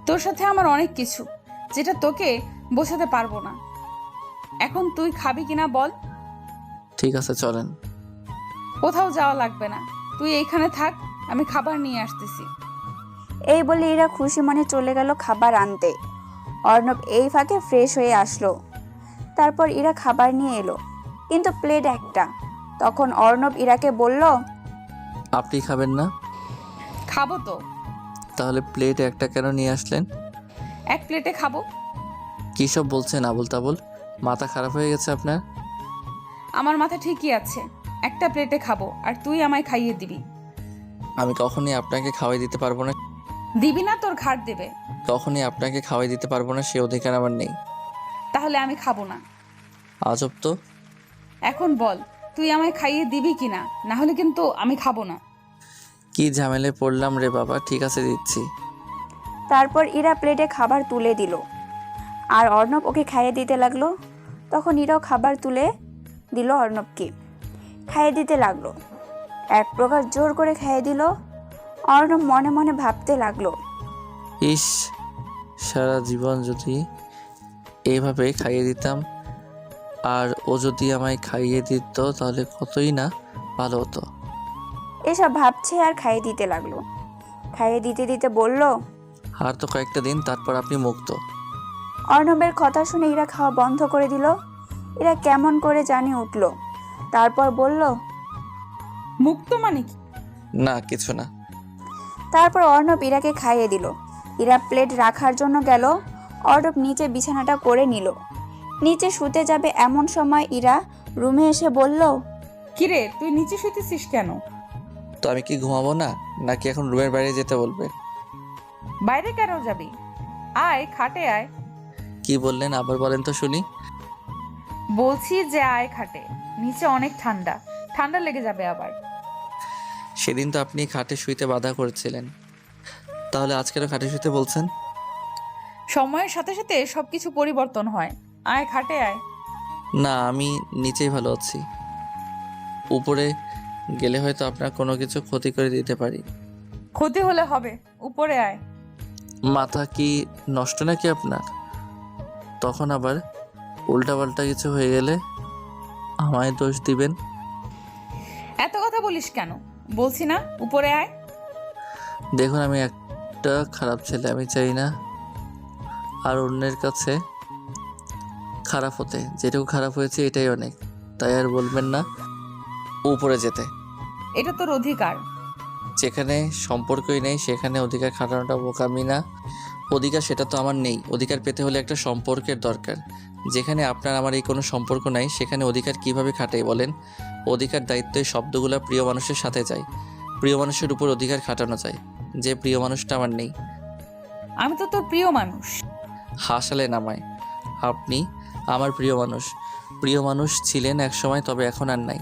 তোর সাথে আমার অনেক কিছু, যেটা তোকে বোঝাতে পারবো না। এখন তুই খাবি কিনা বল? ঠিক আছে, চলেন। কোথাও যাওয়া লাগবে না, তুই এইখানে থাক, আমি খাবার নিয়ে আসতেছি। এই বলে ইরা খুশি মনে চলে গেল খাবার আনতে। অর্ণব এই ফাঁকে ফ্রেশ হয়ে আসলো। তারপর ইরা খাবার নিয়ে এলো, কিন্তু প্লেট একটা। তখন অর্ণব ইরাকে বলল, আপনি খাবেন না? খাবো তো। তাহলে প্লেট একটা কেন নিয়ে আসলেন? এক প্লেটে খাবো। কী সব বলছেন আবুল তাবুল? মাথা খারাপ হয়ে গেছে আপনার? আমার মাথা ঠিকই আছে। একটা প্লেটে খাবো আর তুই আমায় খাইয়ে দিবি। আমি কখনই আপনাকে খাওয়াই দিতে পারবো না। দিবি না তোর ঘাট দেবে। কখনই আপনাকে খাওয়াই দিতে পারবো না, সে অধিকার আমার নেই। তাহলে আমি খাবো না। আজব তো। এখন বল তুই আমায় খাইয়ে দিবি কিনা, না হলে কিন্তু আমি খাবো না। কি ঝামেলায় পড়লাম রে বাবা। ঠিক আছে, দিচ্ছি। তারপর ইরা প্লেটে খাবার তুলে দিল আর অর্ণব ওকে খাইয়ে দিতে লাগলো। তখন ইরাও খাবার তুলে দিল অর্ণবকে, খাইয়ে দিতে লাগলো। এক প্রকার জোর করে খাইয়ে দিল। অর্ণব মনে মনে ভাবতে লাগলো, ইস, সারা জীবন যদি এইভাবে খাইয়ে দিতাম আর ও যদি আমায় খাইয়ে দিত তাহলে কতই না ভালো হতো। এসব ভাবছে আর খাইয়ে দিতে লাগলো। খাইয়ে দিতে দিতে বলল, আর তো কয়েকটা দিন, তারপর আপনি মুক্ত। অর্ণবের কথা শুনে ইরা খাওয়া বন্ধ করে দিল। ইরা কেমন করে জানি উঠল। তারপর বলল, মুক্ত মানে কি? না, কিছু না। তারপর অর্ণব ইরাকে খাইয়ে দিল। ইরা প্লেট রাখার জন্য গেল। অর্ণব নিচে বিছানাটা করে নিল। নিচে শুতে যাবে এমন সময় ইরা রুমে এসে বলল, কিরে তুই নিচে শুতেছিস কেন? তো আমি কি ঘুমাবো না, নাকি এখন রুমের বাইরে যেতে বলবে? বাইরে কেন যাবি? আয় খাটে আয়। কি বললেন আবার বলেন তো শুনি। বলছি যে আয় খাটে, নিচে অনেক ঠান্ডা, ঠান্ডা লেগে যাবে আবার। সেদিন তো আপনি খাটে শুইতে বাধা করেছিলেন, তাহলে আজকেরও খাটে শুইতে বলছেন? সময়ের সাথে সাথে সবকিছু পরিবর্তন হয়। আয় খাটে আয়। না, আমি নিচেই ভালো আছি। উপরে গেলে হয়তো আপনার কোনো কিছু ক্ষতি করে দিতে পারি। ক্ষতি হলে হবে, উপরে আয়। মাথা কি নষ্ট নাকি আপনার? তখন আবার উল্টাপাল্টা কিছু হয়ে গেলে আমায় দোষ দিবেন। এত কথা বলিস কেন? বলছি না উপরে আয়। দেখুন, আমি একটা খারাপ ছেলে, আমি চাই না আর অন্যের কাছে খারাপ হতে। যেটুকু খারাপ হয়েছে এটাই অনেক, তাই আর বলবেন না উপরে যেতে। এটা তোর অধিকার। যেখানে সম্পর্কই নেই সেখানে অধিকার খাটানোটা বোকামি না? অধিকার সেটা তো আমার নেই। অধিকার পেতে হলে একটা সম্পর্কের দরকার। যেখানে আপনার আমার এই কোনো সম্পর্ক নাই সেখানে অধিকার কিভাবে খাটাই বলেন? অধিকার দায়িত্ব এই শব্দগুলো প্রিয় মানুষের সাথে যায়। প্রিয় মানুষের উপর অধিকার খাটানো যায়, যে প্রিয় মানুষটা আমার নেই। আমি তো তোর প্রিয় মানুষ। হাসালে নামায়। আপনি আমার প্রিয় মানুষ। প্রিয় মানুষ ছিলেন এক সময়, তবে এখন আর নাই।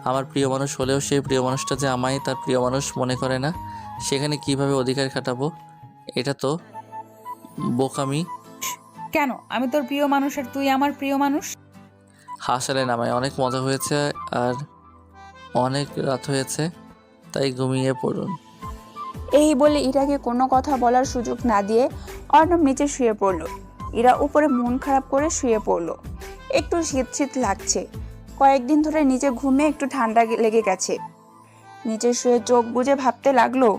আমার প্রিয় মানুষ হলেও সেই প্রিয় মানুষটা যে আমায় তার প্রিয় মানুষ মনে করে না, সেখানে কিভাবে অধিকার খাটাবো? এটা তো বোকামি। কেন আমি তোর প্রিয় মানুষ আর তুই আমার প্রিয় মানুষ? হাসালে নামায়। অনেক মজা হয়েছে আর অনেক রাত হয়েছে, তাই ঘুমিয়ে পড়ুন। এই বলে ইরাকে কোনো কথা বলার সুযোগ না দিয়ে অর্ণব নিচে শুয়ে পড়ল। ইরা উপরে মন খারাপ করে শুয়ে পড়ল। একটু শীত শীত লাগছে। কয়েকদিন ধরে নিচে ঘুমে একটু ঠান্ডা লেগে গেছে। নিচে শুয়ে চোখ বুজে ভাবতে লাগলো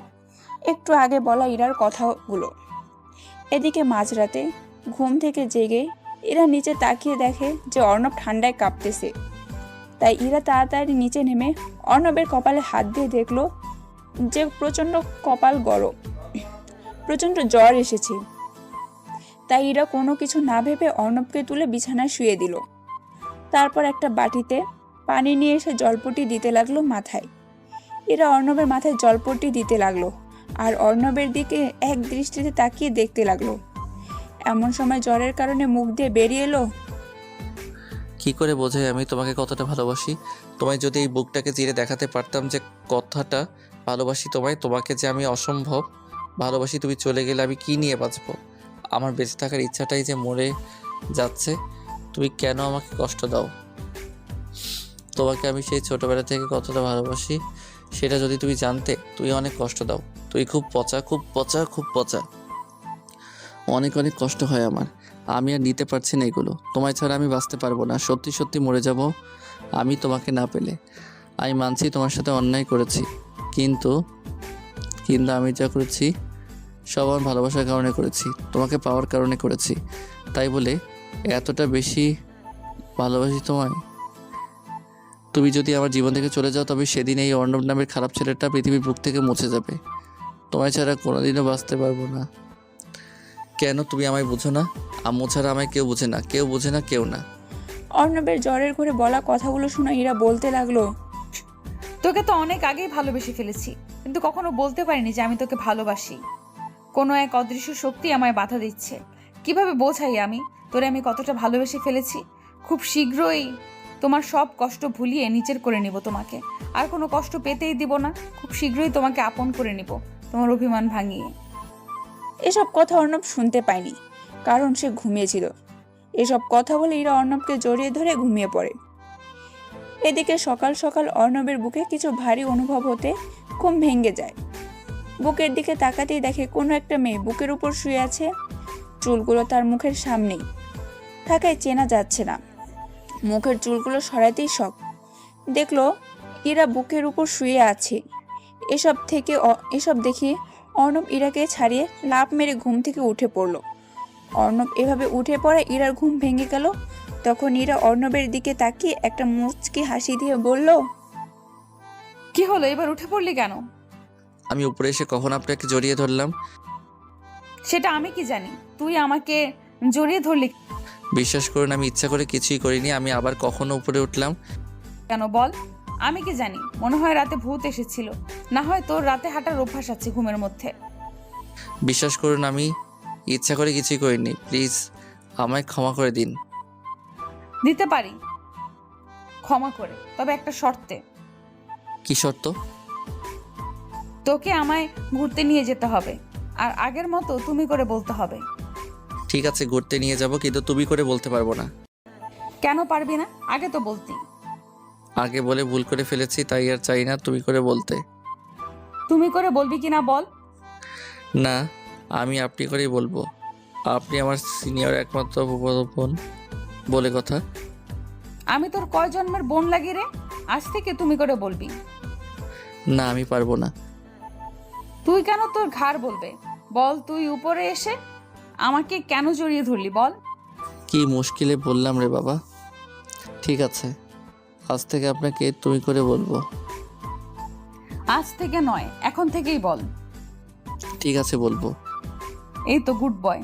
একটু আগে বলা ইরার কথাগুলো। এদিকে মাঝরাতে ঘুম থেকে জেগে ইরা নিচে তাকিয়ে দেখে যে অর্ণব ঠান্ডায় কাঁপতেছে। তাই ইরা তাড়াতাড়ি নিচে নেমে অর্ণবের কপালে হাত দিয়ে দেখলো যে প্রচণ্ড কপাল গরম, প্রচণ্ড জ্বর এসেছে। তাই ইরা কোনো কিছু না ভেবে অর্ণবকে তুলে বিছানায় শুয়ে দিল। তারপর একটা বাটিতে পানি নিয়ে এসে জলপটি দিতে লাগলো মাথায়। ইরা অর্ণবের মাথায় জলপটি দিতে লাগলো আর অর্ণবের দিকে এক দৃষ্টিতে তাকিয়ে দেখতে লাগলো। এমন সময় জ্বরের কারণে মুখ দিয়ে বেরিয়ে এলো, কি করে বোঝাই আমি তোমাকে কতটা ভালোবাসি? তোমায় যদি এই বুকটাকে চিরে দেখাতে পারতাম যে কথাটা ভালোবাসি তোমাকে যে আমি অসম্ভব ভালোবাসি। তুমি চলে গেলে আমি কি নিয়ে বাঁচবো? আমার বেঁচে থাকার ইচ্ছাটাই যে মরে যাচ্ছে। তুমি কেন আমাকে কষ্ট দাও? তোমাকে আমি সেই ছোটবেলা থেকে কতটা ভালোবাসি সেটা যদি তুমি জানতে। তুই অনেক কষ্ট দাও। তুই খুব পচা, খুব পচা, খুব পচা। অনেক অনেক কষ্ট হয় আমার। আমি আর নিতে পারছি না এগুলো। তোমায় ছাড়া আমি বাঁচতে পারবো না। সত্যি সত্যি মরে যাব আমি তোমাকে না পেলে। আমি মানছি তোমার সাথে অন্যায় করেছি, কিন্তু আমি যা করেছি সব আমার ভালোবাসার কারণে করেছি, তোমাকে পাওয়ার কারণে করেছি। তাই বলে এতটা বেশি ভালোবাসি তোমায়। তুমি যদি আমার জীবন থেকে চলে যাও তবে সেদিন এই অর্ণব নামের খারাপ ছেলেটা পৃথিবীর বুক থেকে মুছে যাবে। তোমায় ছাড়া কোনোদিনও বাঁচতে পারবো না। কেন তুমি আমায় বুঝো না? আম্মু ছাড়া আমায় কেউ বোঝে না, কেউ বোঝে না, কেউ না। অর্ণবের জ্বরের ঘরে বলা কথাগুলো শুনে ইরা বলতে লাগলো, তোকে তো অনেক আগেই ভালোবেসে ফেলেছি, কিন্তু কখনো বলতে পারিনি যে আমি তোকে ভালোবাসি। কোনো এক অদৃশ্য শক্তি আমায় বাধা দিচ্ছে। কিভাবে বোঝাই আমি তোরে আমি কতটা ভালোবেসে ফেলেছি? খুব শীঘ্রই তোমার সব কষ্ট ভুলিয়ে নিজের করে নিব তোমাকে, আর কোনো কষ্ট পেতেই দিব না। খুব শীঘ্রই তোমাকে আপন করে নিব, তোমার অভিমান ভাঙিয়ে। এসব কথা অর্ণব শুনতে পায়নি, কারণ সে ঘুমিয়েছিল। এসব কথা বলে ইরা অর্ণবকে জড়িয়ে ধরে ঘুমিয়ে পড়ে। এদিকে সকাল সকাল অর্ণবের বুকে কিছু ভারী অনুভব হতে ঘুম ভেঙে যায়। বুকের দিকে তাকাতেই দেখে কোনো একটা মেয়ে বুকের উপর শুয়ে আছে। চুলগুলো তার মুখের সামনেই থাকায় চেনা যাচ্ছে না। মুখের চুলগুলো সরাতেই শখ। দেখলো ইরা বুকের উপর শুয়ে আছে। এসব দেখে অর্ণব ইরাকে ছাড়িয়ে লাফ মেরে ঘুম থেকে উঠে পড়ল। অর্ণব এভাবে উঠে পড়ে ইরার ঘুম ভেঙে গেল। তখন ইরা অর্ণবের দিকে তাকিয়ে একটা মুচকি হাসি দিয়ে বলল, কি হলো, এবার উঠে পড়লি কেন? আমি উপরে এসে কখন আপনাকে জড়িয়ে ধরলাম? সেটা আমি কি জানি? তুই আমাকে জড়িয়ে ধরলি বিশ্বাস করুন, আমি ইচ্ছা করে কিছুই করিনি। আমি আবার কখনো উপরে উঠলাম? কেন বল? আমি কি জানি? মনে হয় রাতে ভূত এসেছিল, না হয় তোর রাতে হাঁটার অভ্যাস আছে ঘুমের মধ্যে। বিশ্বাস করুন, আমি ইচ্ছা করে কিছুই করিনি। প্লিজ আমায় ক্ষমা করে দিন। দিতে পারি ক্ষমা করে, তবে একটা শর্তে। কি শর্ত? তোকে আমায় ঘুরতে নিয়ে যেতে হবে, আর আগের মতো তুমি করে বলতে হবে। ঠিক আছে, ঘুরতে নিয়ে যাব, কিন্তু তুমি করে বলতে পারবো না। কেন পারবি না? আগে তো বলতি। আগে বলে ভুল করে ফেলেছি, তাই আর চাই না তুমি করে বলতে। তুমি করে বলবি কিনা বল? না, আমি আপনি করেই বলবো। আপনি আমার সিনিয়র একমাত্র বোন বলে কথা। আমি তোর কয় জন্মের বোন লাগি রে? আজ থেকে তুমি করে বলবি। না, আমি পারবো না। তুই কেন তোর ঘাড় বলবে? বল, তুই উপরে এসে আমাকে কেন জড়িয়ে ধরলি বল? কি মুশকিলে বললাম রে বাবা। ঠিক আছে, আজ থেকে আপনাকে তুমি করে বলবো। আজ থেকে নয়, এখন থেকেই বল। ঠিক আছে, বলবো। এই তো গুড বয়।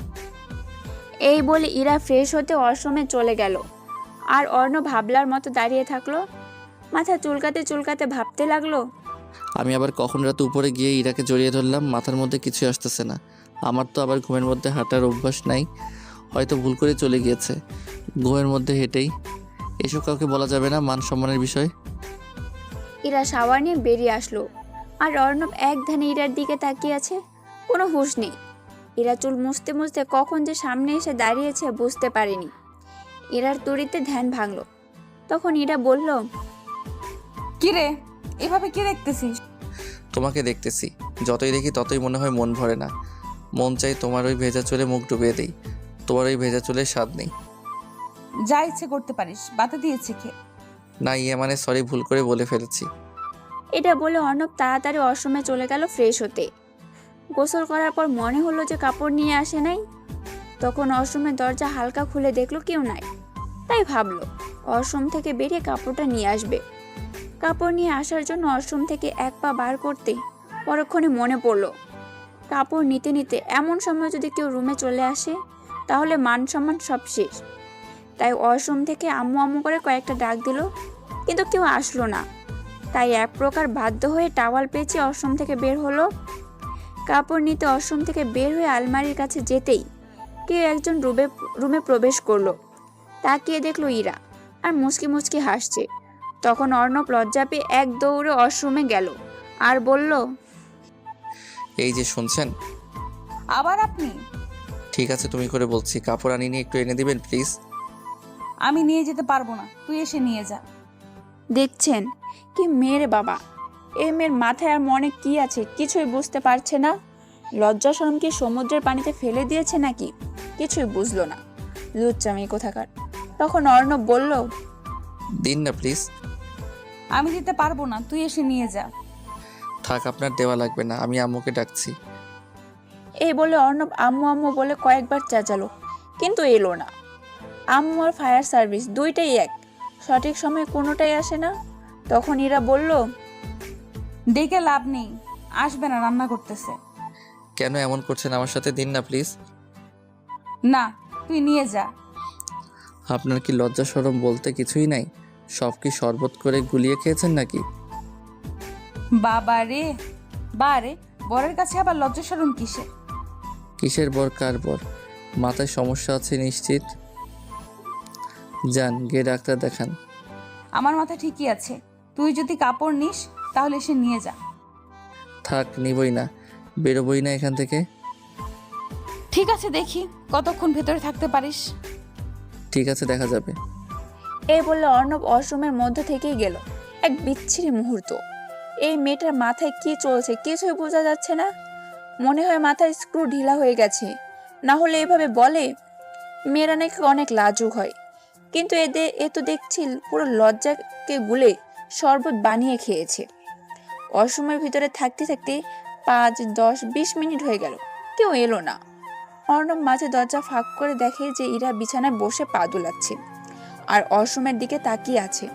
এই বলে ইরা ফ্রেশ হতে ওয়াশরুমে চলে গেল। আর অর্ণ ভাবলার মতো দাঁড়িয়ে থাকলো। মাথা চুলকাতে চুলকাতে ভাবতে লাগলো, আমি আবার কখন রাতে উপরে গিয়ে ইরাকে জড়িয়ে ধরলাম। মাথার মধ্যে কিছু আসতেছে না। আমার তো আবার ঘুমের মধ্যে হাঁটার অভ্যাস নাই, হয়তো ভুল করে চলে গিয়েছে ঘুমের মধ্যে হেঁটেই। এসব কাউকে বলা যাবে না, মান সম্মানের বিষয়। ইরা শাওয়ার নিয়ে বেরিয়ে আসলো। আর অর্ণব এক ধ্যানে ইরার দিকে তাকিয়ে আছে, কোনো হুঁশ নেই। ইরা চুল মুছতে মুছতে কখন যে সামনে এসে দাঁড়িয়েছে বুঝতে পারেনি। ইরার তড়িতে ধ্যান ভাঙলো। তখন ইরা বলল, কি রে, এভাবে কি দেখতেছিস? তোমাকে দেখতেছি, যতই দেখি ততই মনে হয় মন ভরে না। মন চাই তোমার ওই ভেজা চুলে মুখ ডুবিয়ে দিই। তোমার ওই ভেজা চুলের স্বাদ নেই। যা ইচ্ছে করতে পারিস, বাতা দিয়েছে কে? না, মানে সরি, ভুল করে বলে ফেলেছি। এটা বলে অর্ণব তাড়াতাড়ি ওয়াশরুমে চলে গেল ফ্রেশ হতে। গোসল করার পর মনে হলো যে কাপড় নিয়ে আসে নাই। তখন ওয়াশরুমের দরজা হালকা খুলে দেখলো কেউ নাই। তাই ভাবলো ওয়াশরুম থেকে বেরিয়ে কাপড়টা নিয়ে আসবে। কাপড় নিয়ে আসার জন্য ওয়াশরুম থেকে এক পা বার করতে পরক্ষণে মনে পড়লো কাপড় নিতে নিতে এমন সময় যদি কেউ রুমে চলে আসে তাহলে মান সম্মান সব শেষ। তাই ওয়াশরুম থেকে আম্মু আম্মু করে কয়েকটা ডাক দিল, কিন্তু কেউ আসলো না। তাই এক প্রকার বাধ্য হয়ে টাওয়াল পেঁচিয়ে ওয়াশরুম থেকে বের হলো। কাপড় নিতে ওয়াশরুম থেকে বের হয়ে আলমারির কাছে যেতেই কেউ একজন রুমে প্রবেশ করলো। তাকিয়ে দেখলো ইরা, আর মুচকি মুচকি হাসছে। তখন অর্ণব লজ্জা পেয়ে এক দৌড়ে ওয়াশরুমে গেল আর বলল, এই যে শুনছেন? আবার আপনি? ঠিক আছে, তুমি করে বলছি। কাপড় আনিনি, একটু এনে দিবেন প্লিজ। আমি নিয়ে যেতে পারবো না, তুই এসে নিয়ে যা। দেখছেন কি মেয়ের বাবা, এই মেয়ের মাথায় আর মনে কি আছে কিছুই বুঝতে পারছে না। লজ্জা শরম কি সমুদ্রের পানিতে ফেলে দিয়েছে নাকি? কিছুই বুঝলো না, লুচ্চামি কোথাকার। তখন অর্ণব বলল, দিন না প্লিজ। আমি দিতে পারবো না, তুই এসে নিয়ে যা। থাক, আপনার দেওয়া লাগবে না, আমি আম্মুকে ডাকছি। এই বলে অর্ণব আম্মু আম্মু বলে কয়েকবার চেঁচালো, কিন্তু এলো না। আম্মু আর ফায়ার সার্ভিস দুইটাই এক, সঠিক সময়ে কোনোটাই আসে না। তখন ইরা বলল, ডেকে লাভ নেই, আসবে না, রান্না করতেছে। কেন এমন করছেন আমার সাথে? দিন না প্লিজ। না, তুই নিয়ে যা। আপনার কি লজ্জা শরম বলতে কিছুই নাই? সব কি শরবত করে গুলিয়ে খেয়েছেন নাকি? বাবা রে, বারে, বরের কাছে আবার লজ্জা শরম কিসে? কিসের বর? কার বর? মাথায় সমস্যা আছে নিশ্চিত। যান গিয়ে ডাক্তার দেখান। আমার মাথা ঠিকই আছে। তুই যদি কাপড় নিস তাহলে সে নিয়ে যা। থাক, নিবই না, বেরোবই না এখান থেকে। ঠিক আছে, দেখি কতক্ষণ ভেতরে থাকতে পারিস। ঠিক আছে, দেখা যাবে। এই বললে অর্ণব ওয়াশরুমের মধ্য থেকেই গেল। এক বিচ্ছিরি মুহূর্ত। এই মেয়েটার মাথায় কি চলছে কিছুই বোঝা যাচ্ছে না। মনে হয় মাথার স্ক্রু ঢিলা হয়ে গেছে, না হলে এভাবে বলে। মেয়েরা নাকি অনেক লাজুক হয়, কিন্তু এ তো দেখছি পুরো লজ্জাকে গুলে শরবত বানিয়ে খেয়েছে। ওয়াশরুমের ভিতরে থাকতে থাকতে 5, 10, 20 মিনিট হয়ে গেল, কেউ এলো না। অর্ণব মাঝে দরজা ফাঁক করে দেখে যে ইরা বিছানায় বসে পা দুলাচ্ছে আর ওয়াশরুমের দিকে তাকিয়ে আছে।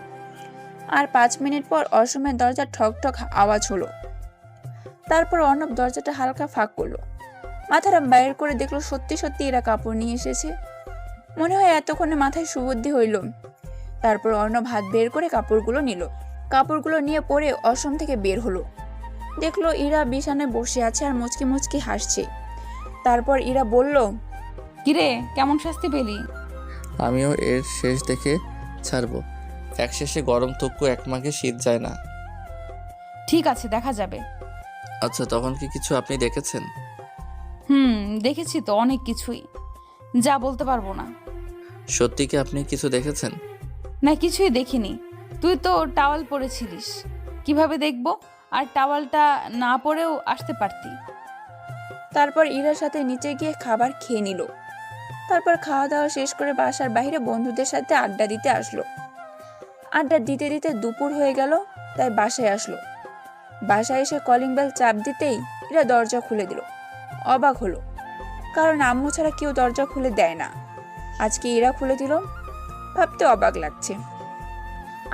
আর 5 মিনিট পর ওয়াশরুমের দরজা ঠক ঠক আওয়াজ হলো। তারপর অর্ণব দরজাটা হালকা ফাঁক করলো, মাথাটা বাইর করে দেখলো সত্যি সত্যি এরা কাপড় নিয়ে এসেছে। মনে হয় এতক্ষণে মাথায় সুবুদ্ধি হইল। তারপর অর্ণব হাত বের করে কাপড়গুলো নিল। কাপড়গুলো নিয়ে পরে ওয়াশরুম থেকে বের হলো। দেখলো ইরা বিছানায় বসে আছে আর মুচকি মুচকি হাসছে। তারপর ইরা বলল, কিরে, কেমন শাস্তি পেলি? আমিও এর শেষ দেখে ছাড়বো। এক শেষে গরম তক্কু এক মাঘে শীত যায় না। ঠিক আছে, দেখা যাবে। আচ্ছা, তখন কি কিছু আপনি দেখেছেন? দেখেছি তো অনেক কিছুই, যা বলতে পারবো না। সত্যি কি আপনি কিছু দেখেছেন? না, কিছুই দেখিনি। তুই তো টাওয়াল পরেছিলিস, কিভাবে দেখবো? আর টাওয়ালটা না পরেও আসতে পারতি। তারপর ইরার সাথে নিচে গিয়ে খাবার খেয়ে নিল। তারপর খাওয়া দাওয়া শেষ করে বাসার বাইরে বন্ধুদের সাথে আড্ডা দিতে আসলো। আড্ডা দিতে দিতে দুপুর হয়ে গেল, তাই বাসায় আসলো। বাসায় এসে কলিং বেল চাপ দিতেই ইরা দরজা খুলে দিল। অবাক হলো, কারণ আম্মু ছাড়া কেউ দরজা খুলে দেয় না। আজকে ইরা খুলে দিল, ভাবতে অবাক লাগছে।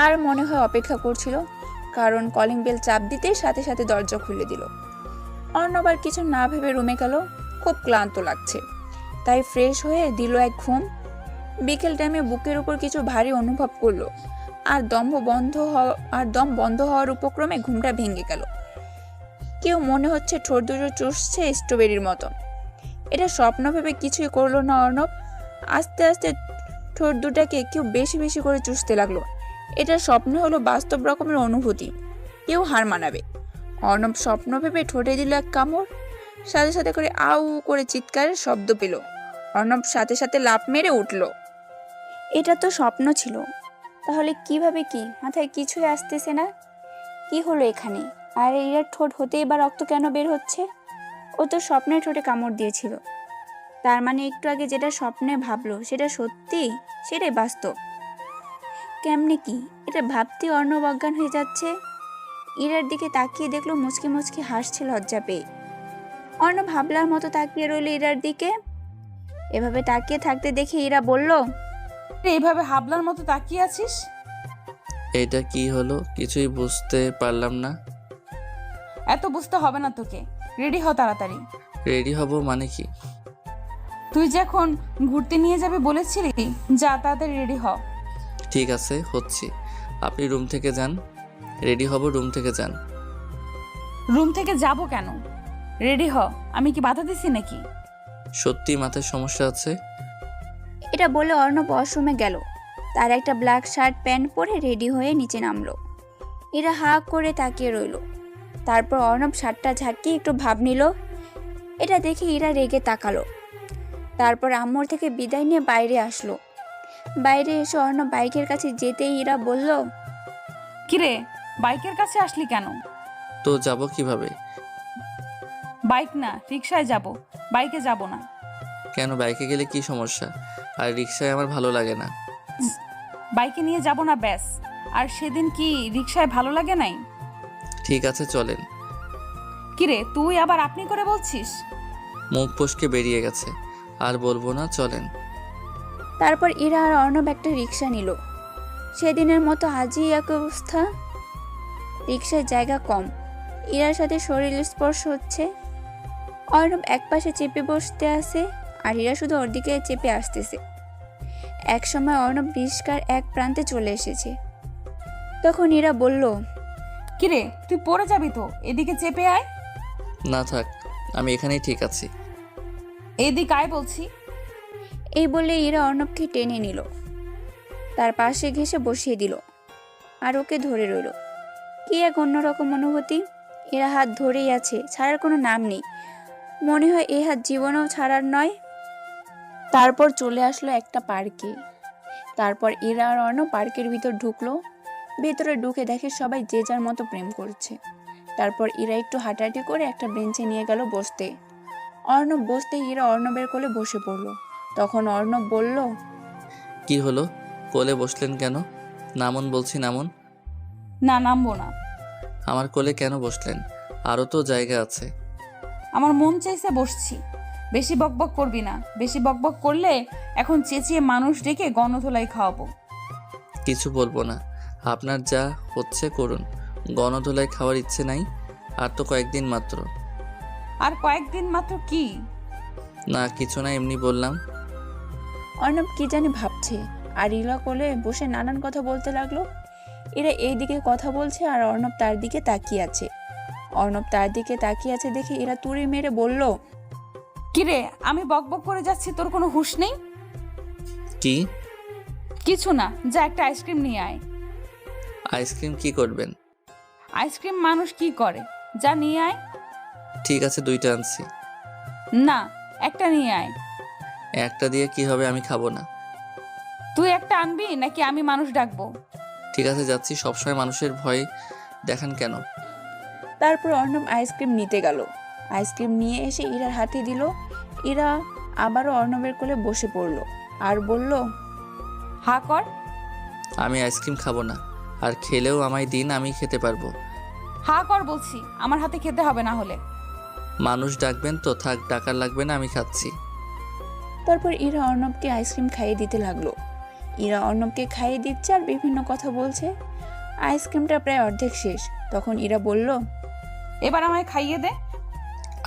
আর মনে হয় অপেক্ষা করছিল, কারণ কলিং বেল চাপ দিতেই সাথে সাথে দরজা খুলে দিল। অর্ণব আর কিছু না ভেবে রুমে গেল। খুব ক্লান্ত লাগছে, তাই ফ্রেশ হয়ে দিল এক ঘুম। বিকেল টাইমে বুকের উপর কিছু ভারী অনুভব করলো, আর দম বন্ধ হওয়ার উপক্রমে ঘুমটা ভেঙে গেল। কেউ মনে হচ্ছে ঠোঁট দুটো চুষছে স্ট্রবেরির মতো। এটা স্বপ্ন ভেবে কিছুই করলো না অর্ণব। আস্তে আস্তে ঠোঁট দুটাকে কেউ বেশি বেশি করে চুষতে লাগলো। এটা স্বপ্ন হলো বাস্তব রকমের অনুভূতি, কেউ হার মানাবে। অর্ণব স্বপ্ন ভেবে ঠোঁটে দিল এক কামড়। সাথে সাথে করে আউ করে চিৎকারের শব্দ পেল। অর্ণব সাথে সাথে লাফ মেরে উঠল। এটা তো স্বপ্ন ছিল, তাহলে কিভাবে কি? মাথায় কিছুই আসতেছে না। কি হলো এখানে? আর এর ঠোঁট হতেই বা রক্ত কেন বের হচ্ছে? ও তো স্বপ্নের ঠোঁটে কামড় দিয়েছিল। তার মানে একটু আগে যেটা স্বপ্নে ভাবলো সেটা সত্যি, সেটাই বাস্তব। কেমনে কি? এটা ভাবতেই অর্ণব অজ্ঞান হয়ে যাচ্ছে। ইরার দিকে তাকিয়ে দেখলো মুচকি মুচকি হাসছে লজ্জা পেয়ে। অর্ণব ভাবলার মতো তাকিয়ে রইল ইরার দিকে। এভাবে তাকিয়ে থাকতে দেখে ইরা বলল, এইভাবে হাবলার মতো তাকিয়ে আছিস? এটা কি হলো? কিছুই বুঝতে পারলাম না। এত বুঝতে হবে না তোকে, রেডি হ তাড়াতাড়ি। রেডি হব মানে কি? তুই যে এখন ঘুরতে নিয়ে যাবে বলেছিলি, যা তাড়াতাড়ি রেডি হ। ঠিক আছে, হচ্ছি। আপনি রুম থেকে যান। রেডি হব, রুম থেকে যান। রুম থেকে যাব কেন? রেডি হ, আমি কি বাধা দিছি নাকি? সত্যি মাথায় সমস্যা আছে। এটা বলে অর্ণব ওয়াশরুমে গেল। তার একটা ব্ল্যাক শার্ট প্যান্ট পরে রেডি হয়ে নিচে নামলো। এরা হা করে তাকিয়ে রইল। তারপর অর্ণব শার্টটা ঝাঁকিয়ে একটু ভাব নিল। এটা দেখে ইরা রেগে তাকালো। তারপর আম্মুর থেকে বিদায় নিয়ে বাইরে আসলো। বাইরে এসে অর্ণব বাইকের কাছে যেতেই ইরা বলল, কিরে, বাইকের কাছে আসলি কেন? তো যাব কিভাবে? বাইক না, রিক্সায় যাব। বাইকে যাব না। কেন? বাইকে গেলে কি সমস্যা? আর রিক্সায় আমার ভালো লাগে না। বাইকে নিয়ে যাব না ব্যাস। আর সেদিন কি রিক্সায় ভালো লাগে নাই? ঠিক আছে, চলেন। কিরে, তুই আবার আপনি করে বলছিস? মুখ ফসকে বেরিয়ে গেছে, আর বলবো না, চলেন। তারপর ইরা আর অর্ণব একটা রিক্সা নিল। সেদিনের মতো আজই এক অবস্থা। রিক্সায় জায়গা কম, ইরার সাথে শরীর স্পর্শ হচ্ছে। অর্ণব একপাশে চেপে বসতে আসে আর ইরা শুধু ওর দিকে চেপে আসতেছে। এক সময় অর্ণব রিস্কার এক প্রান্তে চলে এসেছে। তখন ইরা বলল, কিরে তুই পড়ে যাবি তো, এদিকে চেপে আয়। না থাক, আমি এখানেই ঠিক আছি। এদিকে আয় বলছি। এই বলে ইরা অর্ণবকে টেনে নিল, তার পাশে ঘেঁষে বসিয়ে দিল আর ওকে ধরে রইল। কি এক অন্যরকম অনুভূতি। এরা হাত ধরেই আছে, ছাড়ার কোনো নাম নেই। মনে হয় এই হাত জীবনেও ছাড়ার নয়। তারপর চলে আসলো একটা পার্কে। তারপর ইরা আর অর্ণব পার্কের ভিতর ঢুকলো। ভেতরে ঢুকে দেখে সবাই যে যার মতো প্রেম করছে। তারপর ইরা একটু হাঁটাহাঁটি করে একটা বেঞ্চে নিয়ে গেল বসতে। অর্ণব বসতে ইরা অর্ণবের কোলে বসে পড়লো। তখন অর্ণব বলল, কি হলো, কোলে বসলেন কেন? নামুন বলছি, নামুন। না, নামবো না। আমার কোলে কেন বসলেন? আরও তো জায়গা আছে। আমার মন চাইছে বসছি। বেশি বকবক করবি না, বেশি বকবক করলে এখন চেঁচিয়ে মানুষ ডেকে গণধোলাই খাওয়াবো। কিছু বলবো না, আপনার যা হচ্ছে করুন। গণধোলাই খাওয়ার ইচ্ছে নাই। আর তো কয়েকদিন মাত্র। আর কয়েকদিন মাত্র কি? না কিছু না, এমনি বললাম। অর্ণব কি জানি ভাবছে আর ইরা কোলে বসে নানান কথা বলতে লাগলো। এরা এই দিকে কথা বলছে আর অর্ণব তার দিকে তাকিয়ে আছে। অর্ণব তার দিকে তাকিয়ে আছে দেখে এরা তুড়ি মেরে বলল, কিরে আমি বকবক করে যাচ্ছি, তোর কোনো হুঁশ নেই? কি? কিছু না, যা একটা আইসক্রিম নিয়ে আয়। আইসক্রিম কি করবেন? আইসক্রিম মানুষ কি করে, যা নিয়ে আয়। ঠিক আছে, 2টা আনছি। না, একটা নিয়ে আয়। একটা দিয়ে কি হবে, আমি খাবো না। তুই একটা আনবি নাকি আমি মানুষ ডাকবো? ঠিক আছে যাচ্ছি। সবসময় মানুষের ভয় দেখান কেন? তারপর অর্ণব আইসক্রিম নিতে গেল। আইসক্রিম নিয়ে এসে ইরার হাতে দিল। ইরা আবারও অর্ণবের কোলে বসে পড়ল আর বলল, হা কর। আমি আইসক্রিম খাবো না, আর খেলেও আমায় দিন, আমি খেতে পারবো। হা কর বলছি, আমার হাতে খেতে হবে না হলে। মানুষ ডাকবেন তো? থাক, ডাকার লাগবে না, আমি খাচ্ছি। তারপর ইরা অর্ণবকে আইসক্রিম খাইয়ে দিতে লাগলো। ইরা অর্ণবকে খাইয়ে দিচ্ছে আর বিভিন্ন কথা বলছে। আইসক্রিমটা প্রায় অর্ধেক শেষ। তখন ইরা বলল, এবার আমায় খাইয়ে দে।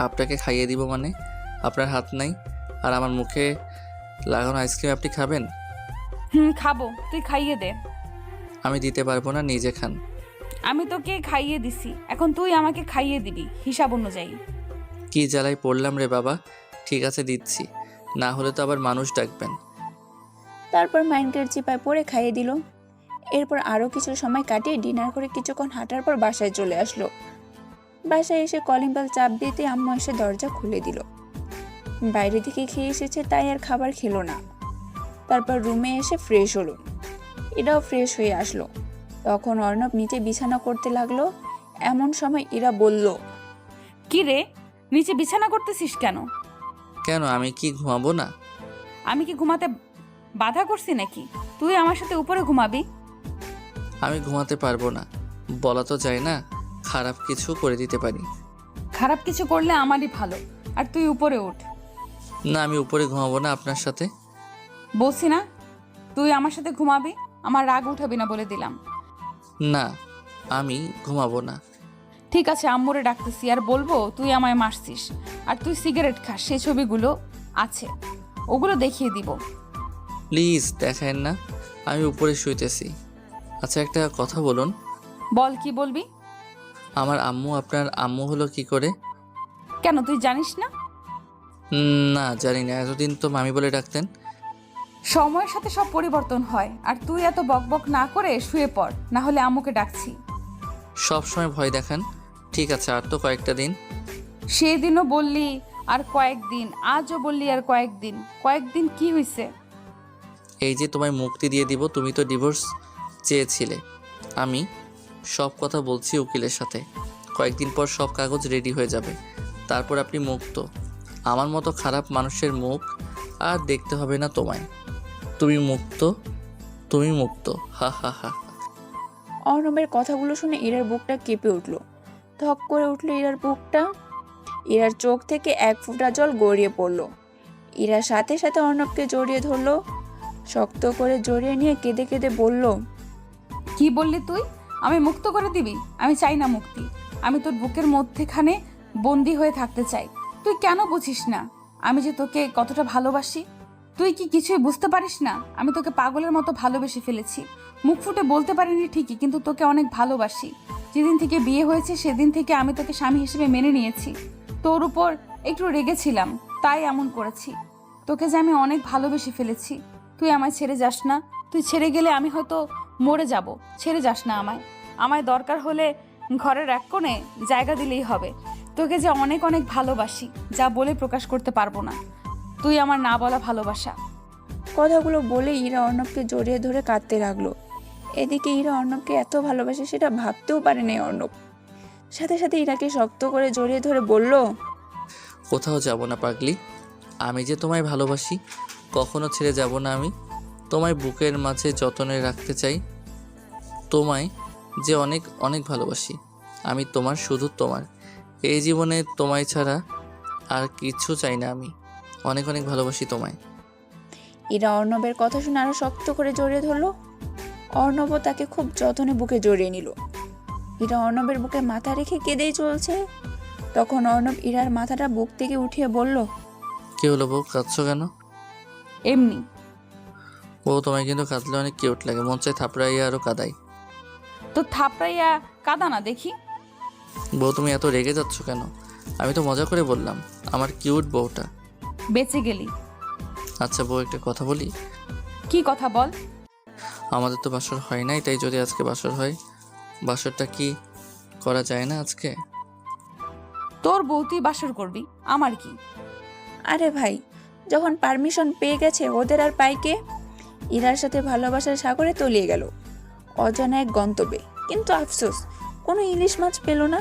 আপনাকে খাইয়ে দিব মানে? আপনার হাত নাই আর আমার মুখে লাগানো আইসক্রিম আপনি খাবেন? খাবো, তুই খাইয়ে দে। আমি দিতে পারবো না, নিজে খান। আমি তোকে খাইয়ে দিছি, এখন তুই আমাকে খাইয়ে দিবি হিসাব অনুযায়ী। কি জ্বালায় পড়লাম রে বাবা। ঠিক আছে দিচ্ছি, না হলে তো আবার মানুষ ডাকবেন। তারপর মাইন্ডের চিপায় পরে খাইয়ে দিল। এরপর আরও কিছু সময় কাটিয়ে ডিনার করে কিছুক্ষণ হাঁটার পর বাসায় চলে আসলো। বাসায় এসে কলিং বেল চাপ দিতে আম্মু এসে দরজা খুলে দিল। বাইরে থেকে খেয়ে এসেছে তাই আর খাবার খেলো না। তারপর রুমে এসে ফ্রেশ হলো। এরাও ফ্রেশ হয়ে আসলো। তখন অর্ণব নিচে বিছানা করতে লাগলো। এমন সময় এরা বলল, কি রে, নিচে বিছানা করতেছিস কেন? কেন, আমি কি ঘুমাবো না? আমি কি ঘুমাতে বাধা করছি নাকি? তুই আমার সাথে উপরে ঘুমাবি। আমি ঘুমাতে পারবো না, বলা তো যায় না। খারাপ কিছু করে দিতে পারি। খারাপ কিছু করলে আমারই ভালো, আর তুই উপরে উঠ। না, আমি উপরে ঘুমাবো না আপনার সাথে। বলছি না তুই আমার সাথে ঘুমাবি, আমার রাগ উঠাবি না বলে দিলাম। না, আমি ঘুমাবো না। ঠিক আছে, আম্মুরে ডাকতেছি আর বলবো তুই আমায় মারছিস আর তুই সিগারেট খাস, সেই ছবিগুলো আছে, ওগুলো দেখিয়ে দিব। প্লিজ দেখায়েন না, আমি উপরে শুইতেছি। আচ্ছা একটা কথা বলুন। বল, কি বলবি? আমার আম্মু আপনার আম্মু হলো কি করে? কেন, তুই জানিস না? না জানি না, এতদিন তো মামি বলে ডাকতেন। সময়ের সাথে সব পরিবর্তন হয়, আর তুই এত বকবক না করে শুয়ে পড়, না হলে আম্মুকে ডাকছি। সব সময় ভয় দেখান। ঠিক আছে, আর তো কয়েকটা দিন। সেদিনও বললি আর কয়েকদিন, আজও বললি আর কয়েকদিন। কয়েকদিন কি হয়েছে? এই যে তোমায় মুক্তি দিয়ে দিব, তুমি তো ডিভোর্স চেয়েছিলে। আমি সব কথা বলছি উকিলের সাথে। কয়েকদিন পর সব কাগজ রেডি হয়ে যাবে, তারপর আপনি মুক্ত। আমার মতো খারাপ মানুষের মুখ আর দেখতে হবে না তোমায়। তুমি মুক্ত, তুমি মুক্ত। হা হা হা। অর্ণবের কথাগুলো শুনে ইরার বুকটা কেঁপে উঠল। ধক করে উঠল ইরার বুকটা। ইরার চোখ থেকে এক ফোঁটা জল গড়িয়ে পড়ল। ইরার সাথে সাথে অর্ণবকে জড়িয়ে ধরলো। শক্ত করে জড়িয়ে নিয়ে কেঁদে কেঁদে বলল, কি বললি তুই? আমি মুক্ত করে দিবি? আমি চাই না মুক্তি, আমি তোর বুকের মধ্যেখানে বন্দি হয়ে থাকতে চাই। তুই কেন বুঝিস না আমি যে তোকে কতটা ভালোবাসি? তুই কি কিছুই বুঝতে পারিস না? আমি তোকে পাগলের মতো ভালোবেসে ফেলেছি। মুখ ফুটে বলতে পারিনি ঠিকই, কিন্তু তোকে অনেক ভালোবাসি। যেদিন থেকে বিয়ে হয়েছে সেদিন থেকে আমি তোকে স্বামী হিসেবে মেনে নিয়েছি। তোর উপর একটু রেগেছিলাম, তাই এমন করেছি। তোকে যে আমি অনেক ভালোবেসে ফেলেছি। তুই আমায় ছেড়ে যাস না। তুই ছেড়ে গেলে আমি হয়তো মরে যাব। ছেড়ে যাস না আমায়। আমায় দরকার হলে ঘরের এক কোণে জায়গা দিলেই হবে। তোকে যে অনেক অনেক ভালোবাসি, যা বলে প্রকাশ করতে পারবো না। তুই আমার না বলা ভালোবাসা। কথাগুলো বলে ইরা অর্ণবকে জড়িয়ে ধরে কাঁদতে লাগলো। এদিকে ইরা অর্ণবকে এত ভালোবাসে সেটা ভাবতেও পারেনি অর্ণব। সাথে সাথে ইরাকে শক্ত করে জড়িয়ে ধরে বলল, কোথাও যাব না পাগলি, আমি যে তোমায় ভালোবাসি, কখনো ছেড়ে যাব না আমি। তোমায় বুকের মাঝে যতনে রাখতে চাই, তোমায় যে অনেক অনেক ভালোবাসি আমি। তোমার, শুধু তোমার। এই জীবনে তোমায় ছাড়া আর কিছু চাই না আমি। অনেক অনেক ভালোবাসি তোমায়। ইরা অর্ণবের কথা শুনে আরো শক্ত করে জড়িয়ে ধরলো। অর্ণবও তাকে খুব যত্নে বুকে জড়িয়ে নিল। ইরা অর্ণবের বুকে মাথা রেখে কেঁদেই চলছে। তখন অর্ণব ইরার মাথাটা বুক থেকে উঠিয়ে বলল, কি হলো বউ, কাঁদছো কেন? এমনি। ও তোমায় কিন্তু কাঁদলে অনেক কিউট লাগে, মন চায় থাপড়াইয়া আরও কাদাই। তো থাপড়াইয়া কাঁদা না দেখি। বউ তুমি এত রেগে যাচ্ছ কেন? আমি তো মজা করে বললাম, আমার কিউট বউটা। বেঁচে গেলি। আচ্ছা বউ, একটা কথা বলি। কি কথা বল। আমাদের তো বাসর হয় নাই, তাই যদি আজকে বাসর হয়, বাসরটা কি করা যায় না আজকে? তোর বউ তুই বাসর করবি, আমার কি? আরে ভাই, যখন পারমিশন পেয়ে গেছে ওদের আর পাইকে। ইরার সাথে ভালোবাসার সাগরে তলিয়ে গেল অজানা এক গন্তব্যে। কিন্তু আফসোস, কোনো ইলিশ মাছ পেল না।